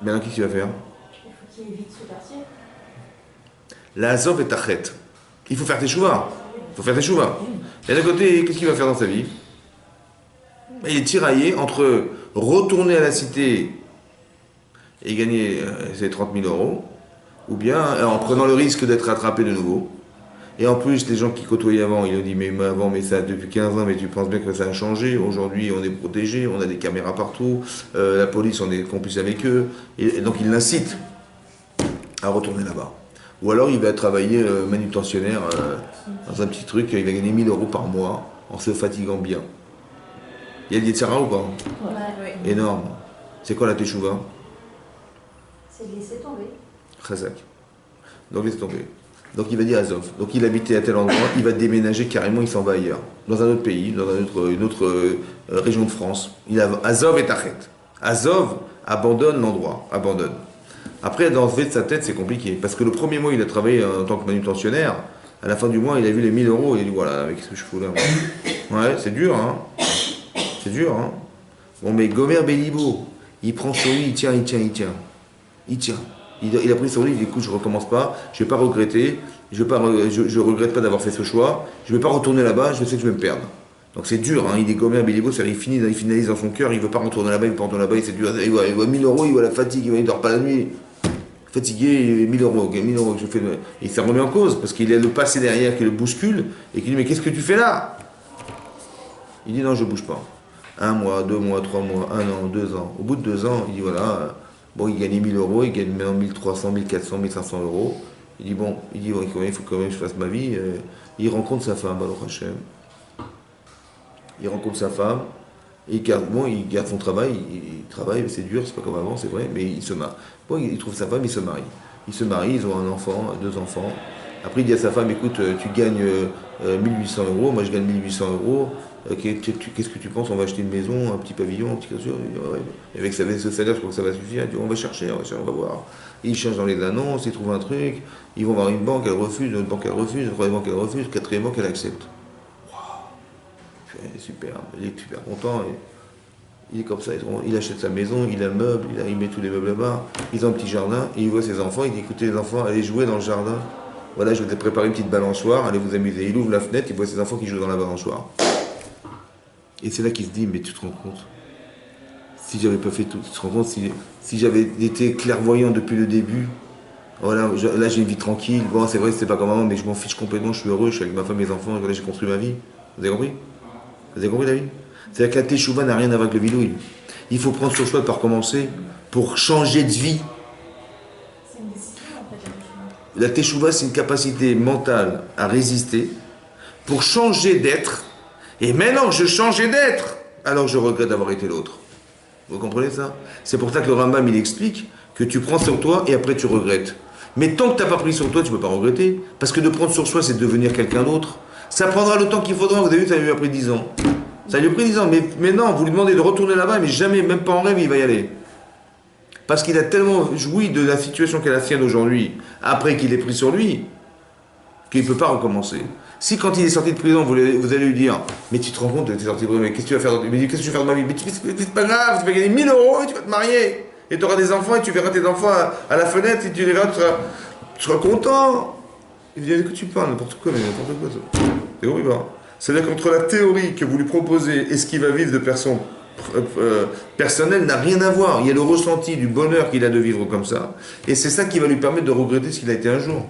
Maintenant, qu'est-ce qu'il va faire? Il faut qu'il évite ce quartier. La Azov est Achet. Il faut faire tes chouvas. Il faut faire tes chouvas. Et d'un côté, qu'est-ce qu'il va faire dans sa vie? Il est tiraillé entre retourner à la cité et gagner ses 30 000 euros, ou bien en prenant le risque d'être attrapé de nouveau. Et en plus, les gens qui côtoyaient avant, ils ont dit mais avant, mais ça depuis 15 ans, mais tu penses bien que ça a changé. Aujourd'hui, on est protégé, on a des caméras partout, la police, on est complice avec eux. Et donc, ils l'incitent à retourner là-bas. Ou alors, il va travailler manutentionnaire dans un petit truc, il va gagner 1000 euros par mois en se fatiguant bien. Il y a des Yetzirah ou pas? Ouais. Énorme. C'est quoi la teshuva? C'est de laisser tomber. Chazak. Donc, laisse tomber. Donc il va dire Azov. Donc il habitait à tel endroit, il va déménager carrément, il s'en va ailleurs. Dans un autre pays, dans une autre région de France. Azov est Achet. Azov abandonne l'endroit, abandonne. Après, dans le fait de sa tête, c'est compliqué. Parce que le premier mois, il a travaillé en tant que manutentionnaire. À la fin du mois, il a vu les 1000 euros. Il a dit voilà, qu'est-ce que je fous là? Ouais, c'est dur, hein. C'est dur, hein. Bon, mais Gomer Bélibo, il prend sur lui, il tient. Il a pris sur lui, il dit écoute, je recommence pas, je vais pas regretter, je regrette pas d'avoir fait ce choix, je vais pas retourner là-bas, je sais que je vais me perdre. Donc c'est dur, hein, il est Gomer Bélibo, il finalise dans son cœur, il veut pas retourner là-bas, il part là-bas, c'est dur, il voit 1000 euros, il voit la fatigue, il dort pas la nuit. Fatigué, 1000 euros que je fais. Il s'est remis en cause parce qu'il a le passé derrière qui le bouscule et qui dit mais qu'est-ce que tu fais là? Il dit non, je bouge pas. 1 mois, 2 mois, 3 mois, 1 an, 2 ans. Au bout de 2 ans, il dit voilà, bon, il gagnait 1000 euros, il gagne maintenant 1300, 1400, 1500 euros. Il dit bon, il faut quand même que je fasse ma vie. Il rencontre sa femme, Baruch Hashem. Il rencontre sa femme, et il garde son travail, il travaille, c'est dur, c'est pas comme avant, c'est vrai, mais il se marie. Bon, il trouve sa femme, il se marie. Ils se marient, ils ont un enfant, 2 enfants. Après, il dit à sa femme, écoute, tu gagnes 1800 euros, moi je gagne 1800 euros. Qu'est-ce que tu penses? On va acheter une maison, un petit pavillon, un petit clôture. Ouais. Et avec ce salaire, je crois que ça va suffire. Il dit, on va chercher, on va voir. Ils cherchent dans les annonces, ils trouvent un truc. Ils vont voir une banque, elle refuse, une autre banque, elle refuse, une troisième banque, elle refuse, une quatrième banque, elle accepte. Waouh, super, il est super content. Il est comme ça, il achète sa maison, il a un meuble, il met tous les meubles là-bas. Ils ont un petit jardin, et il voit ses enfants, il dit, écoutez les enfants, allez jouer dans le jardin. Voilà, je vous ai préparé une petite balançoire, allez vous amuser. Il ouvre la fenêtre, il voit ses enfants qui jouent dans la balançoire. Et c'est là qu'il se dit, mais tu te rends compte, si j'avais pas fait tout, tu te rends compte, si j'avais été clairvoyant depuis le début, voilà, là j'ai une vie tranquille, bon c'est vrai c'est pas comme avant, mais je m'en fiche complètement, je suis heureux, je suis avec ma femme, mes enfants, et voilà, j'ai construit ma vie. Vous avez compris? Vous avez compris, David? C'est-à-dire que la teshuva n'a rien à voir avec le bidouille. Il faut prendre sur soi de commencer pour changer de vie. C'est une décision en fait, la teshuva. La teshuva, c'est une capacité mentale à résister pour changer d'être. Et maintenant que je changeais d'être, alors je regrette d'avoir été l'autre. Vous comprenez ça? C'est pour ça que le Rambam, il explique que tu prends sur toi et après tu regrettes. Mais tant que tu n'as pas pris sur toi, tu ne peux pas regretter. Parce que de prendre sur soi, c'est de devenir quelqu'un d'autre. Ça prendra le temps qu'il faudra. Vous avez vu, ça lui a pris 10 ans. Ça lui a pris 10 ans. Mais non, vous lui demandez de retourner là-bas, mais jamais, même pas en rêve, il va y aller. Parce qu'il a tellement joui de la situation qu'est la sienne aujourd'hui, après qu'il ait pris sur lui, qu'il ne peut pas recommencer. Si quand il est sorti de prison, vous allez lui dire, mais tu te rends compte, tu es sorti de prison, mais qu'est-ce que tu vas faire? Mais qu'est-ce que tu vas faire de ma vie? Mais c'est pas grave, tu vas gagner 1000 euros et tu vas te marier. Et tu auras des enfants et tu verras tes enfants à la fenêtre et tu les verras, tu seras content. Il dit, écoute, tu parles, n'importe quoi, mais n'importe quoi. C'est horrible. C'est-à-dire qu'entre la théorie que vous lui proposez et ce qu'il va vivre de personne personnelle n'a rien à voir. Il y a le ressenti du bonheur qu'il a de vivre comme ça. Et c'est ça qui va lui permettre de regretter ce qu'il a été un jour.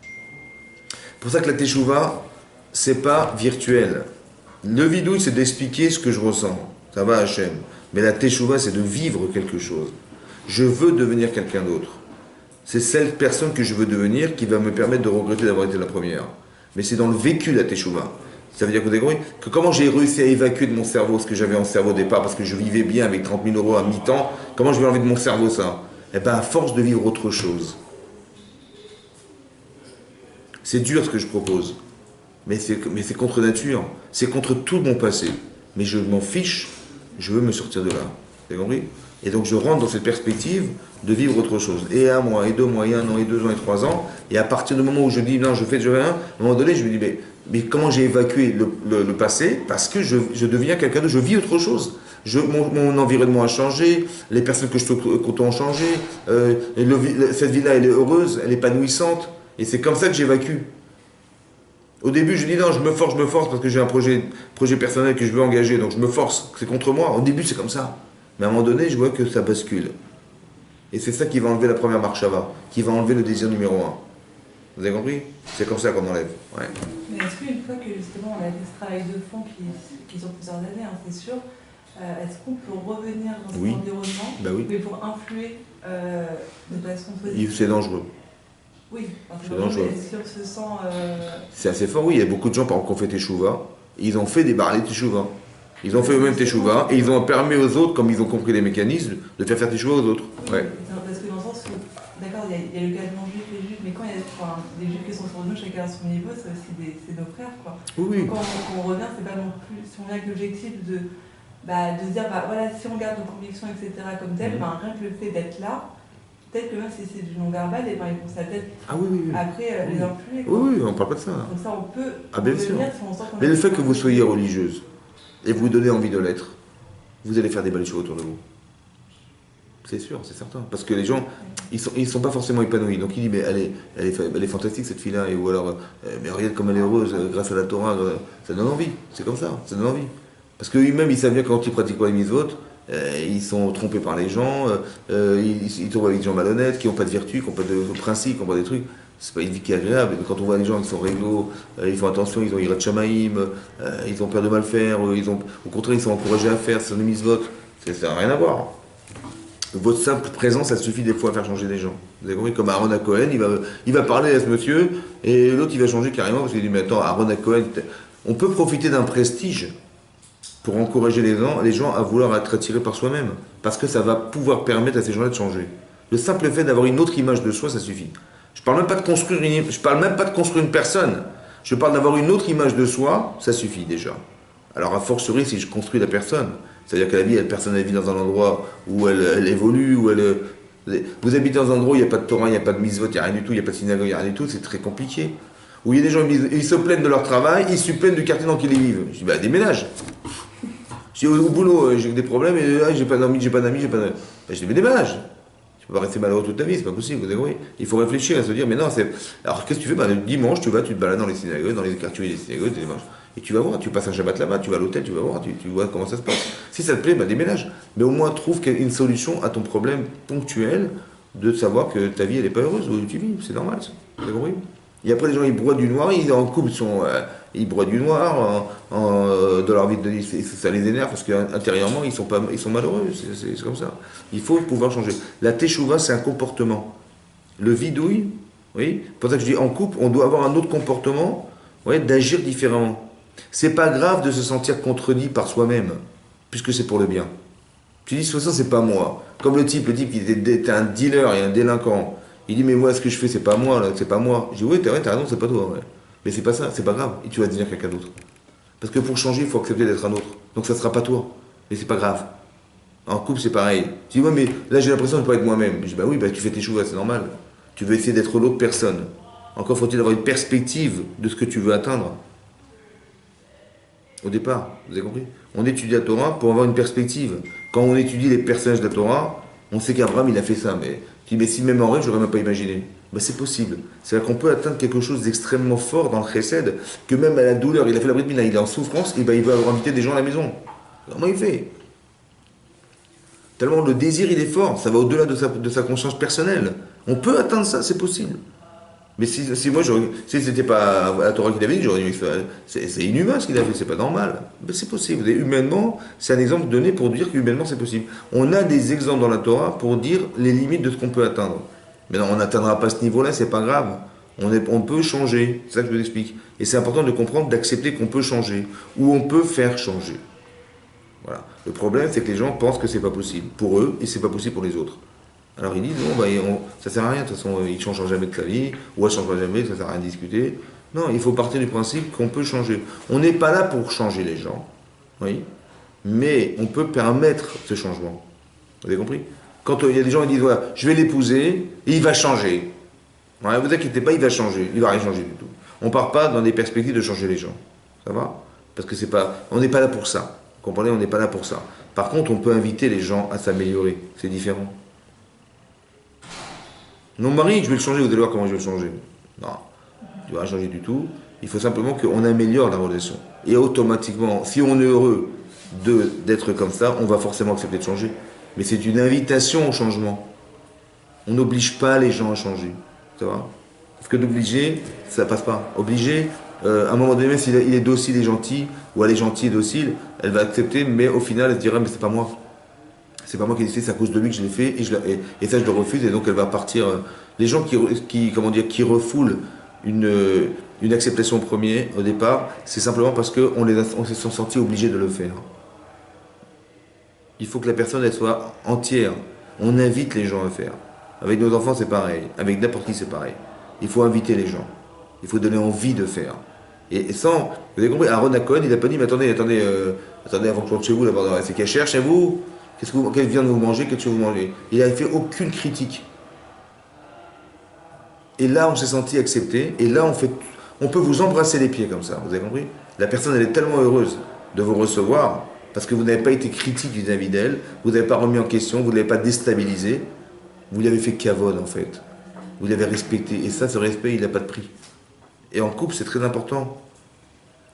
C'est pour ça que la teshuva, c'est pas virtuel. Le vidouille, c'est d'expliquer ce que je ressens. Ça va, Hachem. Mais la teshuva, c'est de vivre quelque chose. Je veux devenir quelqu'un d'autre. C'est cette personne que je veux devenir qui va me permettre de regretter d'avoir été la première. Mais c'est dans le vécu, la teshuva. Ça veut dire que comment j'ai réussi à évacuer de mon cerveau ce que j'avais en cerveau au départ, parce que je vivais bien avec 30 000 euros à mi-temps, comment je vais enlever de mon cerveau ça? Eh bien, à force de vivre autre chose. C'est dur ce que je propose, mais c'est contre nature, c'est contre tout mon passé. Mais je m'en fiche, je veux me sortir de là. Vous avez compris? Et donc je rentre dans cette perspective de vivre autre chose. Et 1 mois, et 2 mois, et 1 an, et 2 ans, et 3 ans, et à partir du moment où je dis non, je rien, à un moment donné, je me dis mais comment j'ai évacué le passé? Parce que je deviens quelqu'un d'autre, je vis autre chose. Mon environnement a changé, les personnes que je côtoie ont changé, cette vie-là, elle est heureuse, elle est épanouissante. Et c'est comme ça que j'évacue. Au début, je dis non, je me force parce que j'ai un projet personnel que je veux engager, donc je me force, c'est contre moi. Au début, c'est comme ça. Mais à un moment donné, je vois que ça bascule. Et c'est ça qui va enlever la première marche à bas, qui va enlever le désir numéro 1. Vous avez compris? C'est comme ça qu'on enlève. Ouais. Mais est-ce qu'une fois que justement on a fait ce travail de fond qui sur plusieurs années, hein, c'est sûr, est-ce qu'on peut revenir dans cet environnement, bah oui, mais pour influer de façon positive? C'est dangereux. Oui, c'est dangereux. Est-ce qu'on se sent... C'est assez fort, oui. Il y a beaucoup de gens, par exemple, qui ont fait teshuva. Ils ont fait des barres de teshuva. Ils ont fait eux-mêmes teshuva et ils ont permis aux autres, comme ils ont compris les mécanismes, de faire teshuva aux autres. Oui, Ouais. parce que dans le sens où, d'accord, il y a le cas de non-juifs, les juifs, mais quand il y a des juifs qui sont sur nous, chacun à son niveau, c'est aussi c'est nos frères, quoi. Oui. Donc, quand on revient, c'est pas non plus, si on vient avec l'objectif de se dire, voilà, si on garde nos convictions, etc., comme tel, rien que le fait d'être là, peut-être que même si c'est du non-verbal, ils vont ça peut-être après les influer. Oui, on parle pas de ça. Donc ça, on peut bien sûr. si on sent qu'on Mais le fait que vous soyez religieuse et vous donnez envie de l'être, vous allez faire des belles choses autour de vous. C'est sûr, c'est certain. Parce que les gens, ils sont pas forcément épanouis. Donc il dit, mais elle est fantastique cette fille-là, ou alors, mais regarde comme elle est heureuse grâce à la Torah. Ça donne envie, c'est comme ça donne envie. Parce qu'eux-mêmes, ils savent bien que quand ils pratiquent pas les mitzvot, ils sont trompés par les gens, ils tombent avec des gens malhonnêtes, qui n'ont pas de vertu, qui n'ont pas de principes, qui n'ont pas des trucs. c'est pas une vie qui est agréable. Quand on voit les gens qui sont réglo, ils font attention, ils ont Yirat Shamaïm, ils ont peur de mal faire, au contraire, ils sont encouragés à faire, c'est un mitzvot, ça n'a rien à voir. Votre simple présence, ça suffit des fois à faire changer des gens. Vous avez compris, comme Aaron à Cohen, il va parler à ce monsieur, et l'autre il va changer carrément, parce qu'il dit, mais attends, Aaron à Cohen, on peut profiter d'un prestige pour encourager les gens à vouloir être attirés par soi-même, parce que ça va pouvoir permettre à ces gens-là de changer. Le simple fait d'avoir une autre image de soi, ça suffit. Je parle même pas de construire une personne, je parle d'avoir une autre image de soi, ça suffit déjà. Alors a fortiori si je construis la personne, c'est-à-dire que la personne elle vit dans un endroit où elle évolue, vous habitez dans un endroit où il n'y a pas de Torah, il n'y a pas de mitzvot, il n'y a rien du tout, il n'y a pas de synagogue, il n'y a rien du tout, c'est très compliqué. Où il y a des gens, ils se plaignent de leur travail, ils se plaignent du quartier dans lequel ils vivent. Je dis, bah déménage. Je dis, au boulot, j'ai des problèmes, et j'ai pas d'amis. Bah, je dis, mais déménage. Tu peux pas rester malheureux toute ta vie, c'est pas possible, vous avez. Il faut réfléchir à se dire, mais non, c'est. Alors qu'est-ce que tu fais? Bah, le dimanche, tu te balades dans les synagogues, dans les quartiers des synagogues, et tu vas voir, tu passes un Shabbat là-bas, tu vas à l'hôtel, tu vas voir, tu vois comment ça se passe. Si ça te plaît, bah déménage. Mais au moins trouve une solution à ton problème ponctuel de savoir que ta vie elle n'est pas heureuse où tu vis, c'est normal ça. Vous avez compris? Et après les gens ils broient du noir, en couple ils broient du noir, dans leur vie ça les énerve parce qu'intérieurement ils sont malheureux, c'est comme ça. Il faut pouvoir changer. La teshuva c'est un comportement. Le vidouille, oui, c'est pour ça que je dis en couple on doit avoir un autre comportement, ouais, d'agir différemment. C'est pas grave de se sentir contredit par soi-même, puisque c'est pour le bien. Tu dis, de toute façon, c'est pas moi. Comme le type qui était un dealer et un délinquant. Il dit, mais moi, ce que je fais, c'est pas moi, là, c'est pas moi. Je dis, oui, t'as raison, c'est pas toi. Ouais. Mais c'est pas ça, c'est pas grave. Et tu vas devenir quelqu'un d'autre. Parce que pour changer, il faut accepter d'être un autre. Donc ça sera pas toi. Mais c'est pas grave. En couple, c'est pareil. Tu dis, ouais, mais là, j'ai l'impression de ne pas être moi-même. Je dis, bah oui, bah, tu fais tes choix, c'est normal. Tu veux essayer d'être l'autre personne. Encore faut-il avoir une perspective de ce que tu veux atteindre. Au départ, vous avez compris? On étudie la Torah pour avoir une perspective. Quand on étudie les personnages de la Torah, on sait qu'Abraham il a fait ça, mais tu dis, mais si même en rêve, j'aurais même pas imaginé. Ben, c'est possible. C'est-à-dire qu'on peut atteindre quelque chose d'extrêmement fort dans le chesed, que même à la douleur, il a fait la brit mila, il est en souffrance, et ben il va inviter des gens à la maison. Comment il fait? Tellement le désir il est fort, ça va au-delà de sa conscience personnelle. On peut atteindre ça, c'est possible. Mais si moi, si c'était pas la Torah qu'il avait dit, j'aurais dit, c'est inhumain ce qu'il a fait, c'est pas normal. Mais c'est possible. Et humainement, c'est un exemple donné pour dire qu'humainement c'est possible. On a des exemples dans la Torah pour dire les limites de ce qu'on peut atteindre. Mais non, on n'atteindra pas ce niveau-là, c'est pas grave. On peut changer, c'est ça que je vous explique. Et c'est important de comprendre, d'accepter qu'on peut changer, ou on peut faire changer. Voilà. Le problème, c'est que les gens pensent que c'est pas possible pour eux, et c'est pas possible pour les autres. Alors ils disent, non, ça sert à rien, de toute façon, ils ne changeront jamais de sa vie, ou elle ne changera jamais, ça ne sert à rien de discuter. Non, il faut partir du principe qu'on peut changer. On n'est pas là pour changer les gens, oui, mais on peut permettre ce changement. Vous avez compris? Quand il y a des gens qui disent, voilà, je vais l'épouser, et il va changer. Ne vous inquiétez pas, il va changer, il ne va rien changer du tout. On ne part pas dans des perspectives de changer les gens. Ça va? Parce que on n'est pas là pour ça. Vous comprenez? On n'est pas là pour ça. Par contre, on peut inviter les gens à s'améliorer. C'est différent. Non, Marie, je vais le changer, vous allez voir comment je vais le changer. Non, tu ne vas rien changer du tout. Il faut simplement qu'on améliore la relation. Et automatiquement, si on est heureux d'être comme ça, on va forcément accepter de changer. Mais c'est une invitation au changement. On n'oblige pas les gens à changer. Ça va? Parce que d'obliger, ça ne passe pas. Obliger, à un moment donné, même s'il est docile et gentil, ou elle est gentille et docile, elle va accepter, mais au final, elle se dira, mais c'est pas moi. C'est pas moi qui ai décidé, c'est à cause de lui que je l'ai fait, et ça je le refuse, et donc elle va partir. Les gens qui refoulent une acceptation au départ, c'est simplement parce qu'on se sent sentis obligés de le faire. Il faut que la personne elle soit entière. On invite les gens à faire. Avec nos enfants c'est pareil, avec n'importe qui c'est pareil. Il faut inviter les gens. Il faut donner envie de faire. Et sans, vous avez compris, Aaron à Cohen, il n'a pas dit, mais attendez, avant que je rentre chez vous, d'abord, c'est cachère chez vous. Qu'elle vient de vous manger, qu'est-ce que vous mangez? Il n'avait fait aucune critique. Et là, on s'est senti accepté. Et là, on peut vous embrasser les pieds comme ça. Vous avez compris? La personne, elle est tellement heureuse de vous recevoir parce que vous n'avez pas été critique vis-à-vis d'elle. Vous n'avez pas remis en question. Vous ne l'avez pas déstabilisé. Vous lui avez fait cavone, en fait. Vous l'avez respecté. Et ça, ce respect, il n'a pas de prix. Et en couple, c'est très important.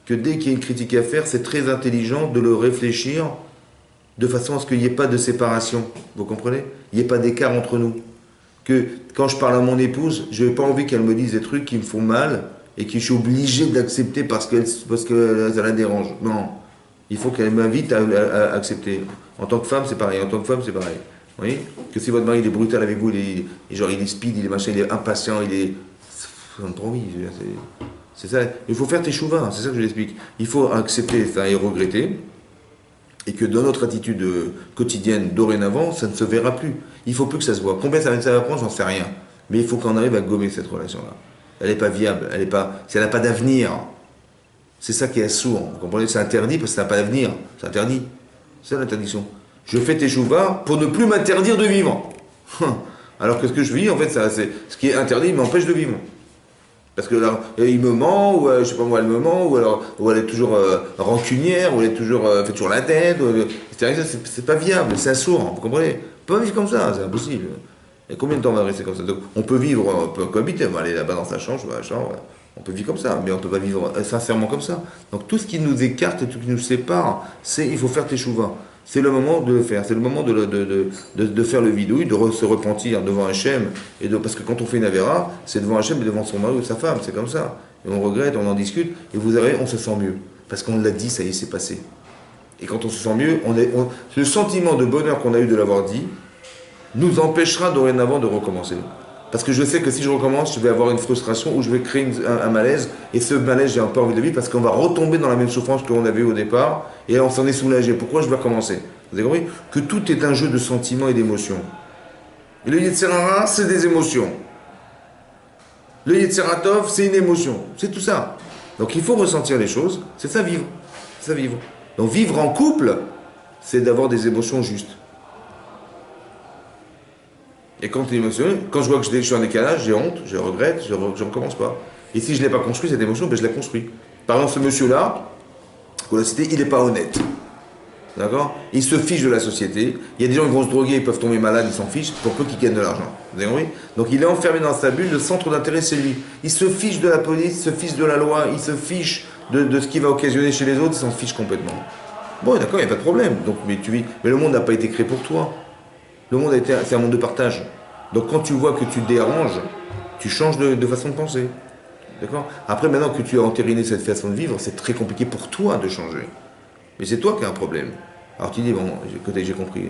Que dès qu'il y a une critique à faire, c'est très intelligent de le réfléchir de façon à ce qu'il n'y ait pas de séparation. Vous comprenez? Il n'y ait pas d'écart entre nous. Que quand je parle à mon épouse, je n'ai pas envie qu'elle me dise des trucs qui me font mal et que je suis obligé d'accepter parce que ça la dérange. Non. Il faut qu'elle m'invite à accepter. En tant que femme, c'est pareil. En tant que femme, c'est pareil. Vous voyez? Que si votre mari il est brutal avec vous, il est speed, il est machin, il est impatient, il est. Ça donne trop envie. C'est ça. Il faut faire tes chouvas, c'est ça que je l'explique. Il faut accepter ça et regretter. Et que dans notre attitude quotidienne, dorénavant, ça ne se verra plus. Il ne faut plus que ça se voit. Combien ça va prendre, j'en sais rien. Mais il faut qu'on arrive à gommer cette relation-là. Elle n'est pas viable, si elle n'a pas d'avenir, c'est ça qui est sourd. Vous comprenez? C'est interdit parce que ça n'a pas d'avenir. C'est interdit. C'est ça l'interdiction. Je fais tes chouvas pour ne plus m'interdire de vivre. Alors que ce que je vis, en fait, c'est ce qui est interdit m'empêche de vivre. Parce que là, il me ment, ou je sais pas moi, elle me ment, ou elle est toujours rancunière, ou elle est toujours fait toujours la tête, c'est pas viable, c'est assourd, vous comprenez? On peut pas vivre comme ça, c'est impossible. Et combien de temps on va rester comme ça? Donc, on peut vivre, on peut cohabiter, on va aller là-bas dans sa chambre, on peut vivre comme ça, mais on peut pas vivre sincèrement comme ça. Donc tout ce qui nous écarte et tout ce qui nous sépare, il faut faire tes chouvas. C'est le moment de le faire, c'est le moment de faire le vidouille, de se repentir devant Hachem, parce que quand on fait une avéra, c'est devant Hachem et devant son mari ou sa femme, c'est comme ça. Et on regrette, on en discute, et vous verrez, on se sent mieux. Parce qu'on l'a dit, ça y est, c'est passé. Et quand on se sent mieux, le sentiment de bonheur qu'on a eu de l'avoir dit, nous empêchera dorénavant de recommencer. Parce que je sais que si je recommence, je vais avoir une frustration ou je vais créer un malaise. Et ce malaise, j'ai un peu envie de vivre parce qu'on va retomber dans la même souffrance qu'on avait au départ. Et on s'en est soulagé. Pourquoi je vais recommencer? Vous avez compris? Que tout est un jeu de sentiments et d'émotions. Et le Yetzirara, c'est des émotions. Le Yetziratov, c'est une émotion. C'est tout ça. Donc il faut ressentir les choses. C'est ça vivre. C'est ça vivre. Donc vivre en couple, c'est d'avoir des émotions justes. Et quand tu es émotionné, quand je vois que je suis en décalage, j'ai honte, je regrette, je ne recommence pas. Et si je ne l'ai pas construit, cette émotion, ben je la construis. Par exemple, ce monsieur-là, qu'on a cité, il n'est pas honnête. D'accord? Il se fiche de la société. Il y a des gens qui vont se droguer, ils peuvent tomber malades, ils s'en fichent, pour peu qu'ils gagnent de l'argent. Vous avez compris? Donc il est enfermé dans sa bulle, le centre d'intérêt, c'est lui. Il se fiche de la police, il se fiche de la loi, il se fiche de ce qui va occasionner chez les autres, il s'en fiche complètement. Bon, d'accord, il n'y a pas de problème. Donc, mais le monde n'a pas été créé pour toi. Le monde c'est un monde de partage. Donc quand tu vois que tu déranges, tu changes de façon de penser. D'accord? Après, maintenant que tu as entériné cette façon de vivre, c'est très compliqué pour toi de changer. Mais c'est toi qui as un problème. Alors tu dis, bon, écoutez, j'ai compris.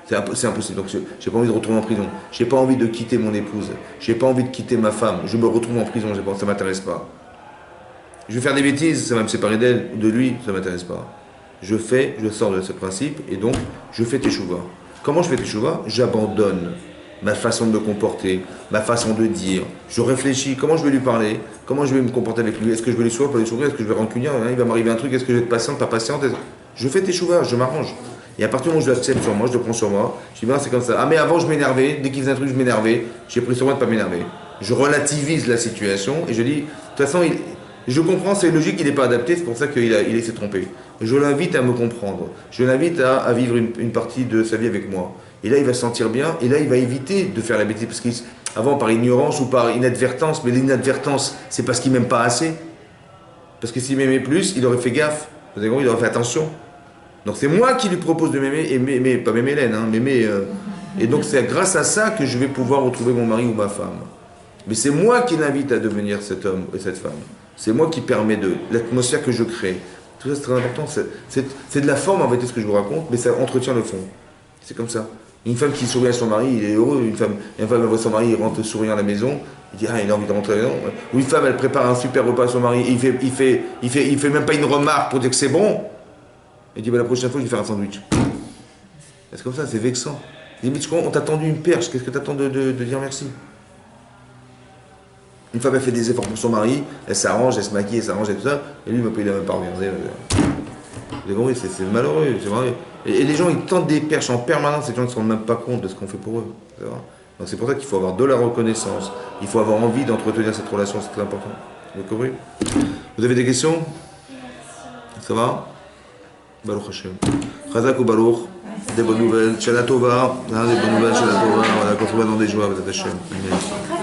C'est impossible. Donc j'ai pas envie de retourner en prison. J'ai pas envie de quitter mon épouse. J'ai pas envie de quitter ma femme. Je me retrouve en prison, ça m'intéresse pas. Je vais faire des bêtises, ça va me séparer d'elle ou de lui, ça m'intéresse pas. Je sors de ce principe et donc je fais teshuva. Comment je fais teshuva? J'abandonne ma façon de me comporter, ma façon de dire. Je réfléchis, comment je vais lui parler, comment je vais me comporter avec lui. Est-ce que je vais lui sourire, pas lui sourire, est-ce que je vais rancunier, il va m'arriver un truc, est-ce que je vais être patiente, pas patiente. Je fais teshuva, je m'arrange. Et à partir du moment où je l'accepte sur moi, je le prends sur moi, je dis, ben, c'est comme ça. Ah mais avant je m'énervais, dès qu'il faisait un truc je m'énervais, j'ai pris sur moi de ne pas m'énerver. Je relativise la situation et je dis, de toute façon, je comprends, c'est logique, il n'est pas adapté, c'est pour ça il s'est trompé. Je l'invite à me comprendre, je l'invite à vivre une partie de sa vie avec moi. Et là, il va se sentir bien, et là, il va éviter de faire la bêtise, parce qu'avant, par ignorance ou par inadvertance, mais l'inadvertance, c'est parce qu'il ne m'aime pas assez. Parce que s'il m'aimait plus, il aurait fait gaffe, vous avez compris, il aurait fait attention. Donc c'est moi qui lui propose de m'aimer, pas m'aimer Hélène, hein, m'aimer. Et donc c'est grâce à ça que je vais pouvoir retrouver mon mari ou ma femme. Mais c'est moi qui l'invite à devenir cet homme et cette femme. C'est moi qui permets de l'atmosphère que je crée. Tout ça c'est très important. C'est de la forme en fait ce que je vous raconte, mais ça entretient le fond. C'est comme ça. Une femme qui sourit à son mari, il est heureux. Une femme elle voit son mari, il rentre souriant à la maison, il dit ah il a envie de rentrer à la maison. Ou une femme elle prépare un super repas à son mari, il fait même pas une remarque pour dire que c'est bon. Il dit bah, la prochaine fois je vais faire un sandwich. C'est comme ça, c'est vexant. Il dit mais on t'a tendu une perche, qu'est-ce que t'attends de dire merci? Une femme elle fait des efforts pour son mari, elle s'arrange, elle se maquille, elle s'arrange et tout ça, et lui il n'a même pas regardé. Vous avez compris, c'est malheureux, c'est vrai. Et les gens ils tentent des perches en permanence, ces gens ne se rendent même pas compte de ce qu'on fait pour eux. Donc c'est pour ça qu'il faut avoir de la reconnaissance, il faut avoir envie d'entretenir cette relation, c'est très important. Vous avez compris? Vous avez des questions? Ça va? Baruch Hashem. Chazak ou Baruch, des bonnes nouvelles. Shana Tova, des bonnes nouvelles, Shana Tova, qu'on se voit dans des joies, Hashem. Amen.